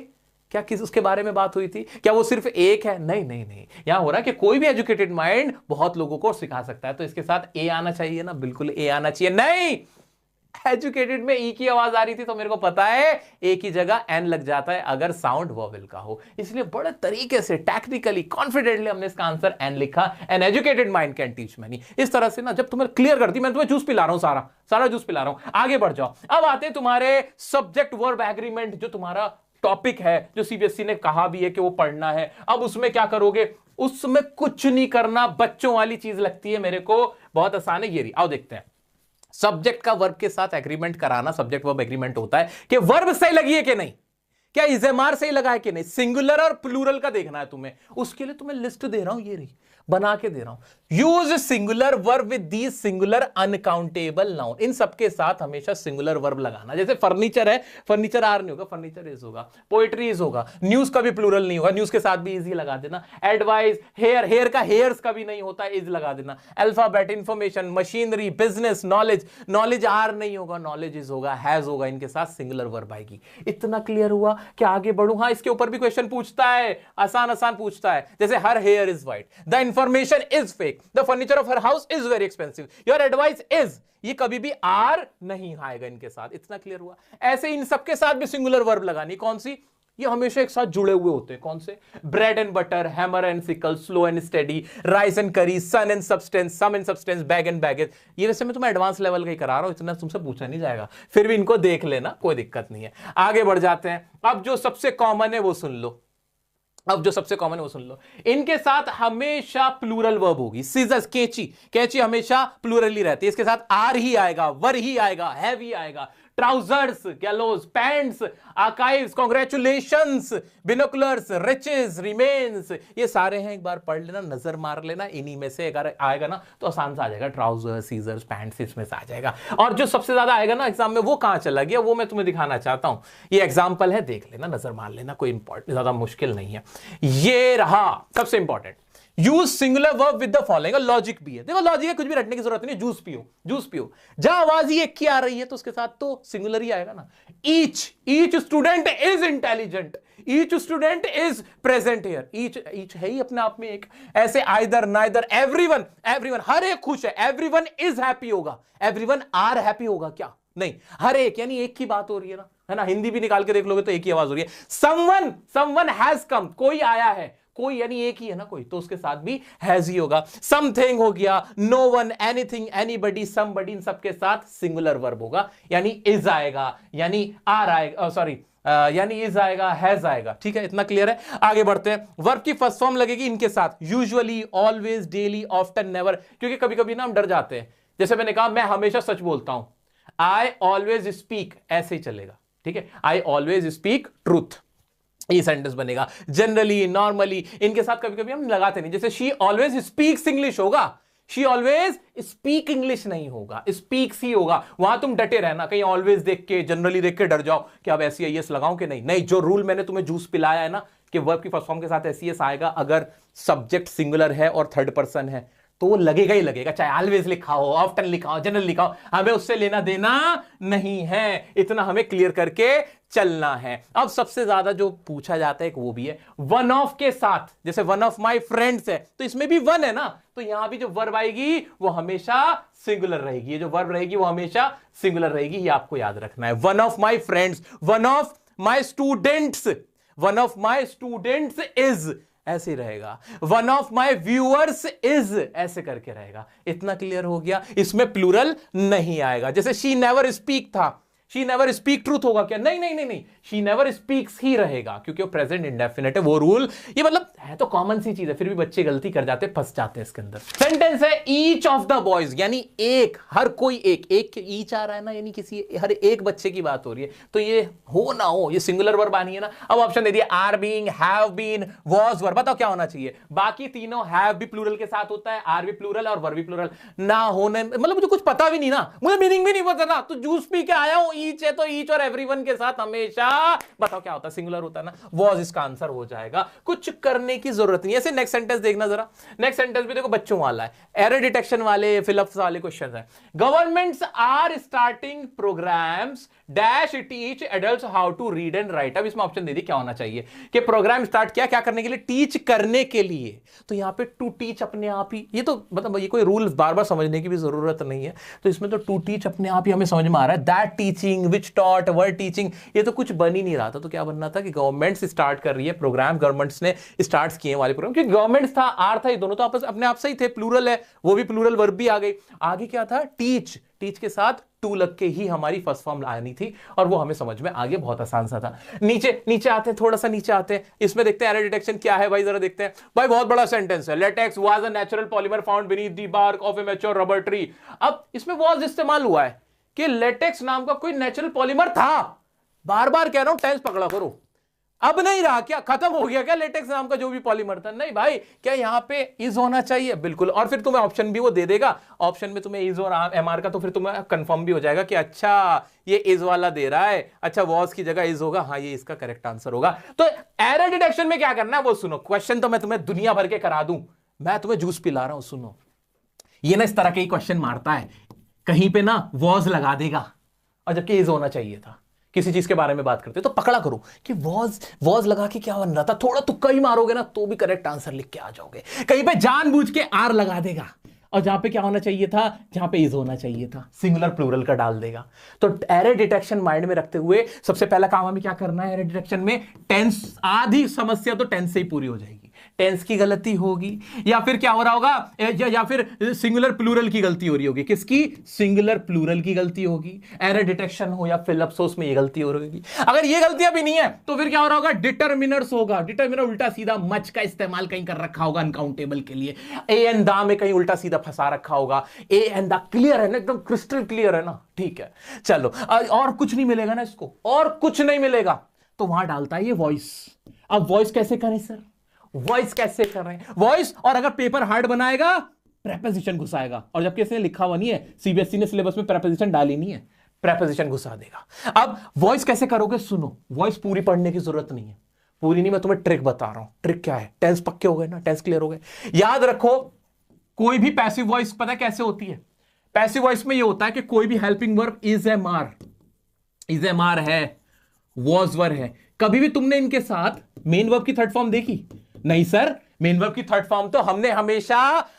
क्या किस उसके बारे में बात हुई थी, क्या वो सिर्फ एक है, नहीं नहीं नहीं, यहां हो रहा है कि कोई भी एजुकेटेड माइंड बहुत लोगों को सिखा सकता है, तो इसके साथ ए आना चाहिए ना, बिल्कुल ए आना चाहिए। नहीं, एजुकेटेड में ई की आवाज आ रही थी, तो मेरे को पता है ए की जगह एन लग जाता है अगर साउंड वोवेल का हो, इसलिए बड़े तरीके से टेक्निकली कॉन्फिडेंटली हमने इसका आंसर एन लिखा। An educated mind can teach many. इस तरह से ना जब तुम्हें क्लियर कर दी, मैं तुम्हें जूस पिला रहा हूं, सारा जूस पिला रहा हूं। आगे बढ़ जाओ, अब आते हैं तुम्हारे सब्जेक्ट वर्ब एग्रीमेंट, जो तुम्हारा टॉपिक है, जो सीबीएसई ने कहा भी है कि वो पढ़ना है। अब उसमें क्या करोगे, उसमें कुछ नहीं करना, बच्चों वाली चीज लगती है मेरे को, बहुत आसान है ये रही। आओ देखते हैं, सब्जेक्ट का वर्ब के साथ एग्रीमेंट कराना। सब्जेक्ट वर्ब एग्रीमेंट होता है कि वर्ब सही लगी है कि नहीं, क्या इजेमार सही लगा है कि नहीं, सिंगुलर और प्लूरल का देखना है तुम्हें। उसके लिए तुम्हें लिस्ट दे रहा हूं, ये रही, बना के दे रहा हूं। Use singular verb with these singular uncountable noun. इन सबके साथ हमेशा सिंगुलर वर्ब लगाना। जैसे फर्नीचर है, फर्नीचर आर नहीं होगा, फर्नीचर इज होगा। पोएट्री इज होगा, न्यूज का भी प्लूरल नहीं होगा, न्यूज के साथ भी इज ही लगा देना। एडवाइस, हेयर, हेयर का हेयर्स का भी नहीं होता, इज लगा देना। Alphabet, information, machinery, business, knowledge, knowledge are नहीं होगा, नॉलेज इज होगा, हैज होगा, इनके साथ सिंगुलर वर्ब आएगी। इतना क्लियर हुआ कि आगे बढ़ूं। हाँ, इसके ऊपर भी क्वेश्चन पूछता है, आसान आसान पूछता है, जैसे her here is white, the information is fake, the furniture of her house is very expensive, your advice is. ये कभी भी आर नहीं आएगा इनके साथ, इतना क्लियर हुआ। ऐसे इन सबके साथ भी सिंगुलर वर्ब लगानी। कौन सी, ये हमेशा एक साथ जुड़े हुए होते हैं। कौन से, bread and butter, hammer and sickle, slow and steady, rice and curry, sun and substance, sum and substance, bag and baggage. ये वैसे मैं तुम्हें एडवांस लेवल का ही करा रहा हूं, इतना तुमसे पूछा नहीं जाएगा, फिर भी इनको देख लेना, कोई दिक्कत नहीं है। आगे बढ़ जाते हैं। अब जो सबसे कॉमन है वो सुन लो, इनके साथ हमेशा प्लूरल वर्ब होगी। सीजर्स, कैंची, कैंची हमेशा प्लूरल ही रहती है, इसके साथ आर ही आएगा, वर ही आएगा, हैव ही आएगा। Trousers, gallows, pants, archives, congratulations, binoculars, riches, remains, ये सारे हैं, एक बार पढ़ लेना, नजर मार लेना, इन्हीं में से अगर आएगा ना तो आसान से आ जाएगा। ट्राउजर्स, सीजर्स, पैंट्स, इसमें से आ जाएगा। और जो सबसे ज्यादा आएगा ना एग्जाम में, वो कहां चला गया, वो मैं तुम्हें दिखाना चाहता हूं। ये एग्जाम्पल है, देख लेना, नजर मार लेना, कोई इंपॉर्टेंट ज्यादा मुश्किल नहीं है। ये रहा सबसे important, use singular verb with the following. Logic भी है, देखो लॉजिक है, कुछ भी रटने की जरूरत नहीं। जूस पियो, जूस पियो, जहां आवाज ही एक की आ रही है तो उसके साथ तो सिंगुलर ही आएगा ना। Each, each student is intelligent, each student is present here, each है ही अपने आप में एक, ऐसे आइदर नाइदर, एवरीवन, एवरीवन हर एक खुश है, एवरीवन इज हैप्पी होगा, एवरीवन आर हैप्पी होगा क्या? नहीं, हर एक यानी एक की बात हो रही है ना, हिंदी भी निकाल के देख लोगे तो एक ही आवाज हो रही है। समवन हैज कम, कोई आया है, कोई यानी एक ही है ना कोई, तो उसके साथ भी हैज ही होगा। समथिंग हो गया, no one, anything, anybody, somebody, इन सबके साथ सिंगुलर वर्ब होगा, यानी इज आएगा, यानी आर आएगा, सॉरी यानी इज आएगा, हैज आएगा। ठीक है, इतना क्लियर है। आगे बढ़ते हैं। वर्ब की फर्स्ट फॉर्म लगेगी इनके साथ, usually, always, daily, often, never, क्योंकि कभी कभी ना हम डर जाते हैं। जैसे मैंने कहा मैं हमेशा सच बोलता हूं, आई ऑलवेज स्पीक, ऐसे ही चलेगा। ठीक है, आई ऑलवेज स्पीक ट्रूथ, ये सेंटेंस बनेगा। जनरली, नॉर्मली, इनके साथ कभी कभी हम लगाते नहीं। जैसे शी ऑलवेज स्पीक्स इंग्लिश होगा, शी ऑलवेज स्पीक इंग्लिश नहीं होगा, स्पीक्स ही होगा। वहां तुम डटे रहना, कहीं ऑलवेज देख के, जनरली देख के डर जाओ कि अब ऐसी एस लगाऊं कि नहीं। नहीं, जो रूल मैंने तुम्हें जूस पिलाया है ना कि वर्ब की फर्स्ट फॉर्म के साथ एस आएगा अगर सब्जेक्ट सिंगुलर है और थर्ड पर्सन है, तो वो लगेगा ही लगेगा, चाहे ऑलवेज लिखा हो, ऑफ्टन लिखा हो, जनरल लिखा हो, हमें उससे लेना देना नहीं है। इतना हमें क्लियर करके चलना है। अब सबसे ज्यादा जो पूछा जाता है वो भी है वन ऑफ के साथ। जैसे वन ऑफ माई फ्रेंड्स है तो इसमें भी वन है ना, तो यहां भी जो वर्ब आएगी वो हमेशा सिंगुलर रहेगी। ये जो वर्ब रहेगी वो हमेशा सिंगुलर रहेगी, ये आपको याद रखना है। One of my friends, one of my students, one of my students is, ऐसे रहेगा। One of my viewers is, ऐसे करके रहेगा। इतना क्लियर हो गया, इसमें प्लूरल नहीं आएगा। जैसे शी नेवर स्पीक था, शी नेवर स्पीक ट्रूथ होगा क्या? नहीं नहीं नहीं नहीं, शी नेवर स्पीक्स ही रहेगा, क्योंकि वो प्रेजेंट इंडेफिनिट है। वो रूल, ये मतलब है तो कॉमन सी चीज है, फिर भी बच्चे गलती कर जाते, फंस जाते हैं इसके अंदर। सेंटेंस है ईच ऑफ द बॉयज, यानी एक, हर कोई एक, एक ईच आ रहा है ना, यानी किसी हर एक बच्चे की बात हो रही है। तो ये हो ना हो, ये सिंगुलर वर्ब आनी है ना। अब ऑप्शन दे दिया, are being, have been, was were, बताओ क्या होना चाहिए? बाकी तीनों, हैव भी प्लूरल के साथ होता है, आर भी प्लूरल और वर भी प्लूरल। ना होने मतलब मुझे कुछ पता भी नहीं ना, मुझे मीनिंग भी नहीं पता ना, तो जूस पी के आया हूं, ईच है तो ईच और एवरीवन के साथ हमेशा, बताओ क्या होता है? सिंगुलर होता है ना, वॉज इसका आंसर हो जाएगा। कुछ करने की जरूरत नहीं है। ऐसे नेक्स्ट सेंटेंस देखना जरा, नेक्स्ट सेंटेंस भी देखो बच्चों वाला है, एरर डिटेक्शन वाले, फिलअप्स वाले क्वेश्चन है। Governments are starting programs dash teach adults how to read and write. अब इसमें ऑप्शन दे दी क्या होना चाहिए कि प्रोग्राम स्टार्ट किया क्या करने के लिए? टीच करने के लिए। तो यहां पे टू टीच अपने आप ही, ये तो मतलब ये कोई रूल बार बार समझने की भी जरूरत नहीं है, तो इसमें तो टू टीच अपने आप ही हमें समझ में आ रहा है। That teaching, which taught, word teaching, ये तो कुछ बन ही नहीं रहा था। तो क्या बनना था कि गवर्नमेंट्स स्टार्ट कर रही है प्रोग्राम, गवर्नमेंट्स ने स्टार्ट किए वाले प्रोग्राम, क्योंकि गवर्नमेंट्स था, आर था, ये दोनों तो आपस अपने आप से ही थे, प्लूरल है, वो भी प्लूरल वर्ब भी आ गई। आगे क्या था? टीच, टीच के साथ टू लग के ही हमारी फर्स्ट फॉर्म आनी थी, और वो हमें समझ में आगे बहुत आसान सा था। नीचे नीचे आते हैं, थोड़ा सा नीचे आते हैं, इसमें देखते हैं एरर डिटेक्शन क्या है भाई, जरा देखते हैं। भाई बहुत बड़ा सेंटेंस है, latex was a natural polymer found beneath the bark of a mature rubber tree. अब इसमें वाज इस्तेमाल हुआ है कि लेटेक्स नाम का कोई नेचुरल पॉलीमर था। बार बार कह रहा हूं टेंस पकड़ा करो। अब नहीं रहा क्या? खत्म हो गया क्या लेटेक्स नाम का जो भी पॉलीमर था? नहीं भाई, क्या यहां पे इज होना चाहिए? बिल्कुल। और फिर तुम्हें ऑप्शन भी वो दे देगा, ऑप्शन में तुम्हें इज और एमआर का, तो फिर तुम्हें कंफर्म भी हो जाएगा कि अच्छा ये इज वाला दे रहा है, अच्छा वॉज की जगह इज होगा, हाँ ये इसका करेक्ट आंसर होगा। तो एरर डिटेक्शन में क्या करना है वो सुनो। क्वेश्चन तो मैं तुम्हें दुनिया भर के करा दूं, मैं तुम्हें जूस पिला रहा हूं, सुनो। ये ना इस तरह के ही क्वेश्चन मारता है, कहीं पे ना वॉज लगा देगा और जबकि इज होना चाहिए था। किसी चीज के बारे में बात करते तो पकड़ा करो कि वॉज लगा के क्या बन रहा था। थोड़ा तुक्का ही मारोगे ना तो भी करेक्ट आंसर लिख के आ जाओगे। कहीं पे जानबूझ के आर लगा देगा और जहां पे क्या होना चाहिए था, जहां पे इज होना चाहिए था, सिंगुलर प्लूरल का डाल देगा। तो एरर डिटेक्शन माइंड में रखते हुए सबसे पहला काम हमें क्या करना है एरर डिटेक्शन में? टेंस, आधी समस्या तो टेंस से ही पूरी हो जाएगी। टेंस की गलती होगी या फिर क्या हो रहा होगा, या फिर सिंगुलर प्लूरल की गलती हो रही होगी। किसकी? सिंगुलर प्लूरल की गलती होगी। एरर डिटेक्शन हो या फिलअप्स हो, उसमें ये गलती हो रही होगी। अगर ये गलतियां भी नहीं है तो फिर क्या हो रहा होगा? डिटरमिनर्स होगा। डिटरमिनर उल्टा सीधा मच का इस्तेमाल कहीं कर रखा होगा अनकाउंटेबल के लिए। ए एंड दा में कहीं उल्टा सीधा फंसा रखा होगा। ए एंड दा क्लियर है ना, एकदम क्रिस्टल क्लियर है ना, ठीक है। चलो, और कुछ नहीं मिलेगा ना इसको, और कुछ नहीं मिलेगा तो वहां डालता है ये वॉइस। अब वॉइस कैसे करें सर? वॉइस कैसे कर रहे हैं? वॉइस, और अगर पेपर हार्ड बनाएगा प्रेपोजिशन घुसाएगा, और जबकि इसने लिखा हुआ नहीं है, सीबीएसई ने सिलेबस में प्रेपोजिशन डाली नहीं है, प्रेपोजिशन घुसा देगा। अब वॉइस कैसे करोगे? सुनो, वॉइस पूरी पढ़ने की जरूरत नहीं है, पूरी नहीं, मैं तुम्हें ट्रिक बता रहा हूं। ट्रिक क्या है? टेंस पक्के हो गए ना, टेंस क्लियर हो गए। याद रखो, कोई भी पैसिव वॉइस पता कैसे होती है? पैसिव वॉइस में ये होता है कि कोई भी helping verb is am are है, वॉज वर है, कभी भी तुमने इनके साथ मेन वर्ब की थर्ड फॉर्म देखी? नहीं सर, मेन वर्ब की थर्ड फॉर्म तो हमने हमेशा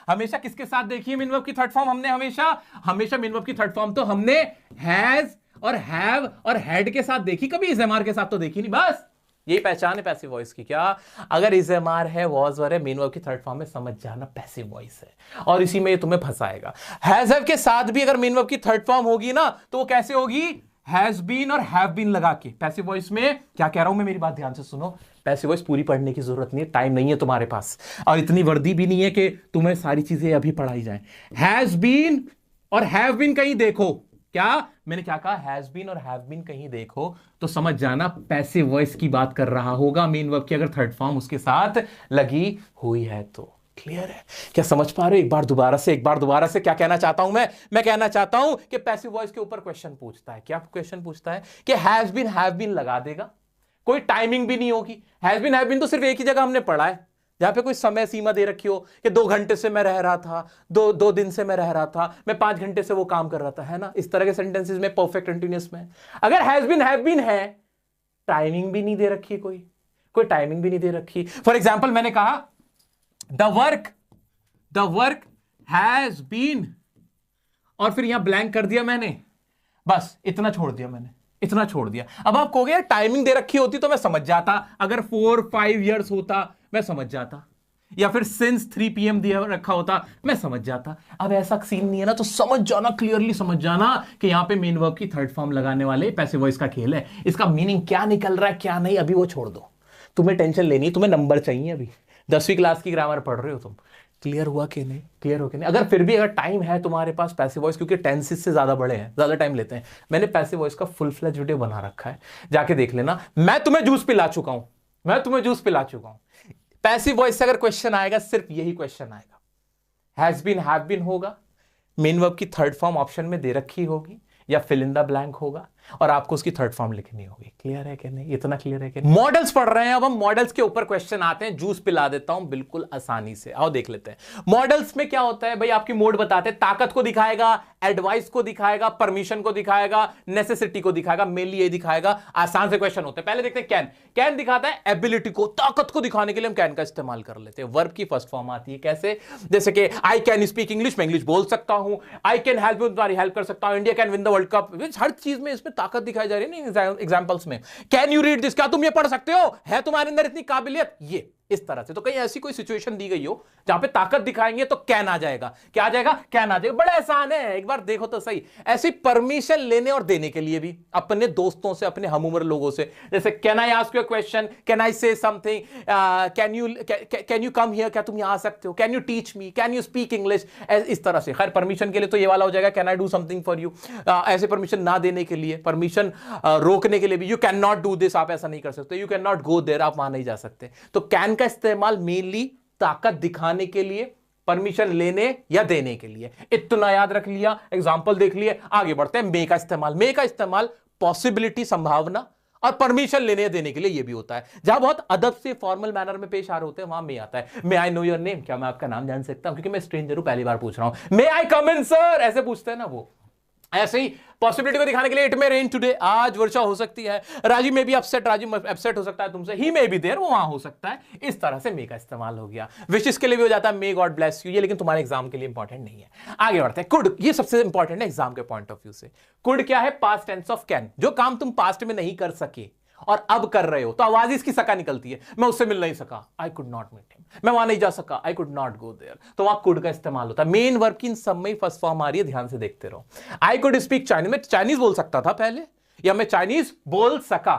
हमेशा किसके साथ देखी है? मेन वर्ब की थर्ड फॉर्म हमने हमेशा मेन वर्ब की थर्ड फॉर्म तो हमने हैज और हैव और हैड के साथ देखी, कभी इज़-एम-आर के साथ तो देखी नहीं। बस यही पहचान है पैसिव वॉइस की। क्या? अगर इज़-एम-आर है, वॉज वर है, मेन वर्ब की थर्ड फॉर्म में, समझ जाना पैसिव वॉइस है, और इसी में ये तुम्हें फंसाएगा। हैज हैव के साथ भी अगर मेन वर्ब की थर्ड फॉर्म होगी ना, तो वो कैसे होगी? हैज बीन और हैव बीन लगा के। पैसिव वॉइस में क्या कह रहा हूं मैं, मेरी बात ध्यान से सुनो। पैसिव वॉइस पूरी पढ़ने की जरूरत नहीं है, टाइम नहीं है तुम्हारे पास, और इतनी वर्दी भी नहीं है कि तुम्हें सारी चीजें अभी पढ़ाई जाए। हैज बीन और हैव बीन कहीं देखो, क्या मैंने क्या कहा? हैज बीन और हैव बीन कहीं देखो तो समझ जाना पैसिव वॉइस की बात कर रहा होगा, मेन वर्ब की अगर थर्ड फॉर्म उसके साथ लगी हुई है तो। क्लियर है? क्या समझ पा रहे हो? एक बार दोबारा से क्या कहना चाहता हूं मैं कहना चाहता हूं कि पैसिव वॉइस के ऊपर क्वेश्चन पूछता है। क्या क्वेश्चन पूछता है? कि हैज बीन हैव बीन लगा देगा, कोई टाइमिंग भी नहीं होगी। हैज बीन हैव बीन तो सिर्फ एक ही जगह हमने पढ़ा है, जहां पे कोई समय सीमा दे रखी हो कि 2 घंटे से मैं रह रहा था, दो दिन से मैं रह रहा था, मैं 5 घंटे से वो काम कर रहा था, है ना? इस तरह के सेंटेंसेस में परफेक्ट कंटीन्यूअस में अगर हैज बीन हैव बीन है, टाइमिंग भी नहीं दे रखी, कोई टाइमिंग भी नहीं दे रखी। फॉर एग्जाम्पल मैंने कहा द वर्क हैज बीन, और फिर यहां ब्लैंक कर दिया मैंने, बस इतना छोड़ दिया। अब आप कहोगे यार टाइमिंग दे रखी होती तो मैं समझ जाता, अगर 4-5 इयर्स होता मैं समझ जाता, या फिर सिंस 3 PM दिया रखा होता मैं समझ जाता। अब ऐसा सीन नहीं है ना, तो समझ जाना, क्लियरली समझ जाना कि यहां पे मेन वर्ब की थर्ड फॉर्म लगाने वाले पैसिव वॉइस का खेल है। इसका मीनिंग क्या निकल रहा है क्या नहीं, अभी वो छोड़ दो, तुम्हें टेंशन लेनी है, तुम्हें नंबर चाहिए। अभी 10वीं क्लास की ग्रामर पढ़ रहे हो तुम, क्लियर हुआ कि नहीं? क्लियर हो कि नहीं? अगर फिर भी अगर टाइम है तुम्हारे पास, पैसिव वॉइस क्योंकि टेंसेस से ज्यादा बड़े हैं, ज्यादा टाइम लेते हैं, मैंने पैसिव वॉइस का फुल फ्लेज वीडियो बना रखा है, जाके देख लेना। मैं तुम्हें जूस पिला चुका हूं। पैसिव वॉइस से अगर क्वेश्चन आएगा, सिर्फ यही क्वेश्चन आएगा, हैज बीन हैव बीन होगा, मेन वर्ब की थर्ड फॉर्म ऑप्शन में दे रखी होगी, या फिल इन द ब्लैंक होगा, और आपको उसकी थर्ड फॉर्म लिखनी होगी। क्लियर है कि नहीं? इतना क्लियर है कि नहीं? मॉडल्स पढ़ रहे हैं, अब हम मॉडल्स के ऊपर क्वेश्चन आते हैं। जूस पिला देता हूं बिल्कुल आसानी से, आओ देख लेते हैं। मॉडल्स में क्या होता है भाई, आपकी मोड बताते हैं, ताकत को दिखाएगा, एडवाइस को दिखाएगा, परमिशन को दिखाएगा, नेसेसिटी को दिखाएगा, मेनली ये दिखाएगा। आसान से क्वेश्चन होते हैं। पहले देखते हैं कैन दिखाता है एबिलिटी को, ताकत को दिखाने के लिए हम कैन का इस्तेमाल कर लेते हैं। वर्ब की फर्स्ट फॉर्म आती है कैसे? जैसे कि आई कैन स्पीक इंग्लिश, मैं इंग्लिश बोल सकता हूं। आई कैन हेल्प यू, तुम्हारी हेल्प कर सकता हूं। India can win the World Cup. हर चीज में इसमें ताकत दिखाई जा रही है ना एग्जांपल्स में। कैन यू रीड दिस, क्या तुम ये पढ़ सकते हो? है तुम्हारे अंदर इतनी काबिलियत? ये इस तरह से। तो कहीं ऐसी कोई सिचुएशन दी गई हो जहां पे ताकत दिखाएंगे तो कैन आ जाएगा। क्या आ जाएगा? कैन आ जाएगा। बड़ा आसान है, एक बार देखो तो सही। ऐसी परमिशन लेने और देने के लिए भी अपने दोस्तों से, अपने हम उम्र लोगों से, जैसे can I ask you a question, can I से something, can you come here, क्या तुम यहां आ सकते हो? Can you teach me, can you speak English, इस तरह से। खैर परमिशन के लिए तो ये वाला हो जाएगा, can I do something for you. ऐसे परमिशन ना देने के लिए, परमिशन रोकने के लिए भी, you can not do this, आप ऐसा नहीं कर सकते। You can not go there, आप वहां नहीं जा सकते। तो कैन का इस्तेमाल मेनली ताकत दिखाने के लिए, परमिशन लेने या देने के लिए। इतना याद रख लिया, एग्जांपल देख लिए, आगे बढ़ते हैं। मे का इस्तेमाल पॉसिबिलिटी, संभावना, और परमिशन लेने या देने के लिए ये भी होता है। जहां बहुत अदब से फॉर्मल मैनर में पेश आ रहे होते हैं वहां मे आता है। मे आई नो योर नेम, क्या मैं आपका नाम जान सकता हूं? क्योंकि मैं स्ट्रेंजर हूं, पहली बार पूछ रहा हूं। मे आई कम इन सर, ऐसे पूछते हैं ना वो। ऐसे ही पॉसिबिलिटी को दिखाने के लिए, इट मे रेन टुडे, आज वर्षा हो सकती है। राजीव में भी अपसेट, राजीव अपसेट हो सकता है तुमसे। ही मे बी देयर, वो वहां हो सकता है। इस तरह से मे का इस्तेमाल हो गया। विशेष के लिए भी हो जाता है, मे गॉड ब्लेस यू, ये लेकिन तुम्हारे एग्जाम के लिए इंपॉर्टेंट नहीं है। आगे बढ़ते हैं। कुड, ये सबसे इंपॉर्टेंट है एग्जाम के पॉइंट ऑफ व्यू से। कुड क्या है? Past tense of can. जो काम तुम पास्ट में नहीं कर सके और अब कर रहे हो, तो आवाज इसकी सका निकलती है। मैं उससे मिल नहीं सका, I could not meet him. मैं वहां नहीं जा सका, I could not go there. तो वहां कुड का इस्तेमाल होता है। मेन वर्ब की इन सब में फर्स्ट फॉर्म आ रही है, ध्यान से देखते रहो। आई कुड स्पीक चाइनीज, मैं चाइनीज बोल सकता था पहले, या मैं चाइनीज बोल सका।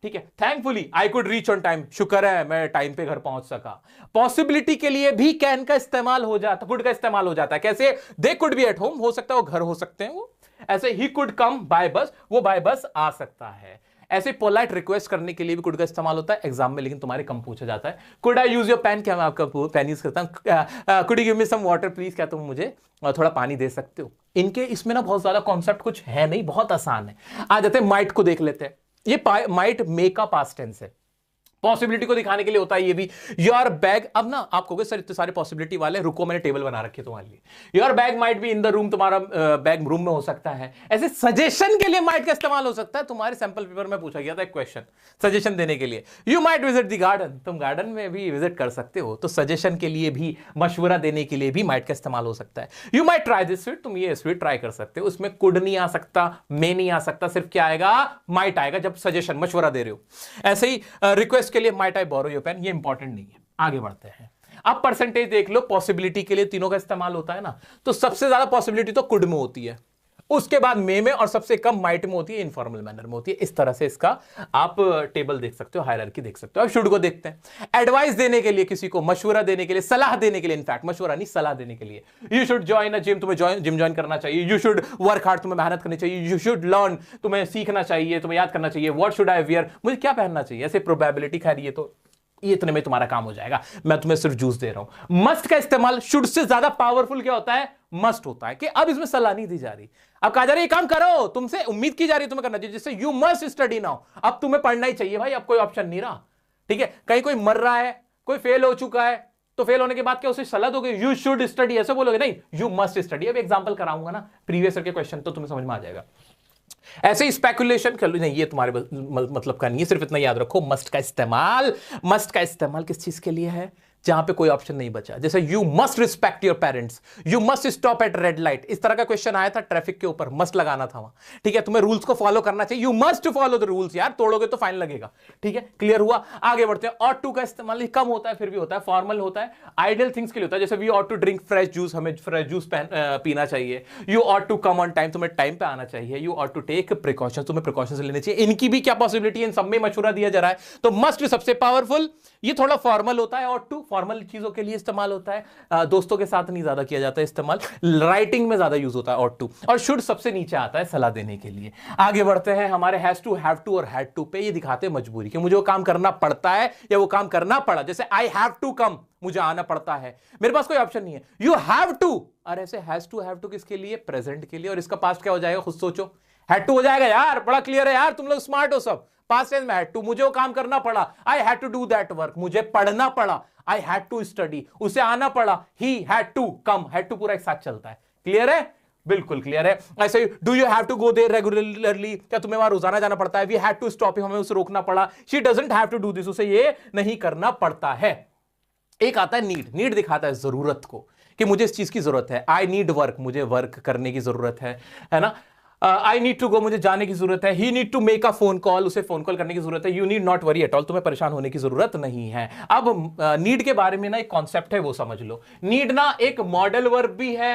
ठीक है। Thankfully I could reach on time, शुक्र है मैं टाइम पे घर पहुंच सका। पॉसिबिलिटी के लिए भी कैन का इस्तेमाल हो जाता, कुड का इस्तेमाल हो जाता है। कैसे? They could be at home, हो सकता है वो घर हो सकते हैं वो। ऐसे ही कुड कम बाय बस, वो बाय बस आ सकता है। ऐसे पोलाइट रिक्वेस्ट करने के लिए भी कुड का इस्तेमाल होता है एग्जाम में, लेकिन तुम्हारे कम पूछा जाता है। Could I use your pen, क्या मैं आपका पेन यूज करता हूं? Could you give me some water please, क्या तुम मुझे थोड़ा पानी दे सकते हो? इनके इसमें ना बहुत ज्यादा कॉन्सेप्ट कुछ है नहीं, बहुत आसान है। आ जाते हैं माइट को देख लेते हैं। ये माइट मे का पास्ट टेंस है। पॉसिबिलिटी को दिखाने के लिए होता है ये भी। योर बैग, अब ना आप कहोगे सर इतने सारे पॉसिबिलिटी वाले, रुको मैंने टेबल बना रखी है तुम्हारे लिए। Your bag might be in the room, तुम्हारा बैग रूम में हो सकता है। ऐसे सजेशन के लिए माइट का इस्तेमाल हो सकता है। तुम्हारे सैंपल पेपर में पूछा गया था एक क्वेश्चन सजेशन देने के लिए। You might visit the garden, तुम गार्डन में भी विजिट कर सकते हो, तो सजेशन के लिए भी, मशवरा देने के लिए भी माइट का इस्तेमाल हो सकता है। You might try this sweet, तुम ये स्वीट ट्राई कर सकते हो। उसमें कुड नहीं आ सकता, मे नहीं आ सकता, सिर्फ क्या आएगा, माइट आएगा जब सजेशन मशवरा दे रहे हो। ऐसे ही रिक्वेस्ट के लिए might I borrow your pen, ये इंपॉर्टेंट नहीं है। आगे बढ़ते हैं। अब परसेंटेज देख लो, पॉसिबिलिटी के लिए तीनों का इस्तेमाल होता है ना, तो सबसे ज्यादा पॉसिबिलिटी तो कुड में होती है, उसके बाद मे में, और सबसे कम माइट में होती है, इनफॉर्मल मैनर में होती है। इस तरह से इसका आप टेबल देख सकते हो, हायरार्की देख सकते हो। अब शुड को देखते हैं। एडवाइस देने के लिए, किसी को मशवरा देने के लिए, सलाह देने के लिए, इनफैक्ट मशवरा नहीं सलाह देने के लिए। You should join a gym, तुम्हें जिम ज्वाइन करना चाहिए। यू शुड वर्क हार्ड, तुम्हें मेहनत करनी चाहिए। यू शुड लर्न, तुम्हें सीखना चाहिए, तुम्हें याद करना चाहिए। व्हाट शुड आई वियर, मुझे क्या पहनना चाहिए। ऐसे प्रोबेबिलिटी, खैर ये इतने में तुम्हारा काम हो जाएगा, मैं तुम्हें सिर्फ जूस दे रहा हूं। मस्ट का इस्तेमाल शुड से ज्यादा पावरफुल क्या होता है, मस्ट होता है, कि अब इसमें सलाह नहीं दी जा रही, अब कहा जा रहा है ये काम करो, तुमसे उम्मीद की जा रही है तुम्हें करना चाहिए, जिससे यू मस्ट स्टडी नाउ, अब तुम्हें पढ़ना ही चाहिए भाई, अब कोई ऑप्शन नहीं रहा। ठीक है, कहीं कोई मर रहा है, कोई फेल हो चुका है, तो फेल होने के बाद क्या उसे सलाह दोगे, यू शुड स्टडी ऐसे बोलोगे, नहीं यू मस्ट स्टडी। अब एग्जांपल कराऊंगा ना प्रीवियस ईयर के क्वेश्चन, तो तुम्हें समझ में आ जाएगा। ऐसे ही स्पेकुलेशन कर लो, नहीं ये तुम्हारे मतलब का नहीं है, सिर्फ इतना याद रखो, मस्ट का इस्तेमाल किस चीज के लिए है, जहां पे कोई ऑप्शन नहीं बचा। जैसे you must respect your parents, you must stop at red light, इस तरह का क्वेश्चन आया था ट्रैफिक के ऊपर, मस्ट लगाना था वहां। ठीक है, तुम्हें रूल्स को फॉलो करना चाहिए, you must follow the rules, यार तोड़ोगे तो फाइन लगेगा। ठीक है, क्लियर हुआ। आगे बढ़ते हैं। ऑट टू का इस्तेमाल कम होता है, फिर भी होता है, फॉर्मल होता है, आइडियल थिंग्स के लिए होता है। जैसे we ought to drink fresh juice, हमें फ्रेश जूस पीना चाहिए। You ought to come on time, तुम्हें टाइम पे आना चाहिए। You ought to take precaution, तुम्हें प्रिकॉशंस लेने चाहिए। इनकी भी क्या पॉसिबिलिटी है, इन सब में मशवरा दिया जा रहा है, तो मस्ट सबसे पावरफुल। ये थोड़ा फॉर्मल होता है, ऑट टू फॉर्मल चीजों के लिए इस्तेमाल होता है, दोस्तों के साथ नहीं ज्यादा किया जाता है इस्तेमाल, राइटिंग में ज्यादा यूज होता है ऑट टू। और शुड सबसे नीचे आता है सलाह देने के लिए। आगे बढ़ते हैं हमारे हैज टू, हैव टू और हैड टू पे, ये दिखाते हैं मजबूरी कि मुझे वो काम करना पड़ता है या वो काम करना पड़ा। जैसे आई हैव टू कम, मुझे आना पड़ता है, मेरे पास कोई ऑप्शन नहीं है। यू हैव टू, और ऐसे हैज टू हैव टू किसके लिए, प्रेजेंट के लिए, और इसका पास्ट क्या हो जाएगा, खुद सोचो। हैड टू हो जाएगा यार, बड़ा क्लियर है यार, तुम लोग स्मार्ट हो सब। पास्ट टेंस में हैड टू, मुझे वो काम करना पड़ा, I had to do that work, मुझे पढ़ना पड़ा, आई हैड टू स्टडी, उसे आना पड़ा, he had to come, had to पूरा एक साथ चलता है। क्लियर है, बिल्कुल क्लियर है। ऐसे ही do you have to go there regularly, क्या तुम्हें वहां रोजाना जाना पड़ता है। वी हैड टू स्टॉप, हमें उसे रोकना पड़ा। She doesn't have to do this, उसे ये नहीं करना पड़ता है। एक आता है नीड, नीड दिखाता है जरूरत को, कि मुझे इस चीज की जरूरत है। आई नीड वर्क, मुझे वर्क करने की जरूरत है ना। आई नीड टू गो, मुझे जाने की जरूरत है। He need to make a phone call, उसे फोन कॉल करने की जरूरत है। You need not worry at all, तुम्हें परेशान होने की जरूरत नहीं है। अब नीड के बारे में ना एक कॉन्सेप्ट है, वो समझ लो। नीड ना एक मॉडल वर्ब भी है,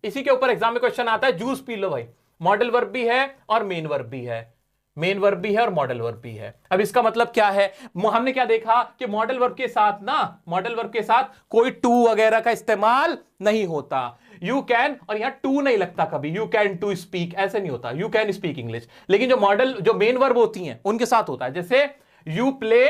इसी के ऊपर एग्जाम में क्वेश्चन आता है, जूस पी लो भाई, मॉडल वर्ब भी है और मेन वर्ब भी है, मेन वर्ब भी है और मॉडल वर्ब भी है। अब इसका मतलब क्या है, हमने क्या देखा कि मॉडल वर्ब के साथ ना, मॉडल वर्ब के साथ कोई टू वगैरह का इस्तेमाल नहीं होता। यू कैन, और यहां टू नहीं लगता कभी, यू कैन टू स्पीक ऐसे नहीं होता, यू कैन स्पीक इंग्लिश। लेकिन जो मॉडल, जो मेन वर्ब होती हैं उनके साथ होता है। जैसे यू प्ले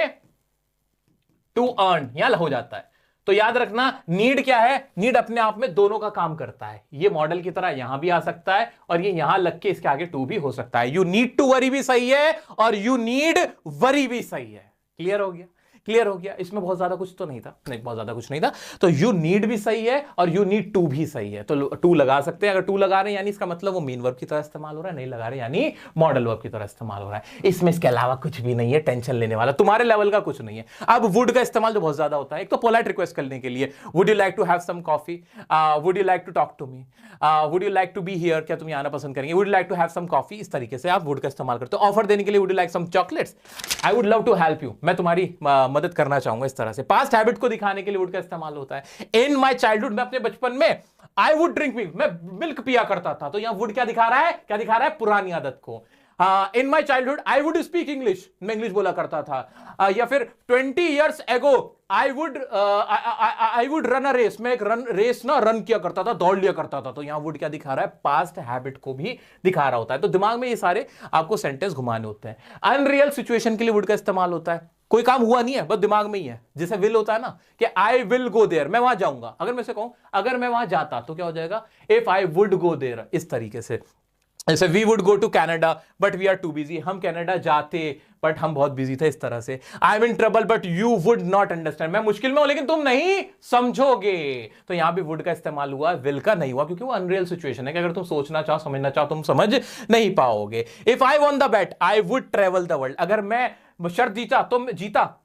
टू अर्न, यहां हो जाता है। तो याद रखना, नीड क्या है, नीड अपने आप में दोनों का काम करता है। ये मॉडल की तरह यहां भी आ सकता है और ये यहां लग के इसके आगे टू भी हो सकता है। यू नीड टू वरी भी सही है और यू नीड वरी भी सही है। क्लियर हो गया, क्लियर हो गया। इसमें बहुत ज्यादा कुछ तो नहीं था, नहीं बहुत ज्यादा कुछ नहीं था। तो यू नीड भी सही है और यू नीड टू भी सही है, तो टू लगा सकते हैं। अगर टू लगा रहे हैं यानी इसका मतलब वो मेन वर्ब की तरह इस्तेमाल हो रहा है, नहीं लगा रहे यानी मॉडल वर्ब की तरह इस्तेमाल हो रहा है। इसमें इसके अलावा कुछ भी नहीं है, टेंशन लेने वाला तुम्हारे लेवल का कुछ नहीं है। अब वुड का इस्तेमाल जो बहुत ज्यादा होता है, एक तो पोलाइट रिक्वेस्ट करने के लिए, would you like to have some coffee, would you like to talk to me, would you like to be here, क्या तुम आना पसंद करेंगे, would you like to have some coffee, इस तरीके से आप वुड का इस्तेमाल करते हो। ऑफर देने के लिए would you like some chocolates, I would love to help you, मैं तुम्हारी मदद करना चाहूंगा, इस तरह से। पास्ट हैबिट को दिखाने के लिए वुड का इस्तेमाल होता है। इन माय चाइल्डहुड, मैं अपने बचपन में आई वुड ड्रिंक मिल्क, मैं मिल्क पिया करता था। तो यहां वुड क्या दिखा रहा है, क्या दिखा रहा है, पुरानी आदत को। In my childhood I would speak English, मैं इंग्लिश बोला करता था। या फिर 20 years ago I would run a race, मैं एक रेस ना रन किया करता था, दौड़ लिया करता था। तो यहां वुड क्या दिखा रहा है, पास्ट हैबिट को भी दिखा रहा होता है। तो दिमाग में ये सारे आपको सेंटेंस घुमाने होते हैं। अनरियल सिचुएशन के लिए वुड का इस्तेमाल होता है, कोई काम हुआ नहीं है बस दिमाग में ही है। जैसे विल होता है ना कि आई विल गो देयर, मैं वहां जाऊंगा। अगर मैं से कहूं अगर मैं वहां जाता तो क्या हो जाएगा, if I would go there, इस तरीके से। जैसे we would go to Canada but we are too busy, हम कनाडा जाते बट हम बहुत बिजी थे, इस तरह से। I am in trouble but you would not understand, मैं मुश्किल में हूं लेकिन तुम नहीं समझोगे। तो यहां भी वुड का इस्तेमाल हुआ, विल का नहीं हुआ, क्योंकि वो अनरियल सिचुएशन है कि अगर तुम सोचना चाहो समझना चाहो तुम समझ नहीं पाओगे। If I won the bat I would travel the world, अगर मैं शर्त जीता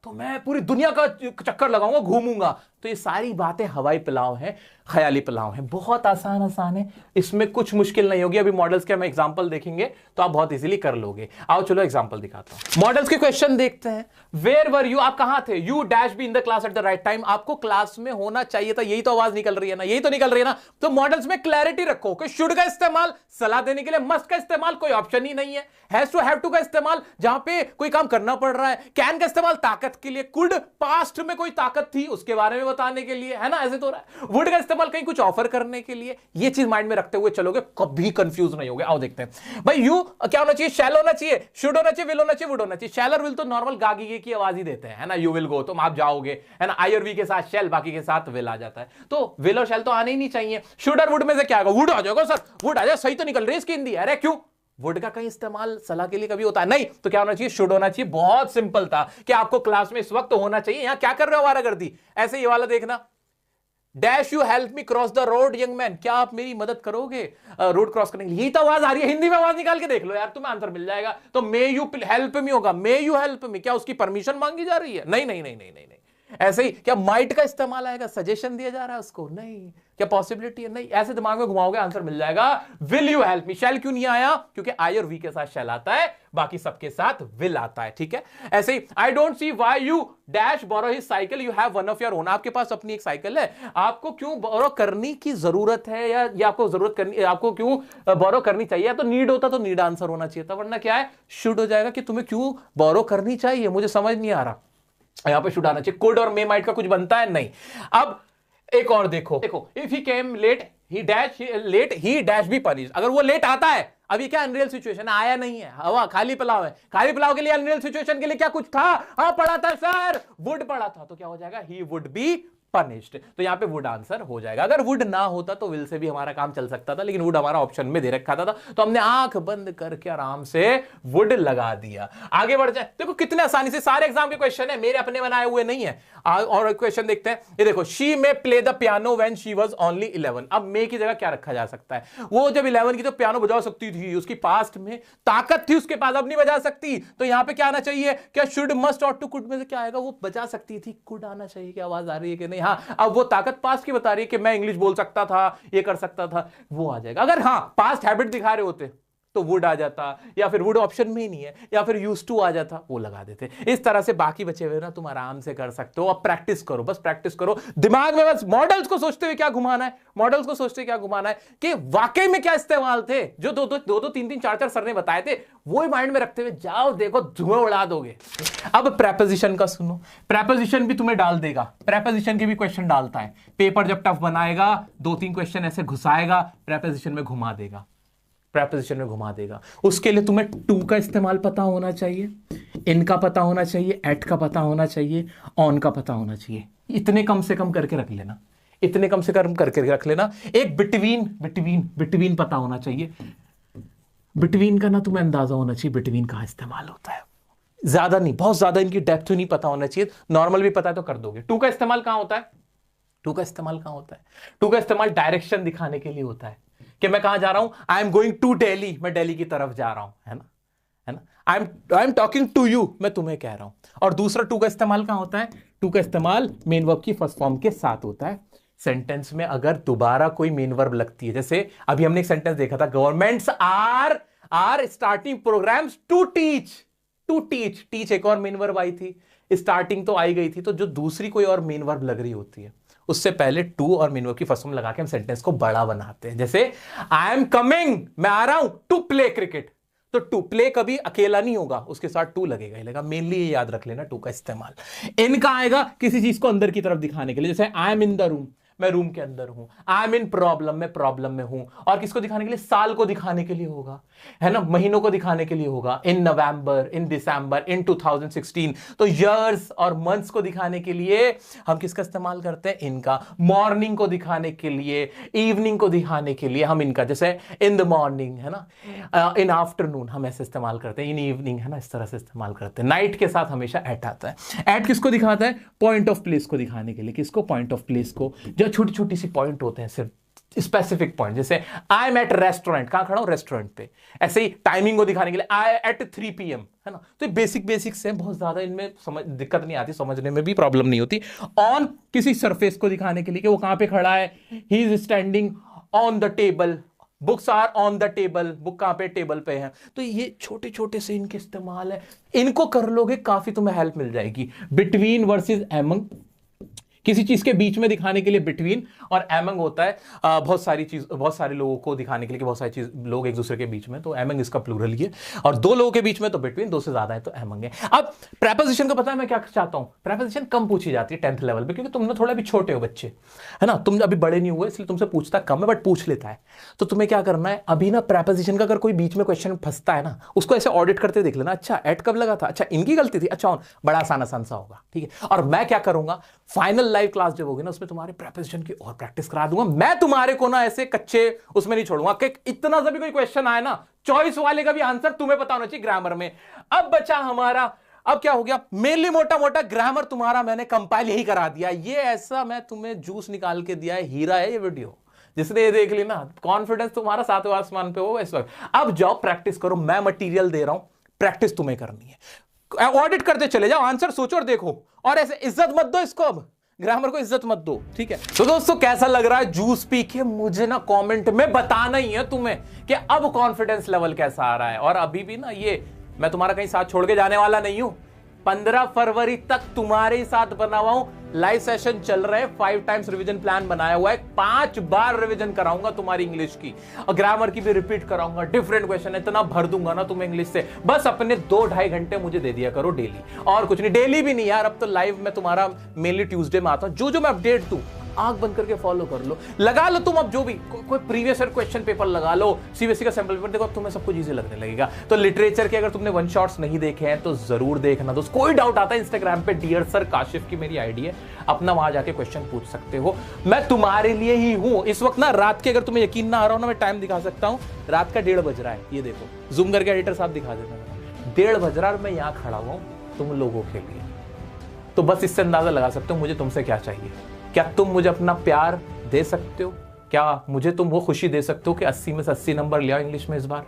तो मैं पूरी दुनिया का चक्कर लगाऊंगा, घूमूंगा। तो ये सारी बातें हवाई पुलाव है, ख्याली पुलाव है, बहुत आसान है, इसमें कुछ मुश्किल नहीं होगी। अभी मॉडल्स के हम एग्जांपल देखेंगे तो आप बहुत इजीली कर लोगे। आओ चलो एग्जांपल दिखाता हूं। मॉडल्स के क्वेश्चन देखते हैं। वेयर वर यू, आप कहां थे? You dash be in the class at the right time, आपको क्लास में होना चाहिए था, यही तो आवाज निकल रही है ना, यही तो निकल रही है ना। तो मॉडल्स में क्लैरिटी रखो कि शुड का इस्तेमाल सलाह देने के लिए, मस्ट का इस्तेमाल कोई ऑप्शन ही नहीं है, हैज टू हैव टू का इस्तेमाल जहां पे कोई काम करना पड़ रहा है, कैन का इस्तेमाल ताकत के लिए, कुड पास्ट में कोई ताकत थी उसके बारे में बताने के लिए, है ना, ऐसे तो रहा है। वुड का इस्तेमाल कहीं कुछ ऑफर करने के लिए। ये चीज माइंड में रखते हुए चलोगे, कभी कंफ्यूज नहीं होगे। आओ देखते हैं भाई। यू क्या होना चाहिए? शैल होना चाहिए, शुड होना चाहिए, विल होना चाहिए, वुड होना चाहिए। शैल और विल तो नॉर्मल गागी की आवाज ही देते हैं, है ना। यू विल गो, तुम आप जाओगे, है ना। आई और वी के साथ शैल, बाकी के साथ विल आ जाता है। तो विल और शैल तो आने ही नहीं चाहिए। शुड और वुड में से क्या आएगा? वुड आ जाएगा सर, वुड आ जाए, सही तो निकल रही है इसकी हिंदी। अरे क्यों? वुड का कहीं इस्तेमाल सलाह के लिए कभी होता है नहीं, तो क्या होना चाहिए? शुड होना चाहिए। बहुत सिंपल था कि आपको क्लास में इस वक्त होना चाहिए। यहां क्या कर रहे हो आवारागर्दी? ऐसे ये वाला देखना, dash you help me cross the road young man, क्या आप मेरी मदद करोगे रोड क्रॉस करने के लिए? यही तो आवाज आ रही है, हिंदी में आवाज निकाल के देख लो यार, तुम्हें आंसर मिल जाएगा। तो मे यू हेल्प मी होगा, मे यू हेल्प मी, क्या उसकी परमिशन मांगी जा रही है? नहीं नहीं नहीं नहीं नहीं नहीं। ऐसे ही क्या माइट का इस्तेमाल आएगा? सजेशन दिया जा रहा है उसको? नहीं। क्या पॉसिबिलिटी है? नहीं। ऐसे दिमाग में घुमाओगे आंसर मिल जाएगा। विल यू हेल्प मी, शैल क्यों नहीं आया? क्योंकि आई और वी के साथ शैल आता है, बाकी सबके साथ विल आता है, ठीक है। ऐसे ही I don't see why you dash borrow his cycle, you have one of your own, आपके पास अपनी एक साइकिल है, आपको क्यों बोरो करने की जरूरत है, या आपको जरूरत करनी, आपको क्यों बोरो करनी चाहिए? या तो नीड होता तो नीड आंसर होना चाहिए था, वरना क्या है? शुड हो जाएगा कि तुम्हें क्यों बोरो करनी चाहिए, मुझे समझ नहीं आ रहा। यहां पे शुड आना चाहिए। कुड और मे माइट का कुछ बनता है नहीं। अब एक और देखो, if he came late he dash be punished, अगर वो लेट आता है, अब ये क्या अनरियल सिचुएशन है? आया नहीं है, हवा खाली पुलाव है। खाली पुलाव के लिए अनरियल सिचुएशन के लिए क्या कुछ था? हाँ पढ़ा था सर, वुड पढ़ा था, तो क्या हो जाएगा? He would be punished. तो यहां पे वुड आंसर हो जाएगा। अगर वुड ना होता तो विल से भी हमारा काम चल सकता था, लेकिन वुड हमारा ऑप्शन में दे रखा था, तो हमने आंख बंद करके आराम से वुड लगा दिया। आगे बढ़ जाए, देखो कितने आसानी से सारे एग्जाम के क्वेश्चन है, मेरे अपने बनाए हुए नहीं है। और क्वेश्चन देखते हैं, ये देखो, she may play the piano when she was only 11। अब मे की जगह क्या रखा जा सकता है? वो जब 11 की तो पियानो बजा सकती थी, उसकी पास्ट में ताकत थी उसके पास, अब नहीं बजा सकती, तो यहां पे क्या आना चाहिए? क्या शुड मस्ट और टू कुड में से क्या आएगा? वो बजा सकती थी, कुड आना चाहिए। क्या आवाज आ रही है कि नहीं? हाँ, अब वो ताकत पास्ट की बता रही है कि मैं इंग्लिश बोल सकता था, ये कर सकता था, वो आ जाएगा। अगर हाँ पास्ट हैबिट दिखा रहे होते तो वुड आ जाता, या फिर वुड ऑप्शन में ही नहीं है, या फिर यूज्ड टू आ जाता, वो लगा देते। इस तरह से बाकी बचे हुए ना तुम आराम से कर सकते हो। अब प्रैक्टिस करो, बस प्रैक्टिस करो दिमाग में, बस मॉडल्स को सोचते हुए क्या घुमाना है, मॉडल्स को सोचते क्या घुमाना है कि वाकई में क्या इस्तेमाल थे, जो दो तीन चार सर ने बताए थे, वो ही माइंड में रखते हुए जाओ, देखो धुएं उड़ा दोगे। अब प्रेपोजिशन का सुनो, प्रेपोजिशन भी तुम्हें डाल देगा, प्रेपोजिशन के भी क्वेश्चन डालता है। पेपर जब टफ बनाएगा 2-3 क्वेश्चन ऐसे घुसाएगा, प्रेपोजिशन में घुमा देगा, प्रेपोजिशन में घुमा देगा। उसके लिए तुम्हें टू का इस्तेमाल पता होना चाहिए, इन का पता होना चाहिए, एट का पता होना चाहिए, ऑन का पता होना चाहिए। इतने कम से कम करके रख लेना, इतने कम से कम करके रख लेना। एक बिटवीन पता होना चाहिए। बिटवीन का ना तुम्हें अंदाजा होना चाहिए बिटवीन कहां इस्तेमाल होता है। ज्यादा नहीं, बहुत ज्यादा इनकी डेप्थ नहीं पता होना चाहिए, नॉर्मल भी पता है तो कर दोगे। टू का इस्तेमाल कहां होता है? टू का इस्तेमाल कहां होता है? टू का इस्तेमाल डायरेक्शन दिखाने के लिए होता है कि मैं कहां जा रहा हूं। I am going to Delhi, मैं दिल्ली की तरफ जा रहा हूं, है ना, है ना। I am talking to you, मैं तुम्हें कह रहा हूं। और दूसरा टू का इस्तेमाल कहां होता है? टू का इस्तेमाल मेन वर्ब की फर्स्ट फॉर्म के साथ होता है। सेंटेंस में अगर दोबारा कोई मेन वर्ब लगती है, जैसे अभी हमने एक सेंटेंस देखा था, governments are starting programs to teach. Teach एक और मेन वर्ब आई थी, स्टार्टिंग तो आई गई थी, तो जो दूसरी कोई और मेन वर्ब लग रही होती है उससे पहले टू और मेन वर्ब की फर्स्ट फॉर्म लगा के हम सेंटेंस को बड़ा बनाते हैं। जैसे आई एम कमिंग, मैं आ रहा हूं टू प्ले क्रिकेट, तो टू प्ले कभी अकेला नहीं होगा, उसके साथ टू लगेगा ही लगेगा। मेनली ये याद रख लेना टू का इस्तेमाल। इन का आएगा किसी चीज को अंदर की तरफ दिखाने के लिए, जैसे आई एम इन द रूम, मैं रूम के अंदर हूं। आई एम इन प्रॉब्लम, मैं प्रॉब्लम में हूं। और किसको दिखाने के लिए? साल को दिखाने के लिए होगा, है ना, महीनों को दिखाने के लिए होगा। इन नवंबर, इन दिसंबर, इन 2016। तो ईयर्स और मंथ्स को दिखाने के लिए हम किसका इस्तेमाल करते हैं? इनका। मॉर्निंग को दिखाने के लिए, इवनिंग को दिखाने के लिए हम इनका, जैसे इन द मॉर्निंग, है ना, इन आफ्टरनून हम ऐसे इस्तेमाल करते हैं, इन इवनिंग, है ना, इस तरह से इस्तेमाल करते हैं। नाइट के साथ हमेशा एट आता है। एट किसको दिखाता है? पॉइंट ऑफ प्लेस को दिखाने के लिए। किसको? पॉइंट ऑफ प्लेस को। जो छोटी छोटी सी पॉइंट होते हैं, सिर्फ स्पेसिफिक पॉइंट, जैसे आई एम एट रेस्टोरेंट, कहां खड़ा हूं? रेस्टोरेंट पे। ऐसे ही टाइमिंग को दिखाने के लिए आई एट 3 PM, है ना। तो बेसिक से बहुत ज्यादा इनमें समझ दिक्कत नहीं आती, समझने में भी प्रॉब्लम नहीं होती। ऑन किसी सरफेस को दिखाने के लिए कि वो कहां पे खड़ा है, he is standing on the table, books are on the table, book कहां पे? टेबल पे है। तो ये छोटे छोटे से इनके इस्तेमाल है। इनको कर लोगे काफी तुम्हें हेल्प मिल जाएगी। बिटवीन वर्सेस एमंग, किसी चीज के बीच में दिखाने के लिए बिटवीन, और एमंग होता है बहुत सारी चीज, बहुत सारे लोगों को दिखाने के लिए कि बहुत सारी चीज लोग एक दूसरे के बीच में, तो एमंग इसका प्लूरल ही है। और दो लोगों के बीच में तो बिटवीन, दो से ज्यादा है तो एमंग है। अब प्रेपोजिशन का पता है मैं क्या चाहता हूं? प्रेपोजिशन कम पूछी जाती है 10th लेवल पे, क्योंकि तुम ना थोड़ा भी छोटे हो बच्चे, है ना, तुम अभी बड़े नहीं हुए, इसलिए तुमसे पूछता कम है, बट पूछ लेता है। तो तुम्हें क्या करना है अभी ना, प्रेपोजिशन का अगर कोई बीच में क्वेश्चन फंसता है ना, उसको ऐसे ऑडिट करते देख लेना। अच्छा एट कब लगा था? अच्छा इनकी गलती थी, अच्छा बड़ा आसान सा होगा, ठीक है। और मैं क्या करूंगा, फाइनल लाइव क्लास जब होगी ना, उसमें तुम्हारे प्रेपोजिशन की और प्रैक्टिस करा दूंगा। मैं तुम्हारे को ना ऐसे कच्चे उसमें नहीं छोड़ूंगा कि इतना सा भी कोई क्वेश्चन आए ना, चॉइस वाले का भी आंसर तुम्हें पता होना चाहिए ग्रामर में। अब बचा हमारा, अब क्या हो गया, मेनली मोटा मोटा ग्रामर तुम्हारा मैंने कंपाइल यही करा दिया। ये ऐसा मैं तुम्हें जूस निकाल के दिया है, हीरा है ये वीडियो। जिसने ये देख ली ना, कॉन्फिडेंस तुम्हारा सातवें आसमान पे हो इस वक्त। अब जाओ प्रैक्टिस करो, मैं मटेरियल दे रहा हूं, प्रैक्टिस तुम्हें करनी है। ऑडिट करते चले जाओ, आंसर सोचो और देखो, और ऐसे इज्जत मत दो इसको, अब ग्रामर को इज्जत मत दो, ठीक है। तो दोस्तों कैसा लग रहा है जूस पी के? मुझे ना कमेंट में बताना ही है तुम्हें कि अब कॉन्फिडेंस लेवल कैसा आ रहा है। और अभी भी ना, ये मैं तुम्हारा कहीं साथ छोड़ के जाने वाला नहीं हूं। 15 फरवरी तक तुम्हारे ही साथ बना हुआ हूं। लाइव सेशन चल रहे हैं, 5 टाइम्स रिवीजन प्लान बनाया हुआ है। 5 बार रिवीजन कराऊंगा तुम्हारी इंग्लिश की, और ग्रामर की भी रिपीट कराऊंगा। डिफरेंट क्वेश्चन इतना भर दूंगा ना तुम्हें इंग्लिश से, बस अपने 2-2.5 घंटे मुझे दे दिया करो डेली, और कुछ नहीं। डेली भी नहीं यार, अब तो लाइव में तुम्हारा मेनली ट्यूसडे में आता हूं। जो मैं अपडेट दूं आंख बंद करके फॉलो कर लो, लगा लो तुम। अब जो भी कोई प्रीवियस ईयर क्वेश्चन पेपर लगा लो, सीबीएसई का सैंपल पेपर देखो, अब तुम्हें सब कुछ इजी लगने लगेगा। तो लिटरेचर के अगर तुमने वन शॉट्स नहीं देखे हैं तो जरूर देखना। दोस्त कोई डाउट आता है इंस्टाग्राम पे डियर सर काशिफ की मेरी आईडी है, अपना वहां जाके क्वेश्चन पूछ सकते हो। मैं तुम्हारे लिए ही हूं। इस वक्त ना रात के, अगर तुम्हें यकीन ना आ रहा हो ना, मैं टाइम दिखा सकता हूं। रात का 1:30 बज रहा है, ये देखो, जूम करके एडिटर साहब दिखा देना। 1:30 बज रहा है और मैं यहां खड़ा हुआ हूं तुम लोगों के लिए। तो बस इससे अंदाजा लगा सकते हो मुझे तुमसे क्या चाहिए। क्या तुम मुझे अपना प्यार दे सकते हो? क्या मुझे तुम वो खुशी दे सकते हो कि 80 में से 80 नंबर ले आओ इंग्लिश में इस बार?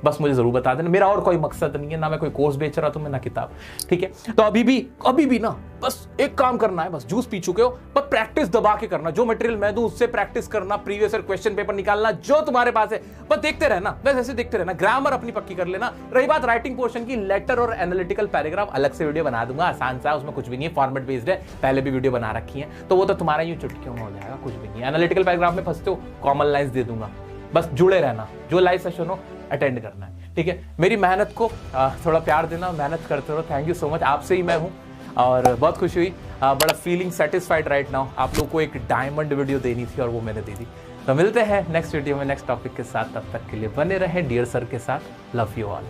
बस मुझे जरूर बता देना। मेरा और कोई मकसद नहीं है, ना मैं कोई कोर्स बेच रहा तुम्हें, ना किताब, ठीक है। तो अभी भी ना बस एक काम करना है, बस जूस पी चुके हो पर प्रैक्टिस दबा के करना। जो मटेरियल मैं दूं उससे प्रैक्टिस करना, प्रीवियस ईयर क्वेश्चन पेपर निकालना जो तुम्हारे पास है, बस देखते रहना, बस ऐसे देखते रहना। ग्रामर अपनी पक्की कर लेना। रही बात राइटिंग पोर्शन की, लेटर और एनालिटिकल पैराग्राफ अलग से वीडियो बना दूंगा, आसान सा, उसमें कुछ भी नहीं है, फॉर्मेट बेस्ड है, पहले भी वीडियो बना रखी है, तो वो तो तुम्हारा यूं चुटकियों में हो जाएगा, कुछ भी नहीं है। एनालिटिकल पैराग्राफ में फंसते हो, कॉमन लाइंस दे दूंगा, बस जुड़े रहना। जो लाइव सेशन हो अटेंड करना है, ठीक है। मेरी मेहनत को थोड़ा प्यार देना, मेहनत करते रहो। थैंक यू सो मच, आपसे ही मैं हूं, और बहुत खुशी हुई, बड़ा फीलिंग सेटिस्फाइड राइट नाउ। आप लोग को एक डायमंड वीडियो देनी थी और वो मैंने दे दी। तो मिलते हैं नेक्स्ट वीडियो में नेक्स्ट टॉपिक के साथ, तब तक के लिए बने रहें डियर सर के साथ। Love you all.